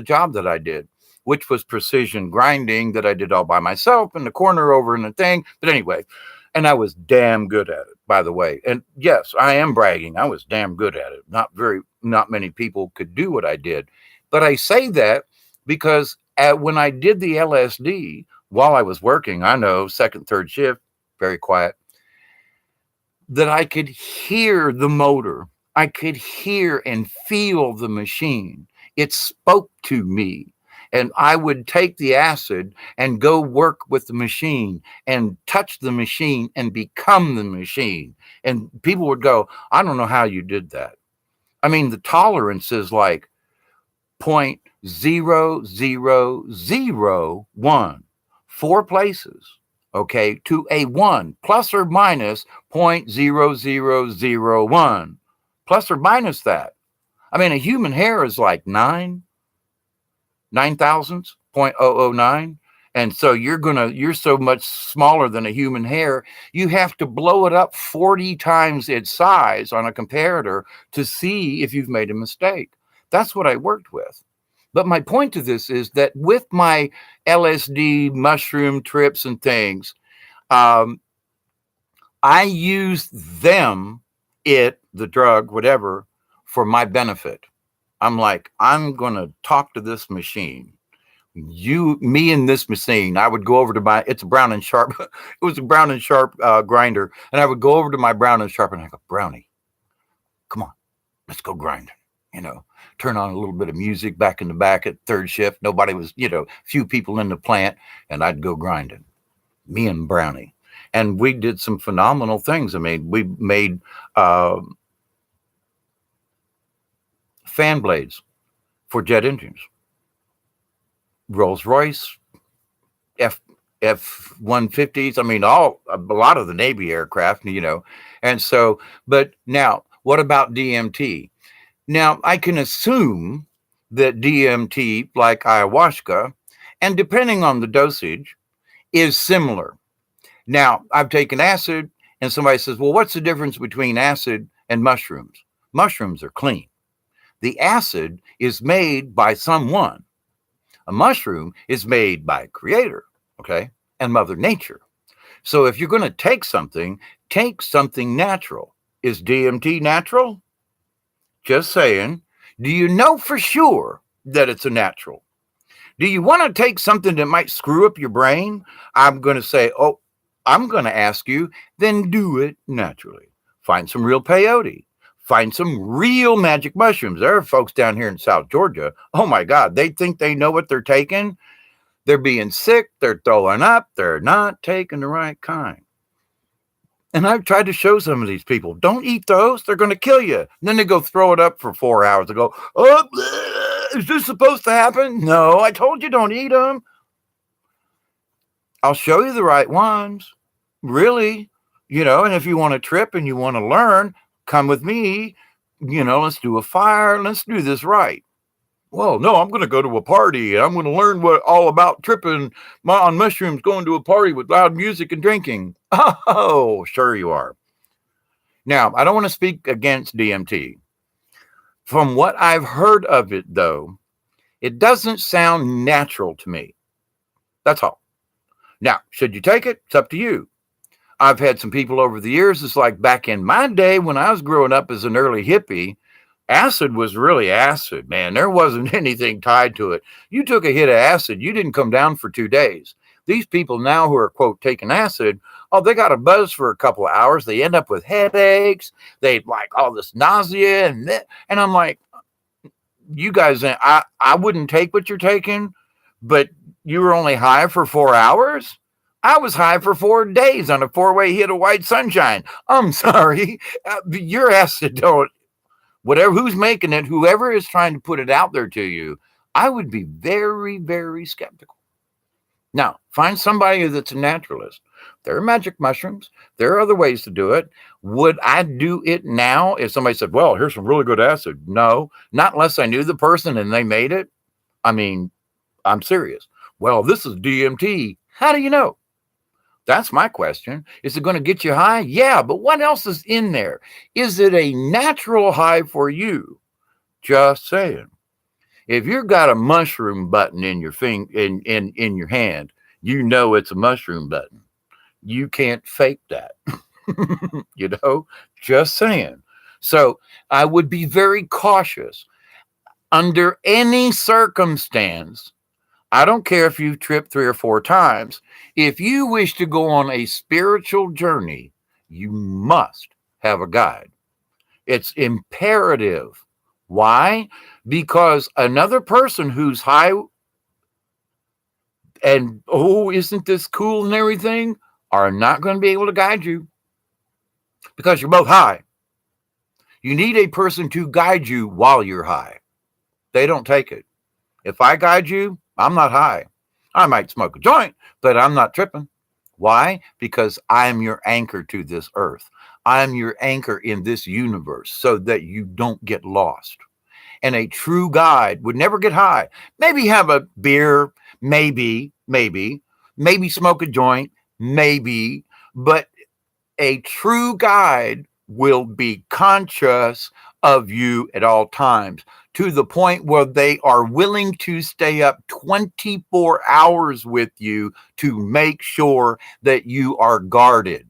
job that I did, which was precision grinding that I did all by myself in the corner over in the thing. But anyway, and I was damn good at it, by the way. And yes, I am bragging. I was damn good at it. Not many people could do what I did. But I say that because when I did the LSD while I was working, I know, second, third shift, very quiet, that I could hear the motor. I could hear and feel the machine. It spoke to me. And I would take the acid and go work with the machine and touch the machine and become the machine. And people would go, I don't know how you did that. I mean, the tolerance is like 0.0001, 4 places, okay, to a 1, plus or minus 0.0001, plus or minus that. I mean, a human hair is like 9 thousandths, 0.009. And so you're so much smaller than a human hair. You have to blow it up 40 times its size on a comparator to see if you've made a mistake. That's what I worked with. But my point to this is that with my LSD mushroom trips and things, I use the drug, whatever, for my benefit. I'm like, I'm going to talk to this machine. Me and this machine. I would go over to it's a Brown and Sharp. It was a Brown and Sharp grinder. And I would go over to my Brown and Sharp and I go, Brownie, come on, let's go grind. Turn on a little bit of music back in the back at third shift. Nobody was, few people in the plant, and I'd go grinding. Me and Brownie. And we did some phenomenal things. I mean, we made fan blades for jet engines, Rolls-Royce, F-150s. I mean, a lot of the Navy aircraft, And so, but now, what about DMT? Now, I can assume that DMT, like ayahuasca, and depending on the dosage, is similar. Now, I've taken acid, and somebody says, well, what's the difference between acid and mushrooms? Mushrooms are clean. The acid is made by someone. A mushroom is made by a creator, okay, and Mother Nature. So if you're going to take something natural. Is DMT natural? Just saying. Do you know for sure that it's a natural? Do you want to take something that might screw up your brain? I'm going to say, I'm going to ask you, then do it naturally. Find some real peyote. Find some real magic mushrooms. There are folks down here in South Georgia. Oh my God, they think they know what they're taking. They're being sick. They're throwing up. They're not taking the right kind. And I've tried to show some of these people, don't eat those. They're going to kill you. And then they go throw it up for 4 hours. They go, is this supposed to happen? No, I told you don't eat them. I'll show you the right ones. Really, and if you want to trip and you want to learn, come with me. Let's do a fire. Let's do this right. Well, no, I'm going to go to a party. I'm going to learn all about tripping on mushrooms, going to a party with loud music and drinking. Oh, sure you are. Now, I don't want to speak against DMT. From what I've heard of it, though, it doesn't sound natural to me. That's all. Now, should you take it? It's up to you. I've had some people over the years. It's like back in my day when I was growing up as an early hippie, acid was really acid, man. There wasn't anything tied to it. You took a hit of acid, you didn't come down for 2 days. These people now who are, quote, taking acid, they got a buzz for a couple of hours. They end up with headaches. They like all this nausea. And I'm like, you guys, I wouldn't take what you're taking, but you were only high for 4 hours? I was high for 4 days on a 4-way hit of White Sunshine. I'm sorry. Your acetone, whatever, who's making it, whoever is trying to put it out there to you, I would be very, very skeptical. Now, find somebody that's a naturalist. There are magic mushrooms. There are other ways to do it. Would I do it now if somebody said, well, here's some really good acid? No, not unless I knew the person and they made it. I mean, I'm serious. Well, this is DMT. How do you know? That's my question. Is it going to get you high? Yeah, but what else is in there? Is it a natural high for you? Just saying. If you've got a mushroom button in your in your hand, you know it's a mushroom button. You can't fake that. Just saying. So I would be very cautious under any circumstance. I don't care if you've tripped 3 or 4 times. If you wish to go on a spiritual journey, you must have a guide. It's imperative. Why? Because another person who's high and, oh, isn't this cool and everything, are not going to be able to guide you because you're both high. You need a person to guide you while you're high. They don't take it. If I guide you, I'm not high. I might smoke a joint, but I'm not tripping. Why? Because I'm your anchor to this earth. I'm your anchor in this universe so that you don't get lost. And a true guide would never get high. Maybe have a beer, maybe smoke a joint, maybe, but a true guide will be conscious of you at all times, to the point where they are willing to stay up 24 hours with you to make sure that you are guarded.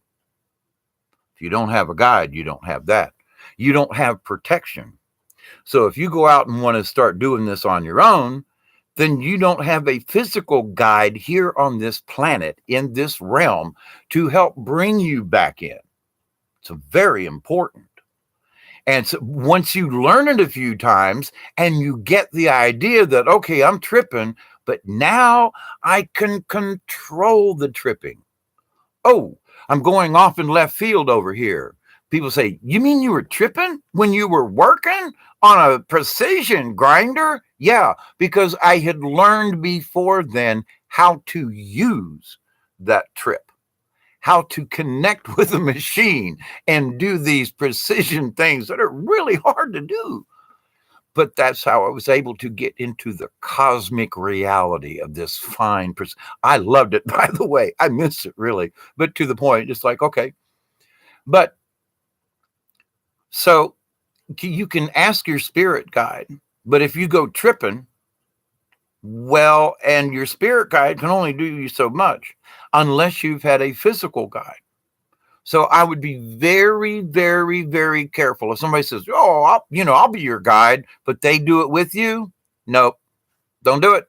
If you don't have a guide, you don't have that. You don't have protection. So if you go out and want to start doing this on your own, then you don't have a physical guide here on this planet, in this realm, to help bring you back in. It's very important. And so once you learn it a few times and you get the idea that, okay, I'm tripping, but now I can control the tripping. Oh, I'm going off in left field over here. People say, you mean you were tripping when you were working on a precision grinder? Yeah, because I had learned before then how to use that trip, how to connect with a machine and do these precision things that are really hard to do. But that's how I was able to get into the cosmic reality of this fine. I loved it, by the way. I missed it, really. But to the point, it's like, okay. But so you can ask your spirit guide. But if you go tripping, well, and your spirit guide can only do you so much unless you've had a physical guide. So I would be very, very, very careful. If somebody says, oh, I'll be your guide, but they do it with you. Nope. Don't do it.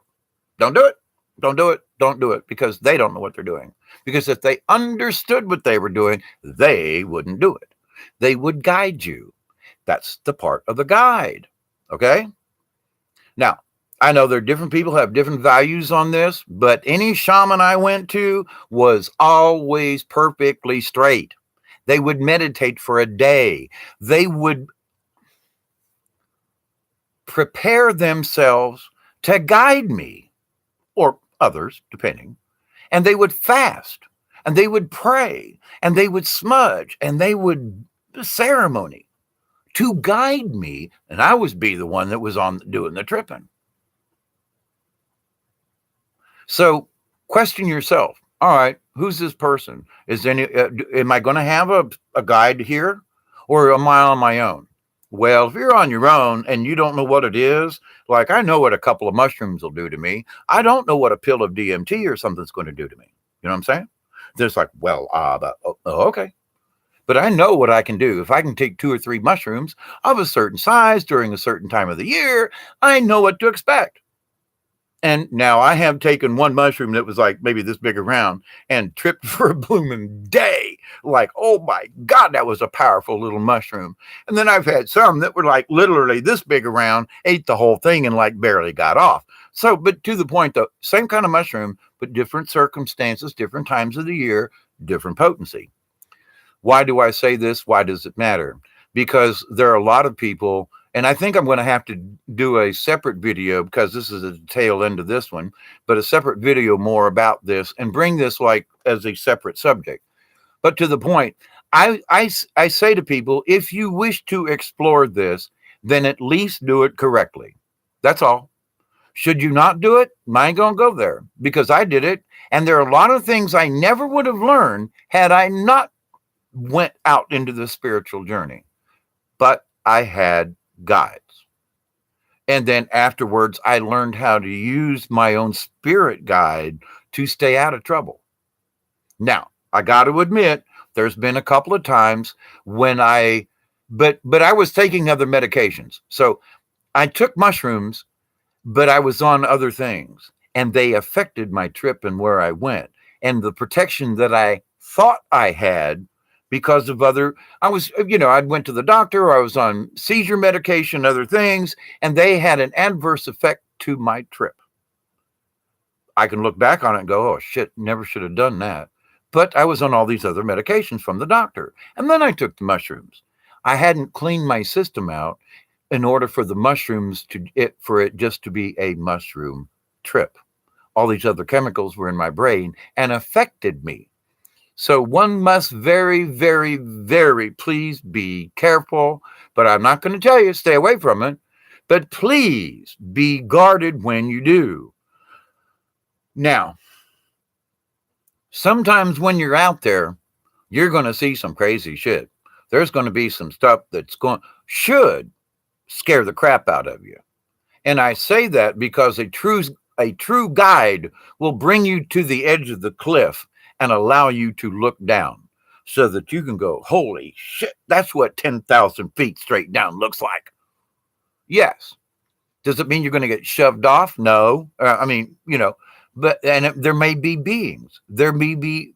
Don't do it. Don't do it. Don't do it, because they don't know what they're doing. Because if they understood what they were doing, they wouldn't do it. They would guide you. That's the part of the guide. Okay. Now, I know there are different people who have different values on this, but any shaman I went to was always perfectly straight. They would meditate for a day. They would prepare themselves to guide me, or others, depending. And they would fast, and they would pray, and they would smudge, and they would ceremony to guide me. And I was be the one that was on doing the tripping. So question yourself. All right, who's this person? Am I going to have a guide here, or am I on my own? Well, if you're on your own and you don't know what it is, like I know what a couple of mushrooms will do to me. I don't know what a pill of DMT or something's going to do to me. You know what I'm saying? There's like, well, okay. But I know what I can do. If I can take 2 or 3 mushrooms of a certain size during a certain time of the year, I know what to expect. And now I have taken one mushroom that was like maybe this big around and tripped for a blooming day. Like, oh my God, that was a powerful little mushroom. And then I've had some that were like literally this big around, ate the whole thing and like barely got off. So, but to the point though, same kind of mushroom, but different circumstances, different times of the year, different potency. Why do I say this? Why does it matter? Because there are a lot of people, and I think I'm going to have to do a separate video because this is the tail end of this one, but a separate video more about this and bring this like as a separate subject. But to the point, I say to people, if you wish to explore this, then at least do it correctly. That's all. Should you not do it? I ain't gonna go there because I did it. And there are a lot of things I never would have learned had I not went out into the spiritual journey. But I had guides. And then afterwards, I learned how to use my own spirit guide to stay out of trouble. Now, I got to admit, there's been a couple of times when but I was taking other medications. So I took mushrooms, but I was on other things and they affected my trip and where I went and the protection that I thought I had because of I went to the doctor, or I was on seizure medication, other things, and they had an adverse effect to my trip. I can look back on it and go, oh shit, never should have done that. But I was on all these other medications from the doctor. And then I took the mushrooms. I hadn't cleaned my system out in order for the mushrooms for it just to be a mushroom trip. All these other chemicals were in my brain and affected me. So one must very, very, very please be careful. But I'm not going to tell you, stay away from it. But please be guarded when you do. Now, sometimes when you're out there, you're going to see some crazy shit. There's going to be some stuff that's should scare the crap out of you. And I say that because a true guide will bring you to the edge of the cliff and allow you to look down so that you can go, holy shit, that's what 10,000 feet straight down looks like. Yes. Does it mean you're going to get shoved off? No. But there may be beings. There may be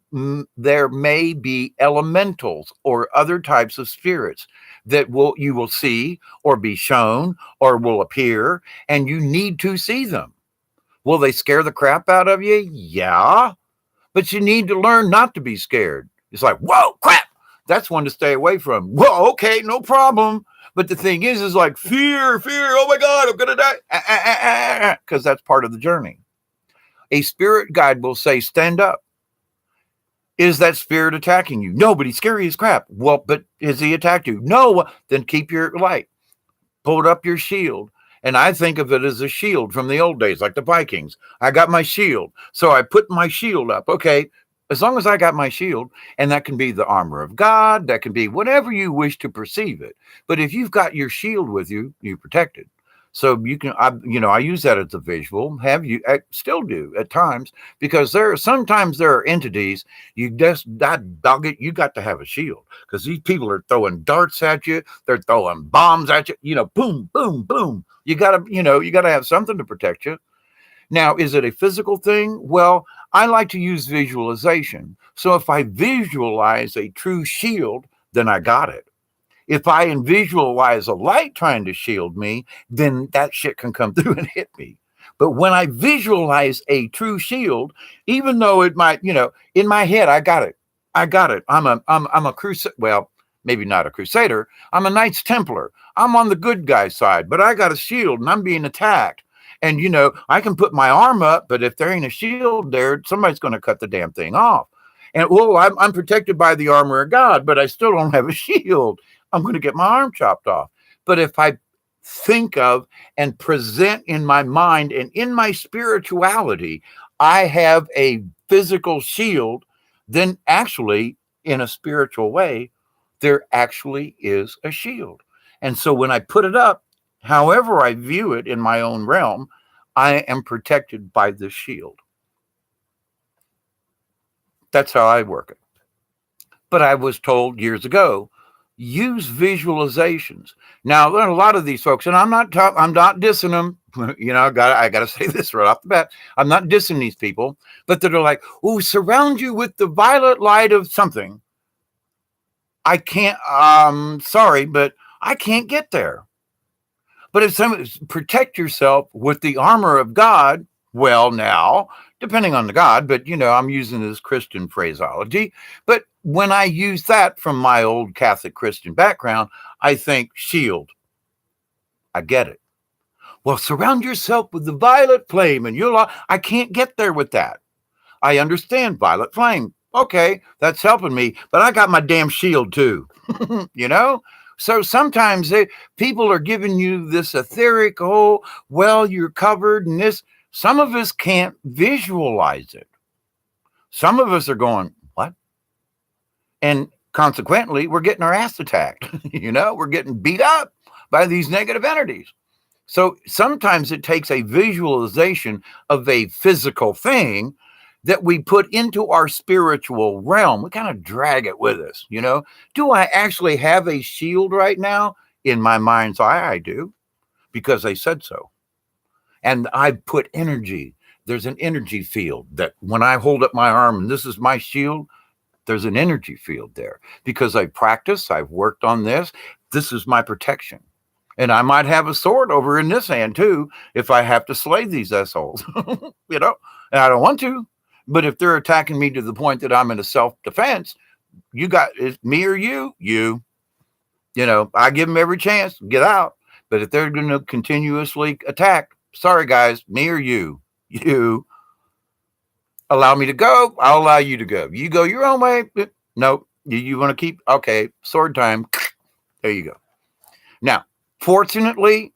elementals or other types of spirits that you will see or be shown or will appear, and you need to see them. Will they scare the crap out of you? Yeah. But you need to learn not to be scared. It's like, whoa, crap. That's one to stay away from. Whoa, okay, no problem. But the thing is like fear. Oh my God, I'm going to die. Because that's part of the journey. A spirit guide will say, stand up. Is that spirit attacking you? No, but he's scary as crap. Well, but has he attacked you? No, then keep your light. Pull up your shield. And I think of it as a shield from the old days, like the Vikings. I got my shield. So I put my shield up. Okay, as long as I got my shield, and that can be the armor of God, that can be whatever you wish to perceive it. But if you've got your shield with you, you're protected. So you can, I use that as a visual. I still do at times, because sometimes there are entities you just dog it. You got to have a shield because these people are throwing darts at you. They're throwing bombs at you. Boom, boom, boom. You gotta have something to protect you. Now, is it a physical thing? Well, I like to use visualization. So if I visualize a true shield, then I got it. If I visualize a light trying to shield me, then that shit can come through and hit me. But when I visualize a true shield, even though it might, in my head, I got it. I'm a crusader. Well, maybe not a crusader. I'm a Knights Templar. I'm on the good guy side, but I got a shield and I'm being attacked. And, I can put my arm up, but if there ain't a shield there, somebody's going to cut the damn thing off. And, I'm protected by the armor of God, but I still don't have a shield. I'm going to get my arm chopped off. But if I think of and present in my mind and in my spirituality, I have a physical shield, then actually, in a spiritual way, there actually is a shield. And so when I put it up, however I view it in my own realm, I am protected by this shield. That's how I work it. But I was told years ago, use visualizations. Now, there are a lot of these folks, and I'm not dissing them. I got to say this right off the bat. I'm not dissing these people, but they're like, oh, surround you with the violet light of something. I can't, sorry, but I can't get there. But if some protect yourself with the armor of God, well, now, depending on the God, but I'm using this Christian phraseology. But when I use that from my old Catholic Christian background, I think shield. I get it. Well, surround yourself with the violet flame and I can't get there with that. I understand violet flame. Okay, that's helping me, but I got my damn shield too. you know? So sometimes people are giving you this etheric, oh, well, you're covered and this. Some of us can't visualize it. Some of us are going, what? And consequently, we're getting our ass attacked. We're getting beat up by these negative entities. So sometimes it takes a visualization of a physical thing that we put into our spiritual realm. We kind of drag it with us, Do I actually have a shield right now? In my mind's eye, I do, because they said so. And I put energy. There's an energy field that when I hold up my arm and this is my shield, there's an energy field there because I practice, I've worked on this. This is my protection. And I might have a sword over in this hand too if I have to slay these assholes, and I don't want to. But if they're attacking me to the point that I'm in a self-defense, you got it's me or you. I give them every chance, get out. But if they're going to continuously attack, sorry guys, me or you. You allow me to go, I'll allow you to go. You go your own way. Nope. You want to keep, okay, sword time. There you go. Now, fortunately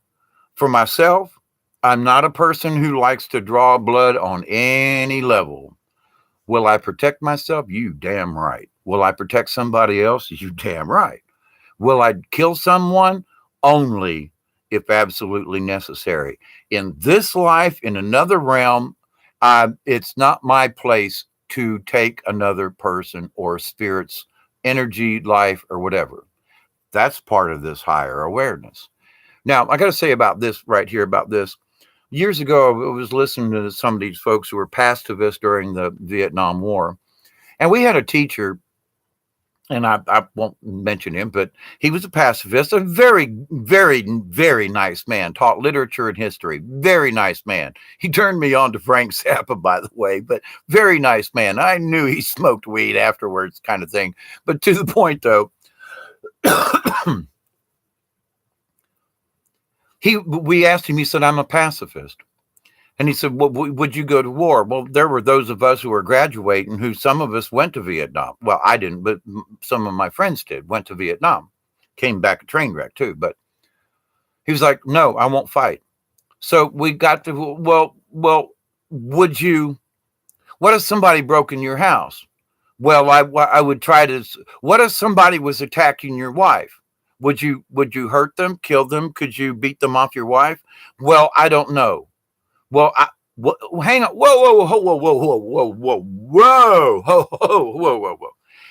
for myself, I'm not a person who likes to draw blood on any level. Will I protect myself? You damn right. Will I protect somebody else? You damn right. Will I kill someone? Only if absolutely necessary. In this life, in another realm, it's not my place to take another person or spirit's energy, life, or whatever. That's part of this higher awareness. Now, I got to say about this right here, about this. Years ago, I was listening to some of these folks who were pacifists during the Vietnam War. And we had a teacher, and I won't mention him, but he was a pacifist, a very, very, very nice man, taught literature and history. Very nice man. He turned me on to Frank Zappa, by the way, but very nice man. I knew he smoked weed afterwards, kind of thing. But to the point, though, we asked him, he said, I'm a pacifist. And he said, well, would you go to war? Well, there were those of us who were graduating who some of us went to Vietnam. Well, I didn't, but some of my friends did, went to Vietnam, came back a train wreck too. But he was like, no, I won't fight. So we got to, well, would you, what if somebody broke in your house? Well, I would try to, what if somebody was attacking your wife? Would you hurt them, kill them? Could you beat them off your wife? Well, I don't know. Well, hang on. Whoa.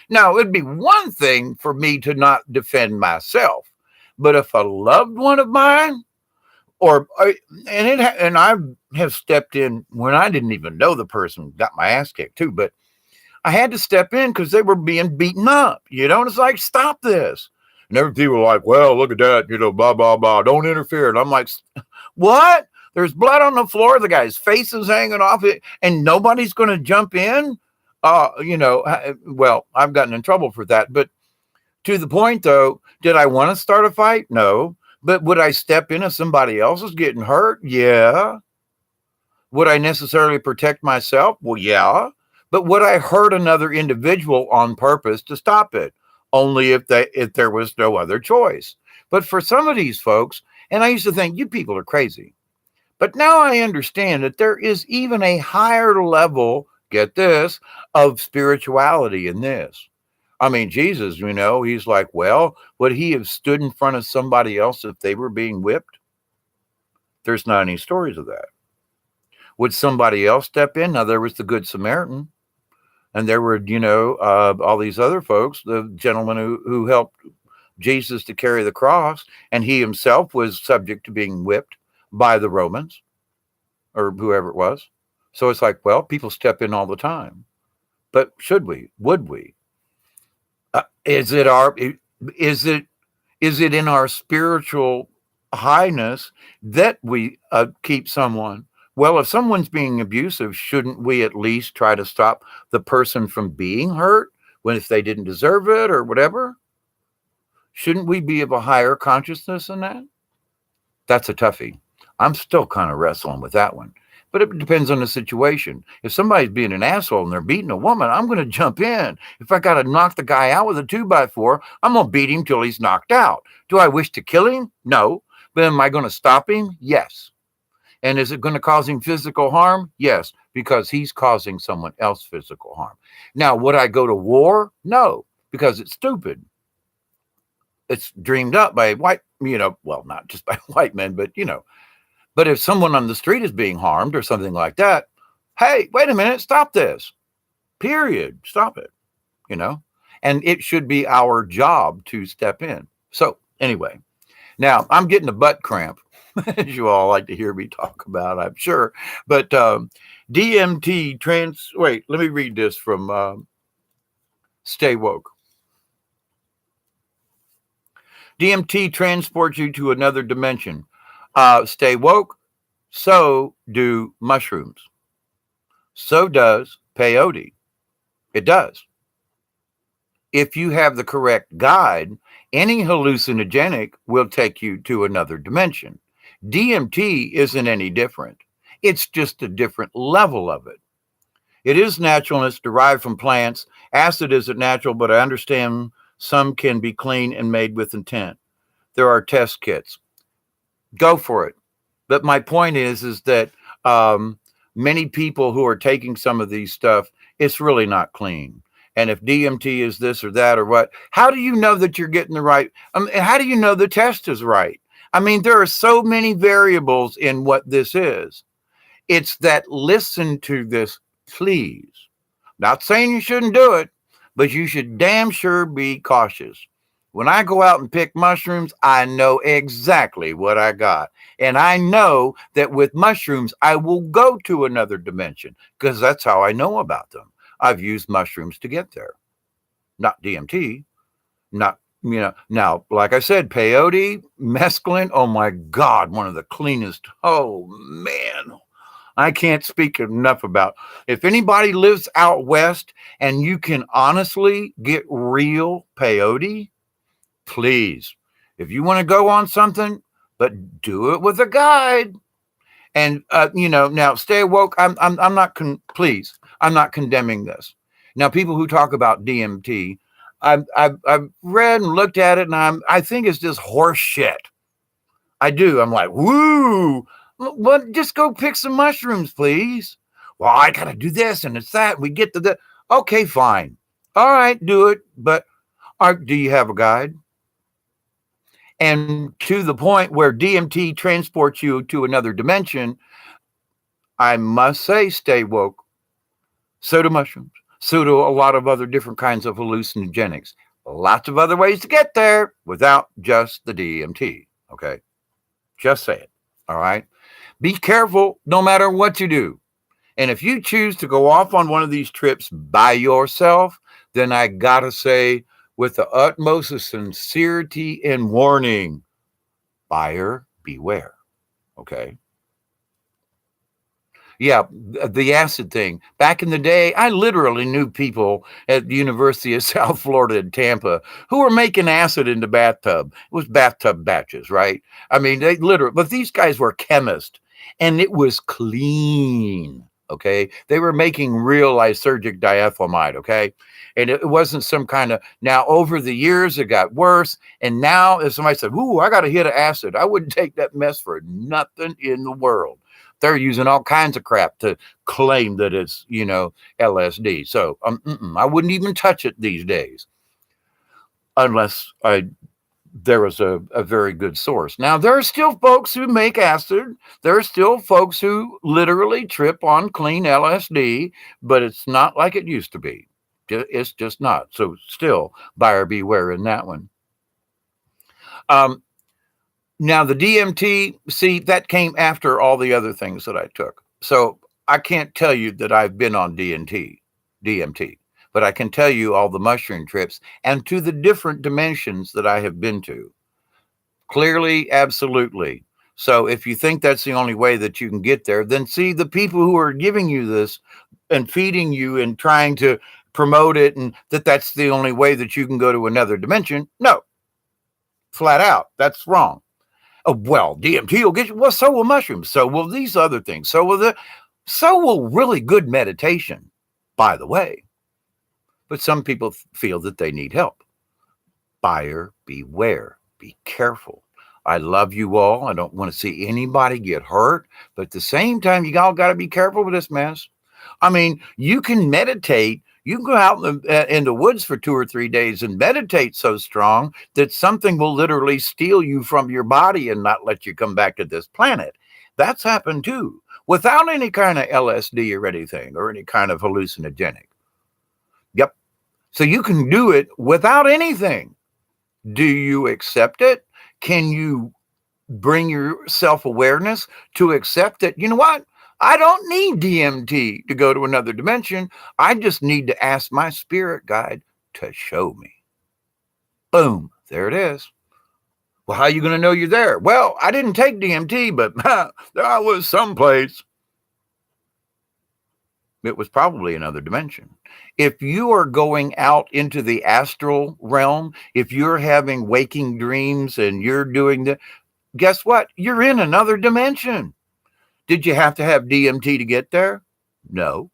Now, it'd be one thing for me to not defend myself, but if a loved one of mine, and I have stepped in when I didn't even know the person, got my ass kicked too, but I had to step in because they were being beaten up, and it's like, stop this. And every people were like, well, look at that, blah, blah, blah, don't interfere. And I'm like, what? There's blood on the floor. The guy's face is hanging off it, and nobody's going to jump in. Well, I've gotten in trouble for that. But to the point, though, did I want to start a fight? No. But would I step in if somebody else is getting hurt? Yeah. Would I necessarily protect myself? Well, yeah. But would I hurt another individual on purpose to stop it? Only if there was no other choice. But for some of these folks, and I used to think, you people are crazy. But now I understand that there is even a higher level, get this, of spirituality in this. I mean, Jesus, he's like, well, would he have stood in front of somebody else if they were being whipped? There's not any stories of that. Would somebody else step in? Now, there was the Good Samaritan, and there were, all these other folks, the gentleman who helped Jesus to carry the cross, and he himself was subject to being whipped by the Romans or whoever it was. So it's like, well, people step in all the time, but should we? Would we? Is it in our spiritual highness that we keep someone. Well, if someone's being abusive, shouldn't we at least try to stop the person from being hurt when if they didn't deserve it or whatever? Shouldn't we be of a higher consciousness than that? That's a toughie. I'm still kind of wrestling with that one. But it depends on the situation. If somebody's being an asshole and they're beating a woman, I'm going to jump in. If I got to knock the guy out with a 2x4, I'm going to beat him till he's knocked out. Do I wish to kill him? No. But am I going to stop him? Yes. And is it going to cause him physical harm? Yes, because he's causing someone else physical harm. Now, would I go to war? No, because it's stupid. It's dreamed up by white, well, not just by white men, but, but if someone on the street is being harmed or something like that, hey, wait a minute, stop this. Period. Stop it, and it should be our job to step in. So anyway, now I'm getting a butt cramp, as you all like to hear me talk about, I'm sure. But DMT wait, let me read this from Stay Woke. DMT transports you to another dimension. Stay woke. So do mushrooms. So does peyote. It does. If you have the correct guide, any hallucinogenic will take you to another dimension. DMT isn't any different. It's just a different level of it. It is natural and it's derived from plants. Acid isn't natural, but I understand some can be clean and made with intent. There are test kits. Go for it. But my point is that many people who are taking some of these stuff, it's really not clean. And if DMT is this or that or what, how do you know that you're getting the right? How do you know the test is right? I mean, there are so many variables in what this is. It's that listen to this, please. Not saying you shouldn't do it, but you should damn sure be cautious. When I go out and pick mushrooms, I know exactly what I got. And I know that with mushrooms, I will go to another dimension because that's how I know about them. I've used mushrooms to get there. Not DMT, not, now, like I said, peyote, mescaline, oh my God, one of the cleanest. Oh man, I can't speak enough about. If anybody lives out west and you can honestly get real peyote, please, if you want to go on something, but do it with a guide. And now stay woke. I'm not please. I'm not condemning this. Now, people who talk about DMT, I've read and looked at it, and I think it's just horse shit. I do. I'm like, woo. Well, just go pick some mushrooms, please. Well, I gotta do this and it's that. We get to the okay, fine. All right, do it. But do you have a guide? And to the point where DMT transports you to another dimension, I must say, stay woke. So do mushrooms. So do a lot of other different kinds of hallucinogenics. Lots of other ways to get there without just the DMT. Okay? Just say it. All right? Be careful no matter what you do. And if you choose to go off on one of these trips by yourself, then I gotta say, with the utmost of sincerity and warning, buyer beware. Okay? Yeah, the acid thing. Back in the day, I literally knew people at the University of South Florida in Tampa who were making acid in the bathtub. It was bathtub batches, right? I mean, they literally, but these guys were chemists and it was clean. Okay. They were making real lysergic diethylamide. Okay. And it wasn't some kind of, now over the years, it got worse. And now if somebody said, ooh, I got a hit of acid, I wouldn't take that mess for nothing in the world. They're using all kinds of crap to claim that it's, LSD. So I wouldn't even touch it these days unless there was a very good source. Now, there are still folks who make acid. There are still folks who literally trip on clean LSD, but it's not like it used to be. It's just not. So still, buyer beware in that one. Now, the DMT, see, that came after all the other things that I took. So I can't tell you that I've been on DMT, but I can tell you all the mushroom trips and to the different dimensions that I have been to. Clearly, absolutely. So if you think that's the only way that you can get there, then see the people who are giving you this and feeding you and trying to promote it and that's the only way that you can go to another dimension. No, flat out, that's wrong. Oh, well, DMT will get you. Well, so will mushrooms. So will these other things. So will really good meditation, by the way. But some people feel that they need help. Buyer beware. Be careful. I love you all. I don't want to see anybody get hurt. But at the same time, you all got to be careful with this mess. I mean, you can meditate. You can go out in the woods for 2 or 3 days and meditate so strong that something will literally steal you from your body and not let you come back to this planet. That's happened too, without any kind of LSD or anything or any kind of hallucinogenic. Yep. So you can do it without anything. Do you accept it? Can you bring your self-awareness to accept that, you know what? I don't need DMT to go to another dimension. I just need to ask my spirit guide to show me. Boom. There it is. Well, how are you going to know you're there? Well, I didn't take DMT, but there I was someplace. It was probably another dimension. If you are going out into the astral realm, if you're having waking dreams and you're doing that, guess what? You're in another dimension. Did you have to have DMT to get there? No.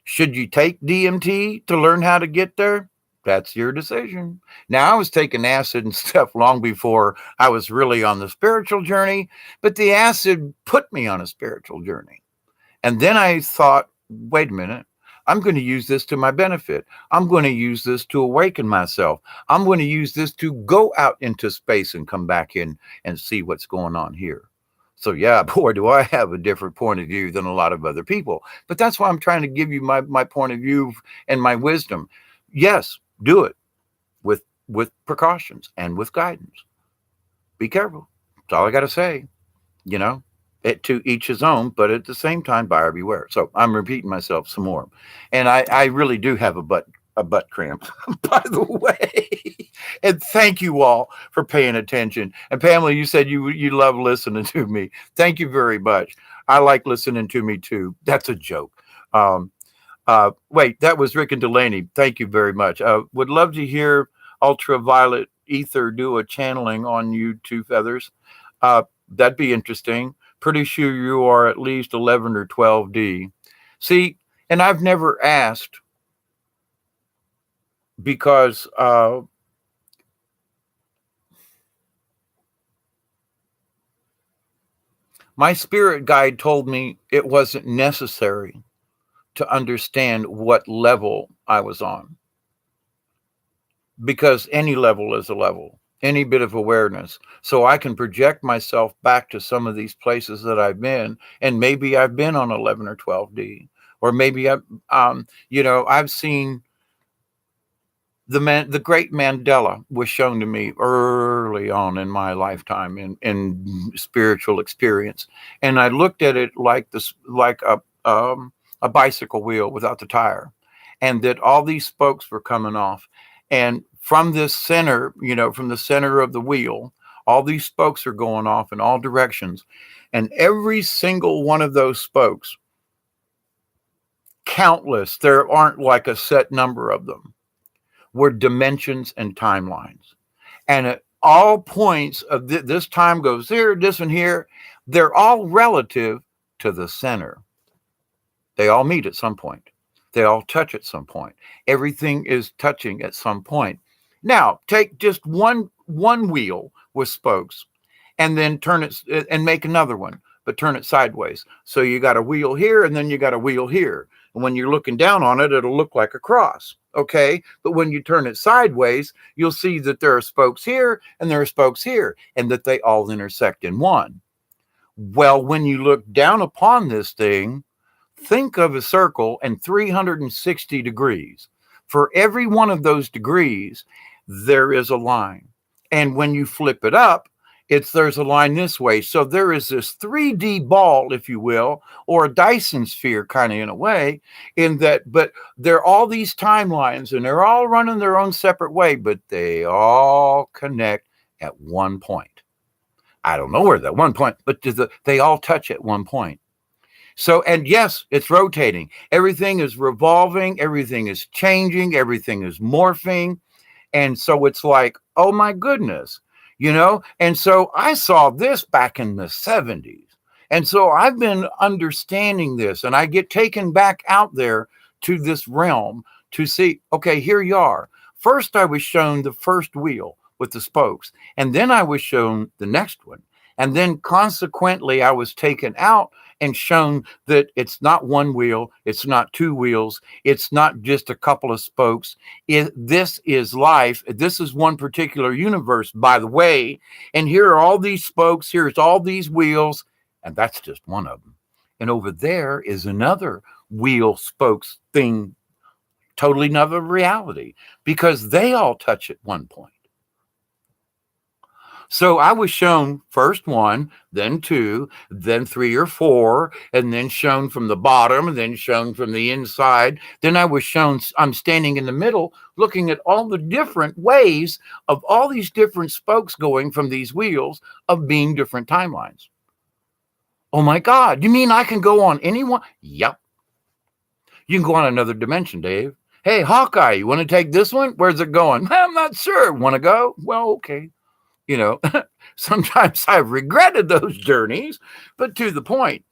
Should you take DMT to learn how to get there? That's your decision. Now, I was taking acid and stuff long before I was really on the spiritual journey, but the acid put me on a spiritual journey. And then I thought, wait a minute, I'm going to use this to my benefit. I'm going to use this to awaken myself. I'm going to use this to go out into space and come back in and see what's going on here. So yeah, boy, do I have a different point of view than a lot of other people. But that's why I'm trying to give you my point of view and my wisdom. Yes, do it with precautions and with guidance. Be careful. That's all I got to say. You know, to each his own, but at the same time, buyer beware. So I'm repeating myself some more. And I really do have a butt cramp, by the way. And thank you all for paying attention. And Pamela, you said you love listening to me. Thank you very much. I like listening to me too. That's a joke. Wait, that was Rick and Delaney. Thank you very much. Would love to hear Ultraviolet Ether do a channeling on you, Two Feathers. That'd be interesting. Pretty sure you are at least 11 or 12D. See, and I've never asked because my spirit guide told me it wasn't necessary to understand what level I was on, because any level is a level, any bit of awareness. So I can project myself back to some of these places that I've been, and maybe I've been on 11 or 12D, or maybe I've seen the great Mandela was shown to me early on in my lifetime in spiritual experience, and I looked at it like a bicycle wheel without the tire, and that all these spokes were coming off, and from this center, from the center of the wheel, all these spokes are going off in all directions, and every single one of those spokes, countless, there aren't like a set number of them, were dimensions and timelines. And at all points of this time goes here, this one here, they're all relative to the center. They all meet at some point. They all touch at some point. Everything is touching at some point. Now, take just one wheel with spokes and then turn it and make another one, but turn it sideways. So you got a wheel here and then you got a wheel here. And when you're looking down on it, it'll look like a cross. Okay. But when you turn it sideways, you'll see that there are spokes here and there are spokes here, and that they all intersect in one. Well, when you look down upon this thing, think of a circle and 360 degrees. For every one of those degrees, there is a line. And when you flip it up, there's a line this way. So there is this 3D ball, if you will, or a Dyson sphere kind of in a way, but there are all these timelines and they're all running their own separate way, but they all connect at one point. I don't know where that one point, but they all touch at one point. So, and yes, it's rotating. Everything is revolving. Everything is changing. Everything is morphing. And so it's like, oh my goodness, And so I saw this back in the 70s. And so I've been understanding this, and I get taken back out there to this realm to see, okay, here you are. First, I was shown the first wheel with the spokes, and then I was shown the next one. And then consequently, I was taken out and shown that it's not one wheel, it's not two wheels, it's not just a couple of spokes. This is life. This is one particular universe, by the way. And here are all these spokes, here's all these wheels, and that's just one of them. And over there is another wheel spokes thing, totally another reality, because they all touch at one point. So I was shown first one, then two, then three or four, and then shown from the bottom, and then shown from the inside. Then I was shown, I'm standing in the middle, looking at all the different ways of all these different spokes going from these wheels of being different timelines. Oh my God, you mean I can go on any one? Yep. You can go on another dimension, Dave. Hey, Hawkeye, you want to take this one? Where's it going? I'm not sure. Want to go? Well, okay. Sometimes I've regretted those journeys, but to the point.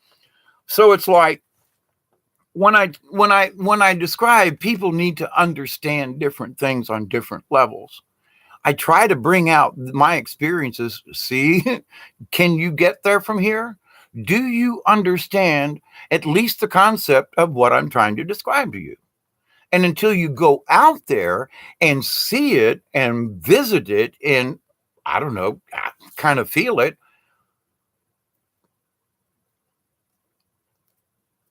So it's like when I describe, people need to understand different things on different levels. I try to bring out my experiences. See, can you get there from here? Do you understand at least the concept of what I'm trying to describe to you? And until you go out there and see it and visit it and, I don't know, kind of feel it.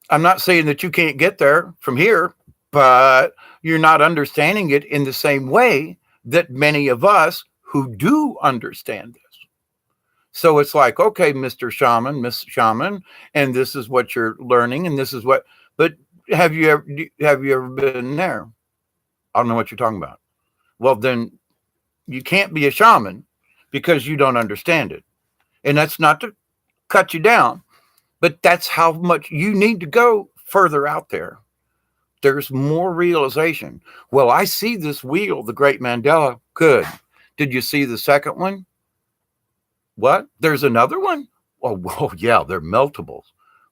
I'm not saying that you can't get there from here, but you're not understanding it in the same way that many of us who do understand this. So it's like, okay, Mr. Shaman, Miss Shaman, and this is what you're learning, and this is what, but have you ever been there? I don't know what you're talking about. Well, then you can't be a shaman because you don't understand it. And that's not to cut you down, but that's how much you need to go further out there. There's more realization. Well, I see this wheel, the Great Mandela. Good. Did you see the second one? What? There's another one? Oh, whoa, yeah, they're meltables.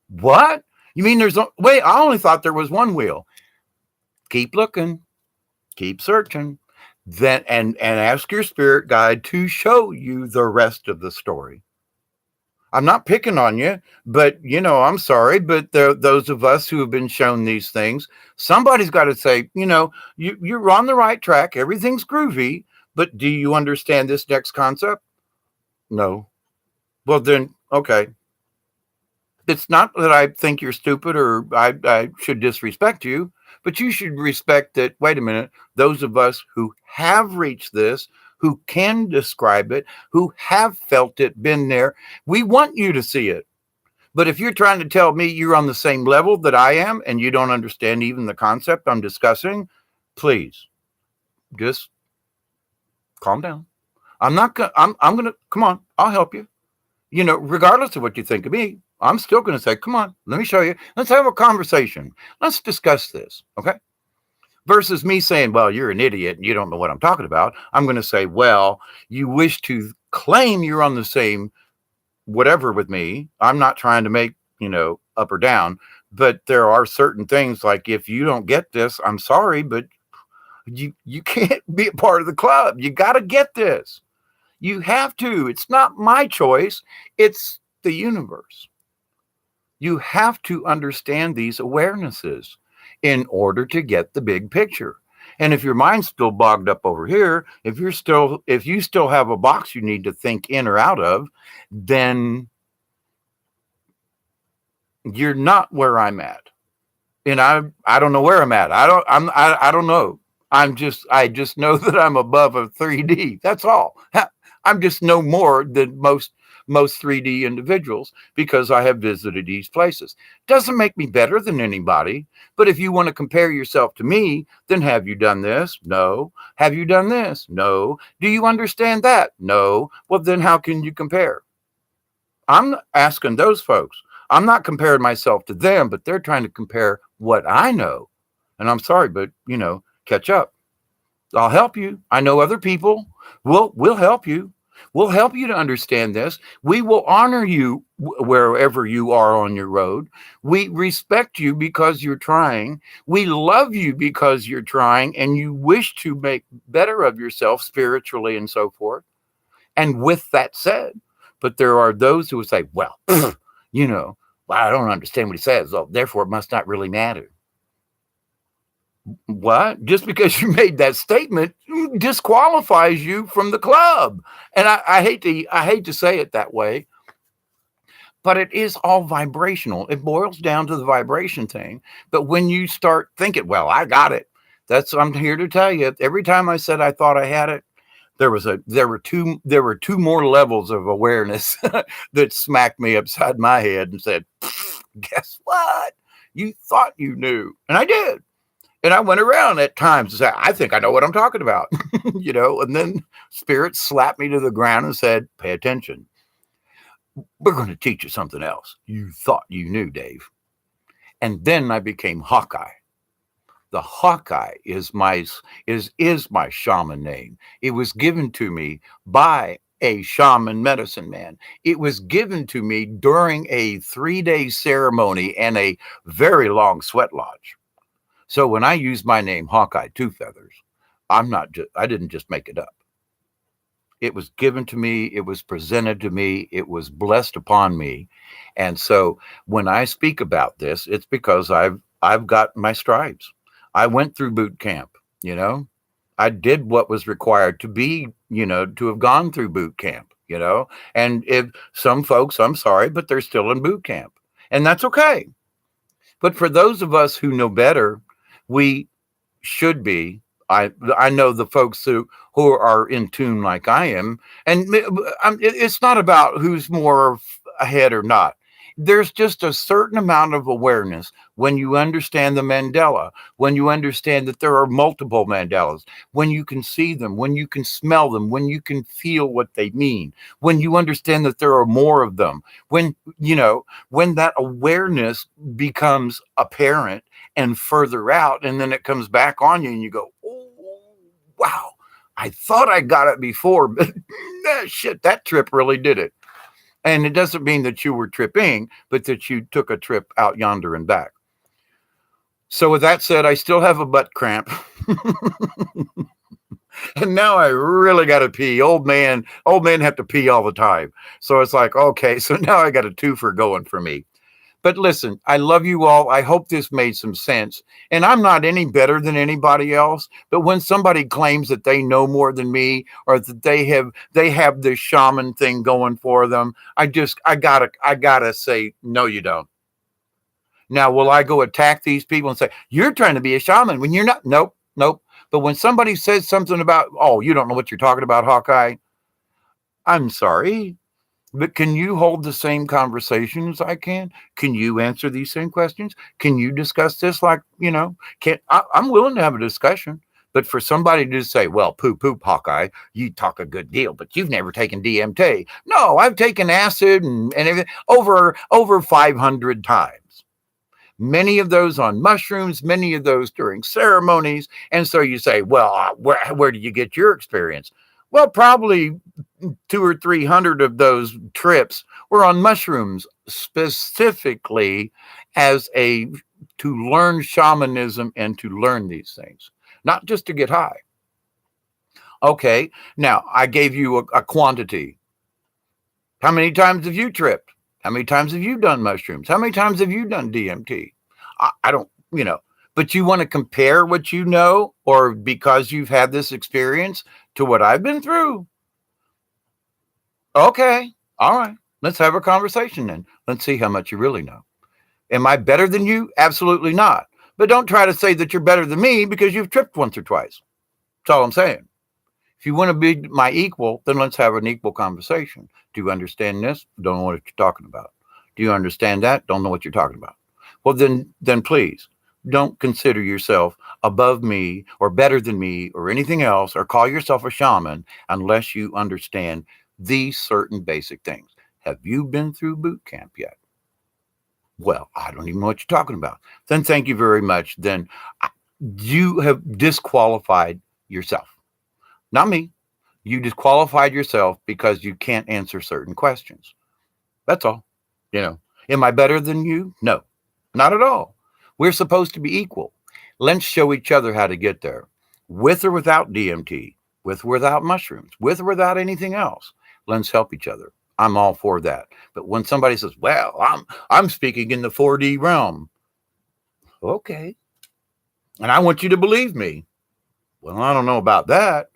What? You mean wait, I only thought there was one wheel. Keep looking, keep searching. Then and ask your spirit guide to show you the rest of the story. I'm not picking on you, but I'm sorry, but those of us who have been shown these things, somebody's got to say, you're on the right track, everything's groovy, but do you understand this next concept? No. Well then, okay. It's not that I think you're stupid or I should disrespect you. But you should respect that, wait a minute, those of us who have reached this, who can describe it, who have felt it, been there, we want you to see it. But if you're trying to tell me you're on the same level that I am and you don't understand even the concept I'm discussing, please just calm down. I'm going to, come on, I'll help you. Regardless of what you think of me, I'm still going to say, come on, let me show you. Let's have a conversation. Let's discuss this, okay? Versus me saying, well, you're an idiot and you don't know what I'm talking about. I'm going to say, well, you wish to claim you're on the same whatever with me. I'm not trying to make, up or down, but there are certain things like if you don't get this, I'm sorry, but you can't be a part of the club. You got to get this. You have to. It's not my choice. It's the universe. You have to understand these awarenesses in order to get the big picture. And if your mind's still bogged up over here, if you still have a box you need to think in or out of, then you're not where I'm at. And I don't know where I'm at. I don't know. I just know that I'm above a 3D. That's all. I'm just no more than most most 3D individuals because I have visited these places. Doesn't make me better than anybody. But if you want to compare yourself to me, then have you done this? No. Have you done this? No. Do you understand that? No. Well, then how can you compare? I'm asking those folks. I'm not comparing myself to them, but they're trying to compare what I know. And I'm sorry, but catch up. I'll help you. I know other people. We'll help you. We'll help you to understand this. We will honor you wherever you are on your road. We respect you because you're trying. We love you because you're trying and you wish to make better of yourself spiritually and so forth. And with that said, but there are those who would say, well, well, I don't understand what he says. So therefore, it must not really matter. What? Just because you made that statement disqualifies you from the club. And I hate to say it that way, but it is all vibrational. It boils down to the vibration thing. But when you start thinking, well, I got it. I'm here to tell you. Every time I said I thought I had it, there were two more levels of awareness that smacked me upside my head and said, guess what? You thought you knew. And I did. And I went around at times and said, I think I know what I'm talking about, and then Spirit slapped me to the ground and said, pay attention. We're going to teach you something else. You thought you knew, Dave. And then I became Hawkeye. The Hawkeye is my shaman name. It was given to me by a shaman medicine man. It was given to me during a 3-day ceremony and a very long sweat lodge. So when I use my name, Hawkeye Two Feathers, I didn't just make it up. It was given to me. It was presented to me. It was blessed upon me. And so when I speak about this, it's because I've got my stripes. I went through boot camp, I did what was required to be, to have gone through boot camp, and if some folks, I'm sorry, but they're still in boot camp, and that's okay. But for those of us who know better, we should be. I know the folks who are in tune like I am, and it's not about who's more ahead or not. There's just a certain amount of awareness when you understand the Mandela, when you understand that there are multiple Mandelas, when you can see them, when you can smell them, when you can feel what they mean, when you understand that there are more of them, when that awareness becomes apparent and further out, and then it comes back on you and you go, oh, wow, I thought I got it before, but shit, that trip really did it. And it doesn't mean that you were tripping, but that you took a trip out yonder and back. So with that said, I still have a butt cramp. And now I really got to pee. Old men have to pee all the time. So it's like, okay, so now I got a twofer going for me. But listen, I love you all. I hope this made some sense. And I'm not any better than anybody else. But when somebody claims that they know more than me, or that they have this shaman thing going for them, I gotta say, no, you don't. Now, will I go attack these people and say, you're trying to be a shaman when you're not? Nope. But when somebody says something about, oh, you don't know what you're talking about, Hawkeye, I'm sorry. But can you hold the same conversation as I can? Can you answer these same questions? Can you discuss this I'm willing to have a discussion. But for somebody to say, well, poop, Hawkeye, you talk a good deal, but you've never taken DMT. No, I've taken acid and everything over 500 times. Many of those on mushrooms, many of those during ceremonies. And so you say, well, where do you get your experience? Well, probably 200 or 300 of those trips were on mushrooms, specifically to learn shamanism and to learn these things, not just to get high. Okay, now I gave you a quantity. How many times have you tripped? How many times have you done mushrooms? How many times have you done DMT? I don't, but you want to compare what you know, or because you've had this experience, to what I've been through. Okay. All right. Let's have a conversation then. Let's see how much you really know. Am I better than you? Absolutely not. But don't try to say that you're better than me because you've tripped once or twice. That's all I'm saying. If you want to be my equal, then let's have an equal conversation. Do you understand this? Don't know what you're talking about. Do you understand that? Don't know what you're talking about. Well, then please don't consider yourself above me or better than me or anything else, or call yourself a shaman unless you understand these certain basic things. Have you been through boot camp yet? Well, I don't even know what you're talking about. Then thank you very much. Then you have disqualified yourself, not me. You disqualified yourself because you can't answer certain questions. That's all. You know, am I better than you? No, not at all. We're supposed to be equal. Let's show each other how to get there, with or without DMT, with or without mushrooms, with or without anything else. Let's help each other. I'm all for that. But when somebody says, "Well, I'm speaking in the 4D realm," okay, and I want you to believe me. Well, I don't know about that.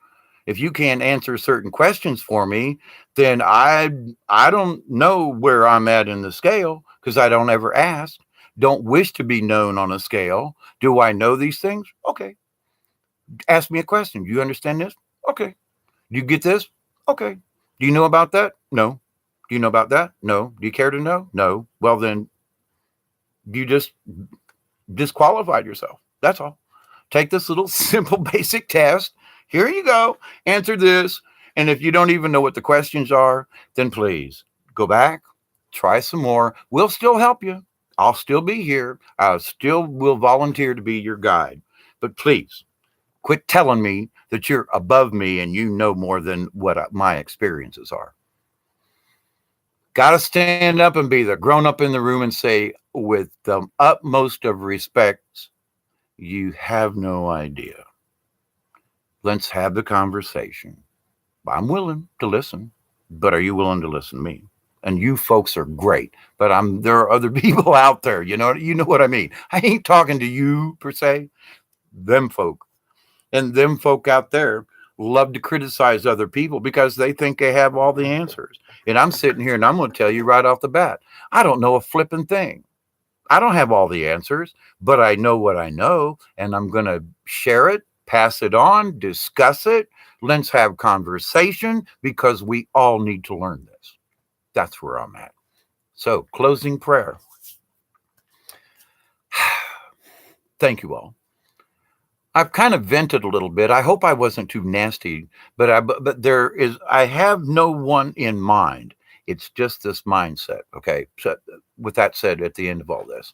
If you can't answer certain questions for me, then I don't know where I'm at in the scale because I don't ever ask. Don't wish to be known on a scale. Do I know these things? Okay. Ask me a question. Do you understand this? Okay. Do you get this? Okay. Do you know about that? No. Do you know about that? No. Do you care to know? No. Well, then you just disqualified yourself. That's all. Take this little simple basic test. Here you go. Answer this. And if you don't even know what the questions are, then please go back, try some more. We'll still help you. I'll still be here. I still will volunteer to be your guide. But please quit telling me that you're above me and you know more than what my experiences are. Got to stand up and be the grown up in the room and say, with the utmost of respect, you have no idea. Let's have the conversation. I'm willing to listen, but are you willing to listen to me? And you folks are great, but there are other people out there. You know what I mean. I ain't talking to you per se. Them folk, and them folk out there love to criticize other people because they think they have all the answers. And I'm sitting here and I'm going to tell you right off the bat, I don't know a flipping thing. I don't have all the answers, but I know what I know, and I'm going to share it, pass it on, discuss it. Let's have conversation because we all need to learn this. That's where I'm at. So, closing prayer. Thank you all. I've kind of vented a little bit. I hope I wasn't too nasty, but I have no one in mind. It's just this mindset. Okay. So with that said, at the end of all this,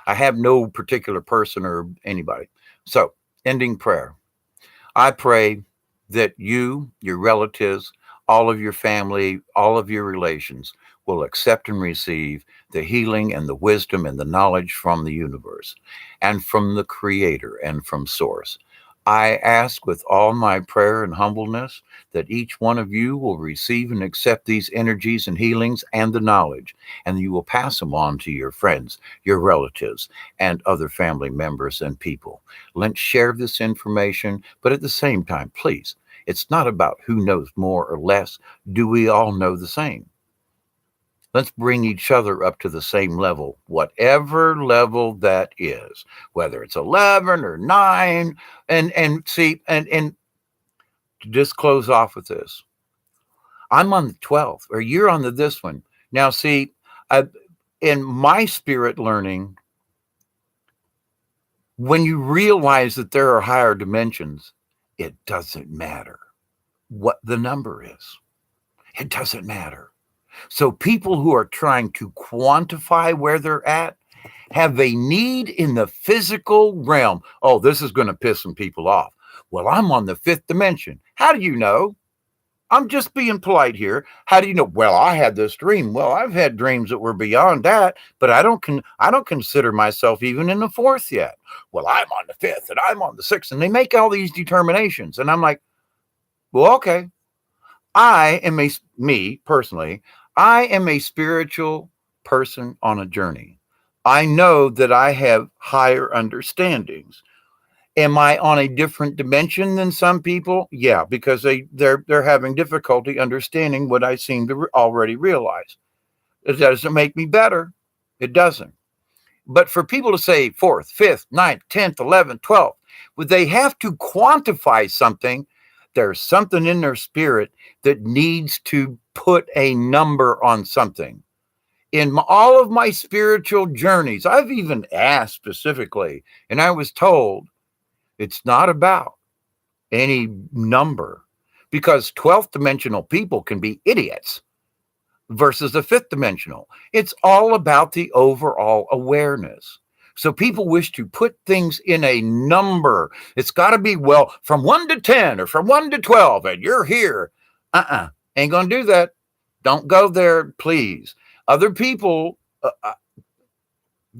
I have no particular person or anybody. So, ending prayer. I pray that you, your relatives, all of your family, all of your relations will accept and receive the healing and the wisdom and the knowledge from the universe and from the Creator and from Source. I ask with all my prayer and humbleness that each one of you will receive and accept these energies and healings and the knowledge, and you will pass them on to your friends, your relatives, and other family members and people. Let's share this information, but at the same time, please, it's not about who knows more or less. Do we all know the same? Let's bring each other up to the same level, whatever level that is, whether it's 11 or 9. And see, and to just close off with this, I'm on the 12th, or you're on this one. Now, see, in my spirit learning, when you realize that there are higher dimensions, it doesn't matter what the number is. It doesn't matter. So people who are trying to quantify where they're at have a need in the physical realm. Oh, this is going to piss some people off. Well, I'm on the 5th dimension. How do you know? I'm just being polite here. How do you know? Well, I had this dream. Well, I've had dreams that were beyond that, but I don't consider myself even in the 4th yet. Well, I'm on the 5th and I'm on the 6th, and they make all these determinations, and I'm like, well, okay. Me personally, I am a spiritual person on a journey. I know that I have higher understandings. Am I on a different dimension than some people? Yeah, because they're having difficulty understanding what I seem to already realize. It doesn't make me better. It doesn't. But for people to say 4th, 5th, 9th, 10th, 11th, 12th, would they have to quantify something there's something in their spirit that needs to put a number on something. In all of my spiritual journeys, I've even asked specifically, and I was told it's not about any number, because 12th dimensional people can be idiots versus the fifth dimensional. It's all about the overall awareness. So people wish to put things in a number. It's got to be, well, from 1 to 10 or from 1 to 12, and you're here. Ain't going to do that. Don't go there, please. Other people,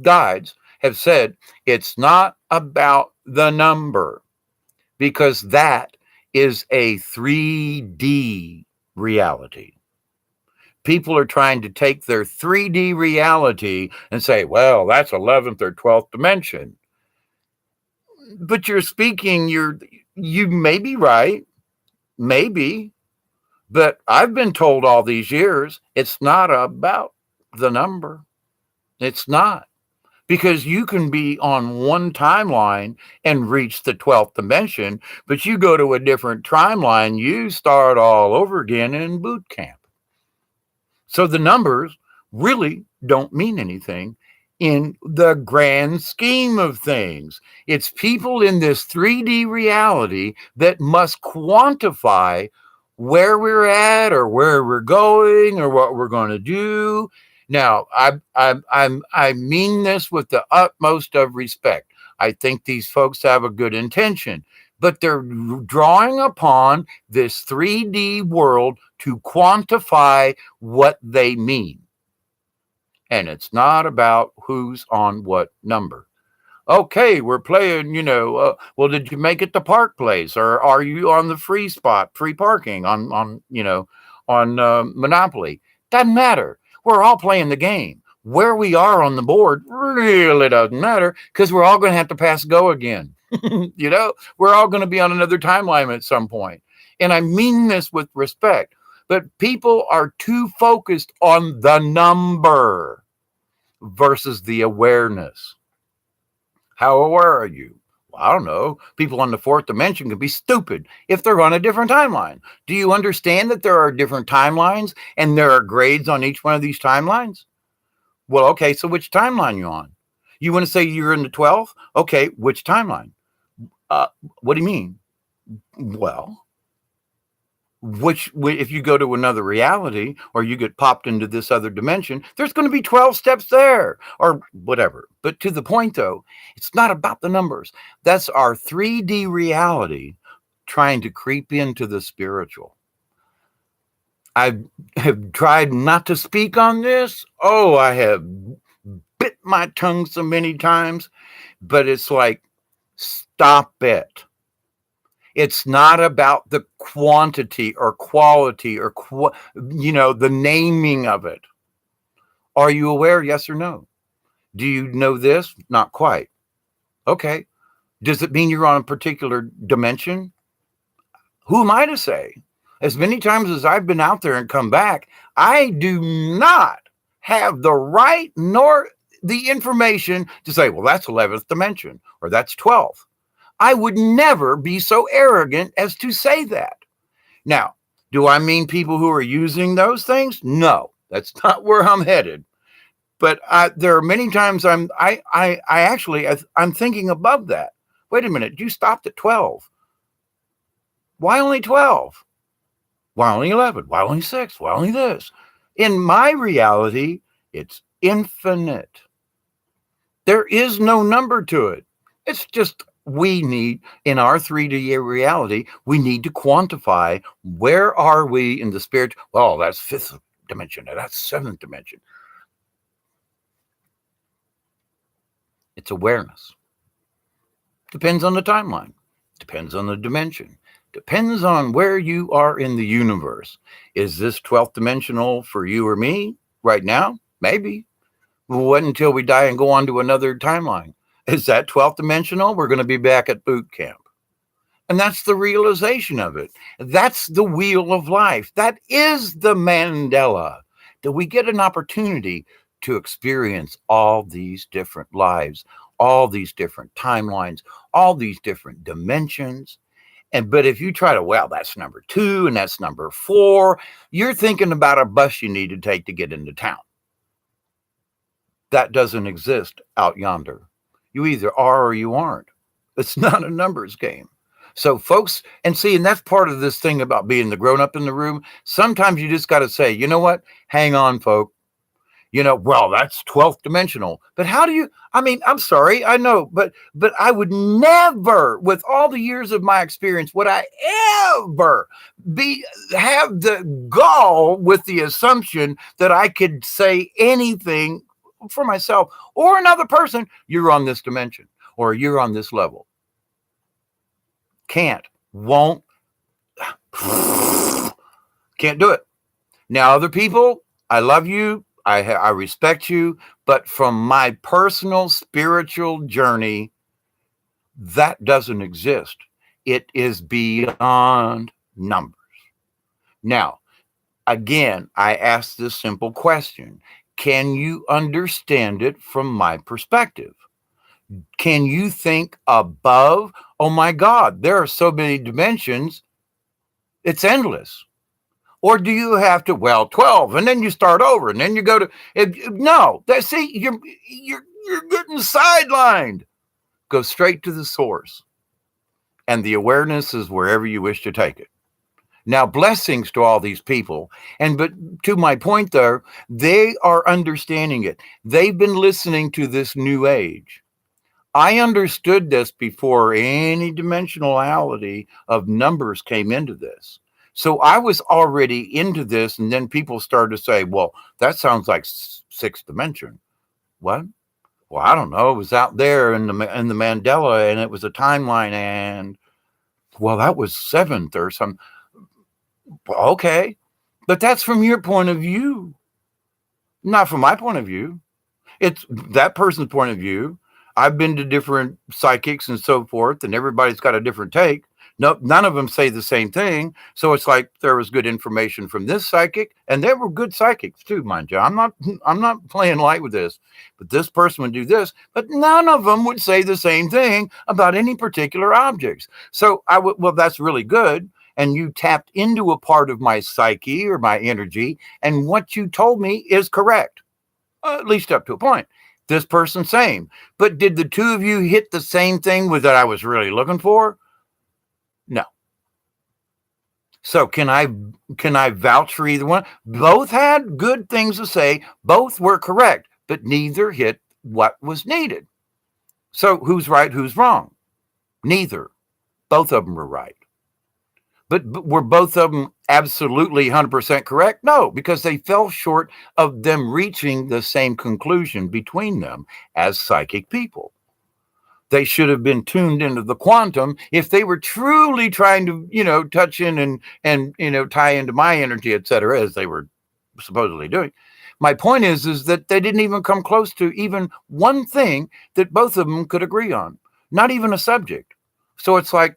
guides, have said it's not about the number, because that is a 3D reality. People are trying to take their 3D reality and say, well, that's 11th or 12th dimension. But you're speaking, you may be right, maybe, but I've been told all these years, it's not about the number. It's not. Because you can be on one timeline and reach the 12th dimension, but you go to a different timeline, you start all over again in boot camp. So the numbers really don't mean anything in the grand scheme of things. It's people in this 3D reality that must quantify where we're at or where we're going or what we're going to do. Now, I mean this with the utmost of respect. I think these folks have a good intention, but they're drawing upon this 3D world to quantify what they mean. And it's not about who's on what number. Okay, we're playing, well, did you make it to Park Place, or are you on the free spot, free parking on Monopoly? Doesn't matter. We're all playing the game. Where we are on the board really doesn't matter, because we're all going to have to pass go again. We're all going to be on another timeline at some point. And I mean this with respect, but people are too focused on the number versus the awareness. How aware are you? Well, I don't know. People on the fourth dimension can be stupid if they're on a different timeline. Do you understand that there are different timelines and there are grades on each one of these timelines? Well, okay, so which timeline are you on? You want to say you're in the 12th? Okay, which timeline? What do you mean? Well, if you go to another reality or you get popped into this other dimension, there's going to be 12 steps there or whatever. But to the point, though, it's not about the numbers. That's our 3D reality trying to creep into the spiritual. I have tried not to speak on this. Oh, I have bit my tongue so many times, but it's like, stop it. It's not about the quantity or quality or, the naming of it. Are you aware? Yes or no? Do you know this? Not quite. Okay. Does it mean you're on a particular dimension? Who am I to say? As many times as I've been out there and come back, I do not have the right nor the information to say, well, that's 11th dimension or that's 12th. I would never be so arrogant as to say that. Now, do I mean people who are using those things? No, that's not where I'm headed. But there are many times I'm thinking above that. Wait a minute, you stopped at 12. Why only 12? Why only 11? Why only 6? Why only this? In my reality, it's infinite. There is no number to it. It's just we need, in our 3D reality, we need to quantify where are we in the spirit. Well, that's 5th dimension, or that's 7th dimension. It's awareness. Depends on the timeline. Depends on the dimension. Depends on where you are in the universe. Is this 12th dimensional for you or me right now? Maybe. We'll wait until we die and go on to another timeline. Is that 12th dimensional? We're going to be back at boot camp. And that's the realization of it. That's the wheel of life. That is the Mandela. That we get an opportunity to experience all these different lives, all these different timelines, all these different dimensions. But if you try to, well, that's number 2 and that's number 4, you're thinking about a bus you need to take to get into town. That doesn't exist out yonder. You either are or you aren't. It's not a numbers game. So folks, and that's part of this thing about being the grown up in the room. Sometimes you just got to say, you know what? Hang on, folks. Well, that's 12th dimensional. But how do you, I'm sorry, I know, but I would never, with all the years of my experience, would I ever have the gall with the assumption that I could say anything for myself or another person, you're on this dimension or you're on this level. Can't, won't, can't do it. Now, other people, I love you. I respect you, but from my personal spiritual journey, that doesn't exist. It is beyond numbers. Now, again, I ask this simple question. Can you understand it from my perspective? Can you think above? Oh my God, there are so many dimensions. It's endless. Or do you have to, 12, and then you start over, and then you go to, no, you're getting sidelined. Go straight to the source. And the awareness is wherever you wish to take it. Now, blessings to all these people. But to my point there, they are understanding it. They've been listening to this new age. I understood this before any dimensionality of numbers came into this. So I was already into this, and then people started to say, well, that sounds like 6th dimension. What? Well, I don't know. It was out there in the Mandela, and it was a timeline, and, well, that was 7th or some. Okay. But that's from your point of view, not from my point of view. It's that person's point of view. I've been to different psychics and so forth, and everybody's got a different take. No, none of them say the same thing. So it's like there was good information from this psychic, and they were good psychics too, mind you. I'm not playing light with this, but this person would do this, but none of them would say the same thing about any particular objects. So well, that's really good. And you tapped into a part of my psyche or my energy, and what you told me is correct, at least up to a point. This person, same. But did the two of you hit the same thing with that I was really looking for? No. So can I vouch for either one? Both had good things to say. Both were correct, but neither hit what was needed. So who's right? Who's wrong? Neither. Both of them were right. But were both of them absolutely 100% correct? No, because they fell short of them reaching the same conclusion between them as psychic people. They should have been tuned into the quantum if they were truly trying to, touch in and tie into my energy, et cetera, as they were supposedly doing. My point is that they didn't even come close to even one thing that both of them could agree on, not even a subject. So it's like,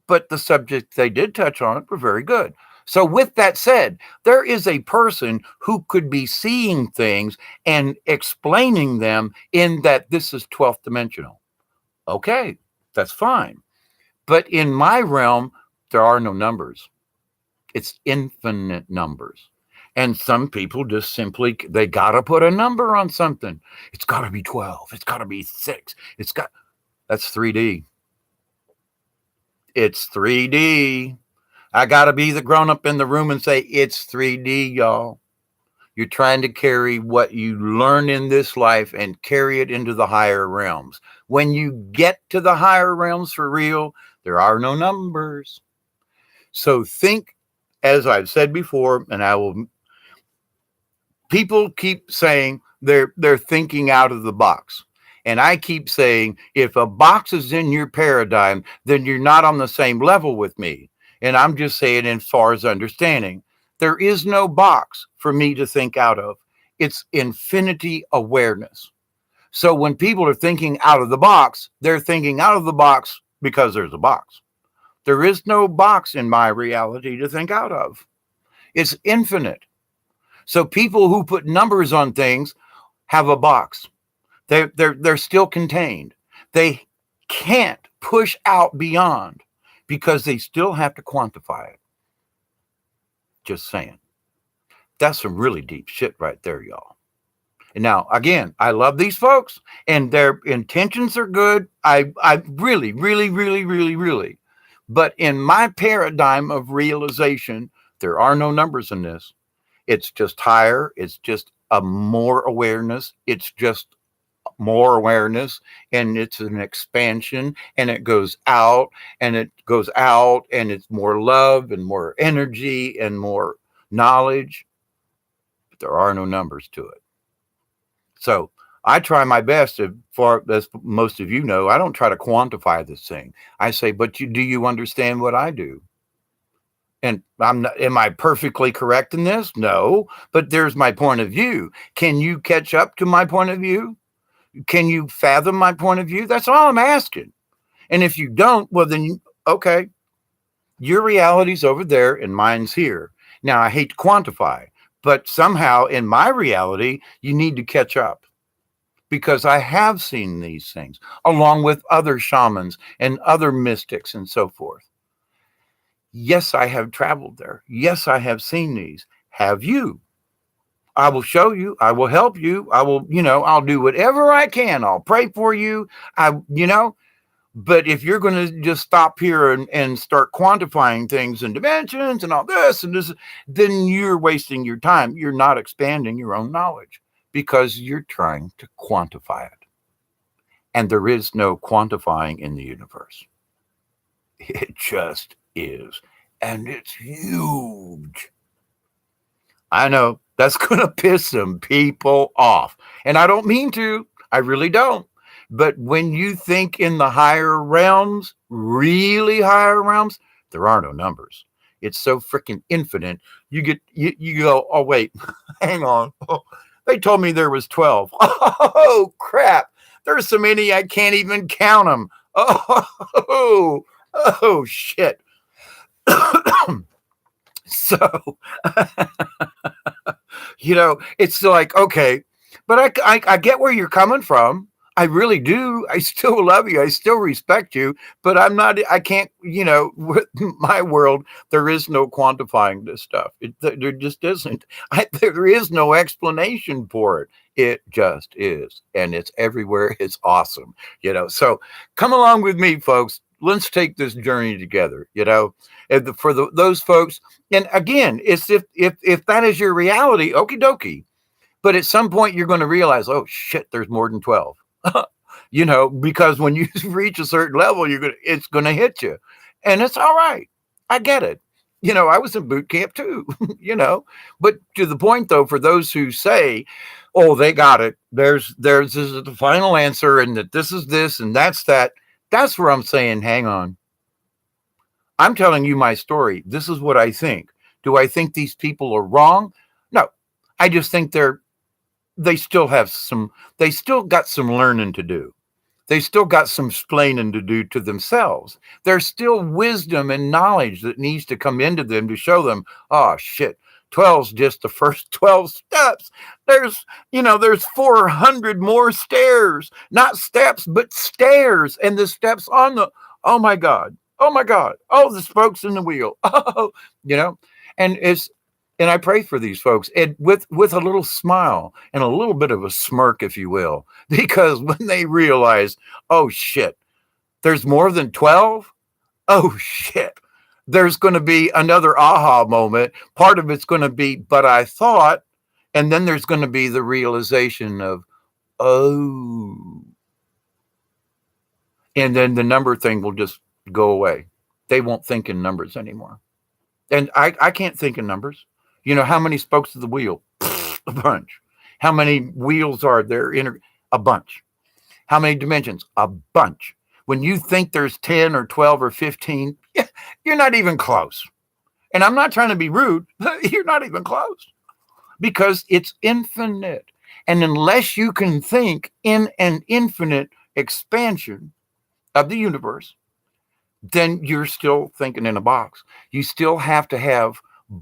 but the subject they did touch on it were very good. So with that said, there is a person who could be seeing things and explaining them in that this is 12th dimensional. Okay, that's fine. But in my realm, there are no numbers. It's infinite numbers. And some people just simply, they got to put a number on something. It's got to be 12. It's got to be 6. That's 3D. It's 3D. I got to be the grown up in the room and say, it's 3D, y'all. You're trying to carry what you learn in this life and carry it into the higher realms. When you get to the higher realms for real, there are no numbers. So think, as I've said before, and people keep saying they're thinking out of the box. And I keep saying, if a box is in your paradigm, then you're not on the same level with me. And I'm just saying, as far as understanding, there is no box for me to think out of. It's infinity awareness. So when people are thinking out of the box, they're thinking out of the box because there's a box. There is no box in my reality to think out of. It's infinite. So people who put numbers on things have a box. They're still contained. They can't push out beyond because they still have to quantify it. Just saying. That's some really deep shit right there, y'all. And now, again, I love these folks and their intentions are good. I really, really, really, really, really. But in my paradigm of realization, there are no numbers in this. It's just higher. It's just a more awareness. It's just more awareness, and it's an expansion, and it goes out and it goes out, and it's more love and more energy and more knowledge. But there are no numbers to it. So I try my best to, for as most of you know, I don't try to quantify this thing. I say, but do you understand what I do? And am I perfectly correct in this? No, but there's my point of view. Can you catch up to my point of view? Can you fathom my point of view? That's all I'm asking. And if you don't, well, then, okay, your reality's over there and mine's here. Now, I hate to quantify, but somehow in my reality, you need to catch up, because I have seen these things along with other shamans and other mystics and so forth. Yes, I have traveled there. Yes, I have seen these. Have you? I will show you. I will help you. I will, I'll do whatever I can. I'll pray for you. But if you're going to just stop here and start quantifying things and dimensions and all this and this, then you're wasting your time. You're not expanding your own knowledge because you're trying to quantify it. And there is no quantifying in the universe. It just is. And it's huge. I know that's going to piss some people off. And I don't mean to. I really don't. But when you think in the higher realms, really higher realms, there are no numbers. It's so freaking infinite. You go, oh, wait, hang on. Oh, they told me there was 12. Oh, crap. There's so many I can't even count them. Oh, shit. So, it's like, okay, but I get where you're coming from. I really do. I still love you. I still respect you, but I can't, with my world, there is no quantifying this stuff. There just isn't. There is no explanation for it. It just is. And it's everywhere. It's awesome. So come along with me, folks. Let's take this journey together, and for those folks. And again, it's if that is your reality, okie dokie. But at some point you're going to realize, oh shit, there's more than 12. Because when you reach a certain level, it's going to hit you, and it's all right. I get it. I was in boot camp too, but to the point though, for those who say, oh, they got it. There's this is the final answer, and that this is this, and that's that. That's where I'm saying, hang on. I'm telling you my story. This is what I think. Do I think these people are wrong? No, I just think they still got some learning to do. They still got some explaining to do to themselves. There's still wisdom and knowledge that needs to come into them to show them, oh shit, 12's just the first 12 steps. There's 400 more stairs, not steps, but stairs. And the steps on oh my God, oh, the spokes in the wheel. Oh, and I pray for these folks, and with a little smile and a little bit of a smirk, if you will, because when they realize, oh shit, there's more than 12. Oh shit, there's going to be another aha moment. Part of it's going to be, but I thought, and then there's going to be the realization of, oh, and then the number thing will just go away. They won't think in numbers anymore. And I can't think in numbers. How many spokes of the wheel? A bunch. How many wheels are there? A bunch. How many dimensions? A bunch. When you think there's 10 or 12 or 15, you're not even close. And I'm not trying to be rude. You're not even close. Because it's infinite. And unless you can think in an infinite expansion of the universe, then you're still thinking in a box. You still have to have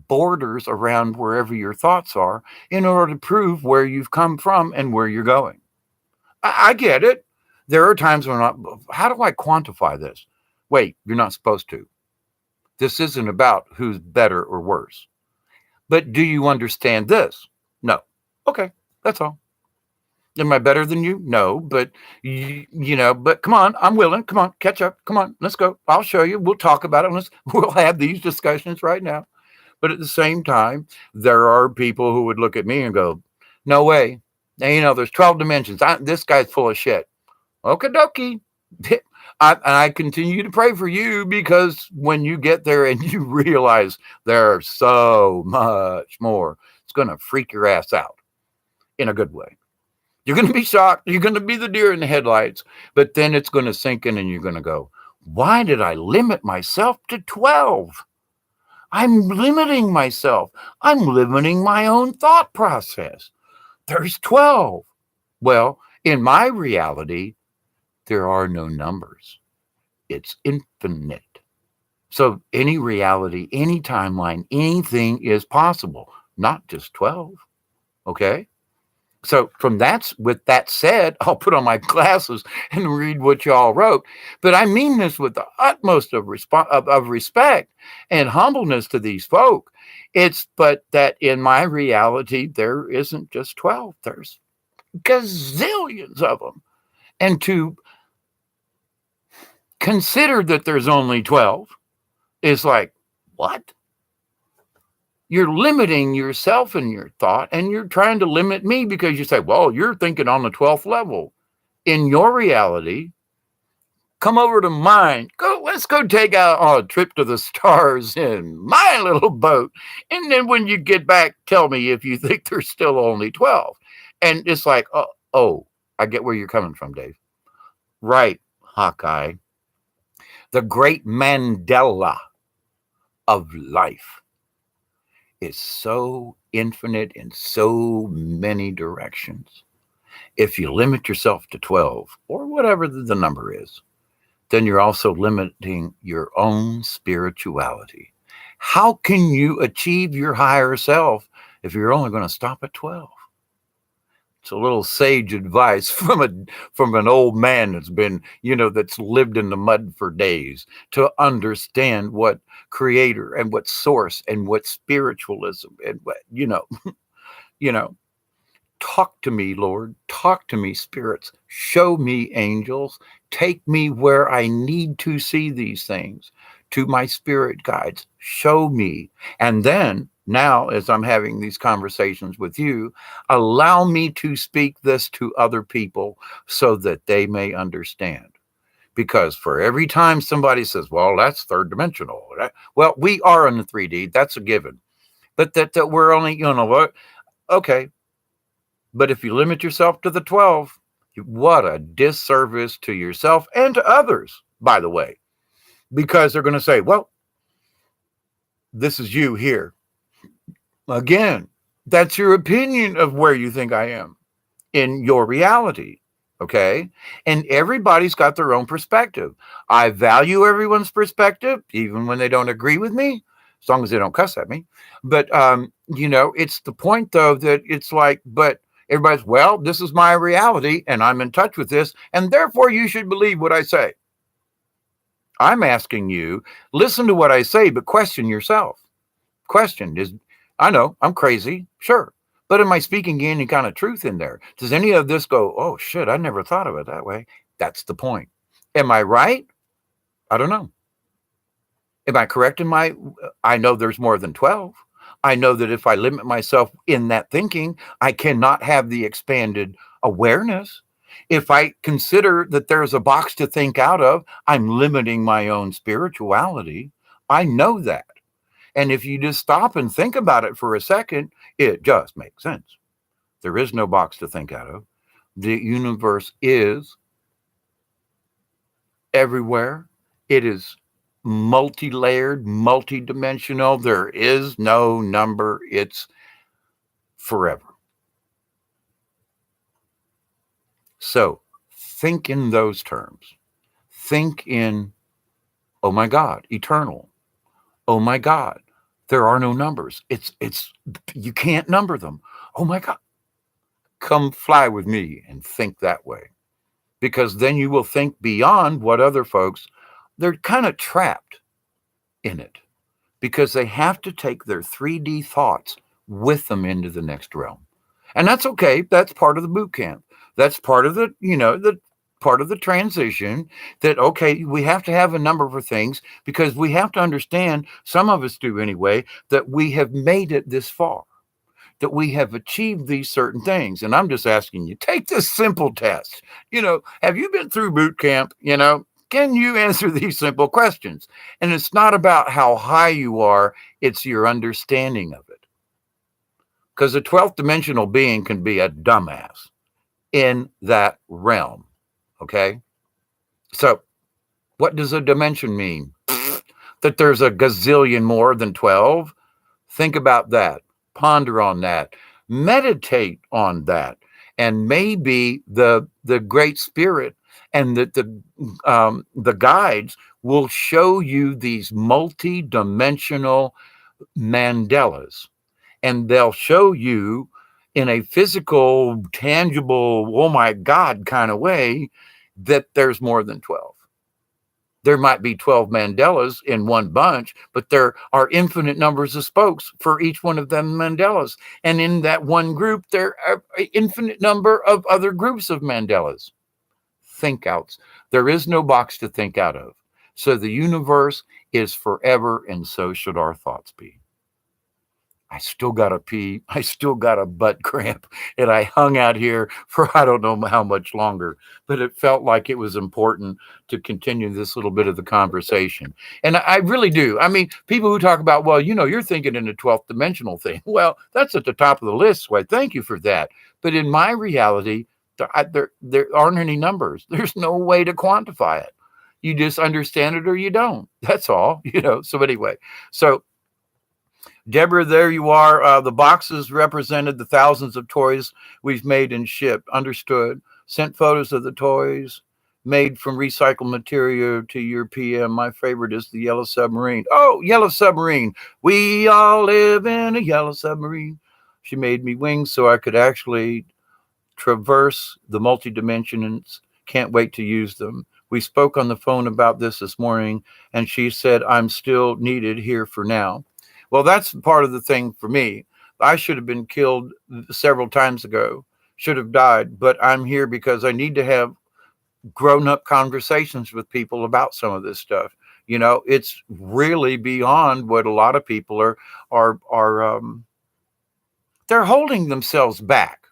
borders around wherever your thoughts are in order to prove where you've come from and where you're going. I get it. There are times when how do I quantify this? Wait, you're not supposed to. This isn't about who's better or worse. But do you understand this? No. Okay, that's all. Am I better than you? No, but but come on, I'm willing. Come on, catch up. Come on, let's go. I'll show you. We'll talk about it. We'll have these discussions right now. But at the same time, there are people who would look at me and go, "No way." And, there's 12 dimensions. This guy's full of shit. Okie dokie. I continue to pray for you, because when you get there and you realize there's so much more, it's going to freak your ass out in a good way. You're going to be shocked. You're going to be the deer in the headlights, but then it's going to sink in and you're going to go, why did I limit myself to 12? I'm limiting myself. I'm limiting my own thought process. There's 12. Well, in my reality, there are no numbers. It's infinite. So any reality, any timeline, anything is possible, not just 12. Okay? So with that said, I'll put on my glasses and read what y'all wrote. But I mean this with the utmost of respect and humbleness to these folk. But that in my reality, there isn't just 12. There's gazillions of them. And to consider that there's only 12 is like, what? You're limiting yourself in your thought, and you're trying to limit me because you say, well, you're thinking on the 12th level. In your reality, come over to mine. Let's go take out a trip to the stars in my little boat. And then when you get back, tell me if you think there's still only 12. And it's like, oh, I get where you're coming from, Dave. Right, Hawkeye. The great Mandela of life is so infinite in so many directions. If you limit yourself to 12 or whatever the number is, then you're also limiting your own spirituality. How can you achieve your higher self if you're only going to stop at 12? It's a little sage advice from an old man that's lived in the mud for days, to understand what creator and what source and what spiritualism and what, talk to me, Lord, talk to me, spirits, show me, angels, take me where I need to see these things, to my spirit guides, show me. And then now, as I'm having these conversations with you, allow me to speak this to other people so that they may understand. Because for every time somebody says, well, that's third dimensional. Well, we are in the 3D. That's a given. But that we're only, what? Okay. But if you limit yourself to the 12, what a disservice to yourself and to others, by the way. Because they're going to say, well, this is you here. Again, that's your opinion of where you think I am in your reality, okay? And everybody's got their own perspective. I value everyone's perspective, even when they don't agree with me, as long as they don't cuss at me. But, it's the point, though, that it's like, but everybody's, well, this is my reality, and I'm in touch with this, and therefore you should believe what I say. I'm asking you, listen to what I say, but question yourself. I know I'm crazy, sure. But am I speaking any kind of truth in there? Does any of this go, oh, shit, I never thought of it that way? That's the point. Am I right? I don't know. Am I correct I know there's more than 12. I know that if I limit myself in that thinking, I cannot have the expanded awareness. If I consider that there's a box to think out of, I'm limiting my own spirituality. I know that. And if you just stop and think about it for a second, it just makes sense. There is no box to think out of. The universe is everywhere. It is multi-layered, multi-dimensional. There is no number. It's forever. So think in those terms. Think in, oh my God, eternal. Oh my God, there are no numbers. You can't number them. Oh my God. Come fly with me and think that way. Because then you will think beyond what other folks, they're kind of trapped in it. because they have to take their 3D thoughts with them into the next realm. And that's okay. That's part of the boot camp. That's part of the part of the transition, that, okay, we have to have a number of things because we have to understand, some of us do anyway, that we have made it this far, that we have achieved these certain things. And I'm just asking you, take this simple test. Have you been through boot camp? Can you answer these simple questions? And it's not about how high you are, it's your understanding of it. Because a 12th dimensional being can be a dumbass in that realm. Okay? So, what does a dimension mean? That there's a gazillion more than 12? Think about that. Ponder on that. Meditate on that. And maybe the Great Spirit and the guides will show you these multi-dimensional mandalas. And they'll show you in a physical, tangible, oh my God kind of way, that there's more than 12. There might be 12 mandalas in one bunch, but there are infinite numbers of spokes for each one of them mandalas. And in that one group, there are an infinite number of other groups of mandalas. Think outs. There is no box to think out of. So the universe is forever, and so should our thoughts be. I still got to pee. I still got a butt cramp. And I hung out here for I don't know how much longer, but it felt like it was important to continue this little bit of the conversation. And I really do. I mean, people who talk about, well, you're thinking in a 12th dimensional thing. Well, that's at the top of the list. So I thank you for that. But in my reality, there aren't any numbers. There's no way to quantify it. You just understand it or you don't. That's all, So anyway, Deborah, there you are. The boxes represented the thousands of toys we've made and shipped. Understood. Sent photos of the toys made from recycled material to your PM. My favorite is the yellow submarine. Oh, yellow submarine. We all live in a yellow submarine. She made me wings so I could actually traverse the multi-dimensions. Can't wait to use them. We spoke on the phone about this morning, and she said, I'm still needed here for now. Well, that's part of the thing for me. I should have been killed several times ago, should have died, but I'm here because I need to have grown-up conversations with people about some of this stuff. It's really beyond what a lot of people are they're holding themselves back.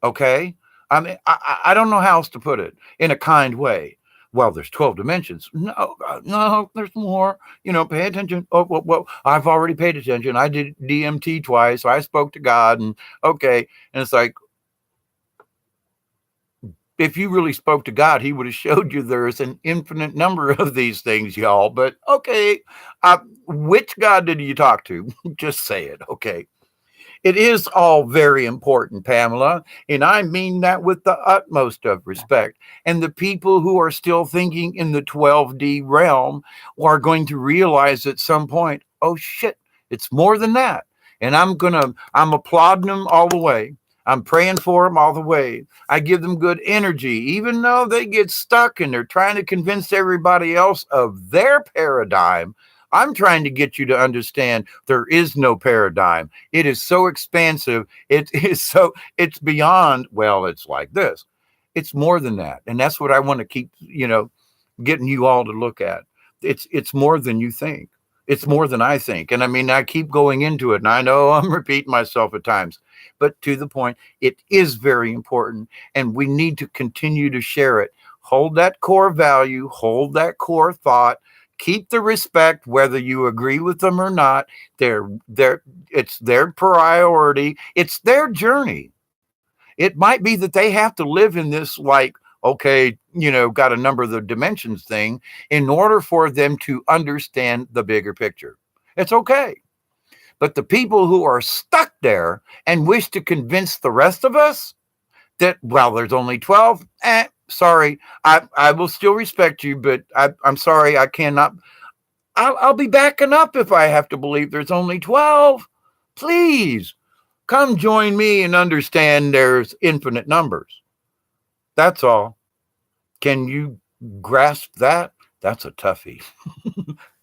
Okay? I mean, I don't know how else to put it in a kind way. Well, there's 12 dimensions. No, there's more. Pay attention. Oh, well, I've already paid attention. I did DMT twice. So I spoke to God, and okay. And it's like, if you really spoke to God, he would have showed you there's an infinite number of these things, y'all. But okay, which God did you talk to? Just say it, okay? It is all very important, Pamela, and I mean that with the utmost of respect. And the people who are still thinking in the 12D realm are going to realize at some point, oh shit, it's more than that. And I'm applauding them all the way. I'm praying for them all the way. I give them good energy, even though they get stuck and they're trying to convince everybody else of their paradigm. I'm trying to get you to understand there is no paradigm. It is so expansive. It's beyond, well, it's like this. It's more than that. And that's what I want to keep, getting you all to look at. It's more than you think. It's more than I think. And I mean, I keep going into it, and I know I'm repeating myself at times, but to the point, it is very important, and we need to continue to share it. Hold that core value, hold that core thought, keep the respect, whether you agree with them or not. It's their priority. It's their journey. It might be that they have to live in this, like, okay, got a number of the dimensions thing in order for them to understand the bigger picture. It's okay. But the people who are stuck there and wish to convince the rest of us that, well, there's only 12, sorry, I will still respect you, but I'm sorry, I cannot. I'll be backing up if I have to believe there's only 12. Please come join me and understand there's infinite numbers. That's all. Can you grasp that? That's a toughie.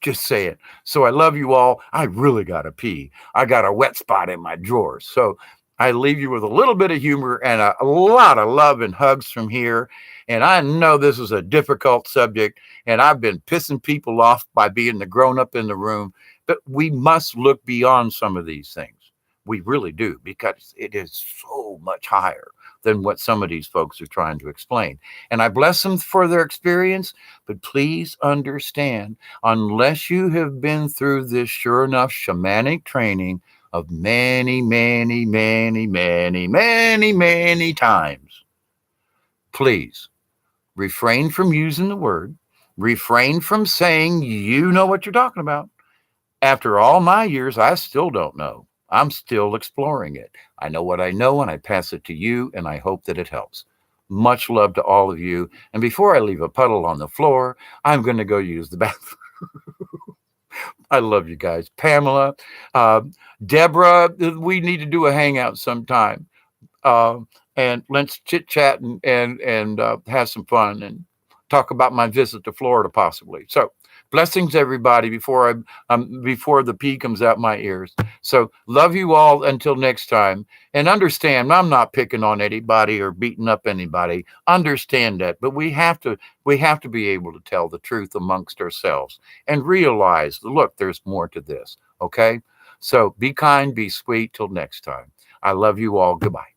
Just saying. So I love you all. I really got to pee. I got a wet spot in my drawers. So I leave you with a little bit of humor and a lot of love and hugs from here. And I know this is a difficult subject, and I've been pissing people off by being the grown up in the room, but we must look beyond some of these things. We really do, because it is so much higher than what some of these folks are trying to explain. And I bless them for their experience, but please understand, unless you have been through this sure enough shamanic training of many, many, many, many, many, many times, please refrain from using the word, refrain from saying you know what you're talking about. After all my years, I still don't know. I'm still exploring it. I know what I know, and I pass it to you, and I hope that it helps. Much love to all of you. And before I leave a puddle on the floor, I'm going to go use the bathroom. I love you guys. Pamela, Deborah, we need to do a hangout sometime. And let's chit chat and have some fun and talk about my visit to Florida, possibly. So blessings, everybody, before the pee comes out my ears. So love you all until next time. And understand, I'm not picking on anybody or beating up anybody. Understand that, but we have to be able to tell the truth amongst ourselves and realize, look, there's more to this. Okay, so be kind, be sweet. Till next time, I love you all. Goodbye.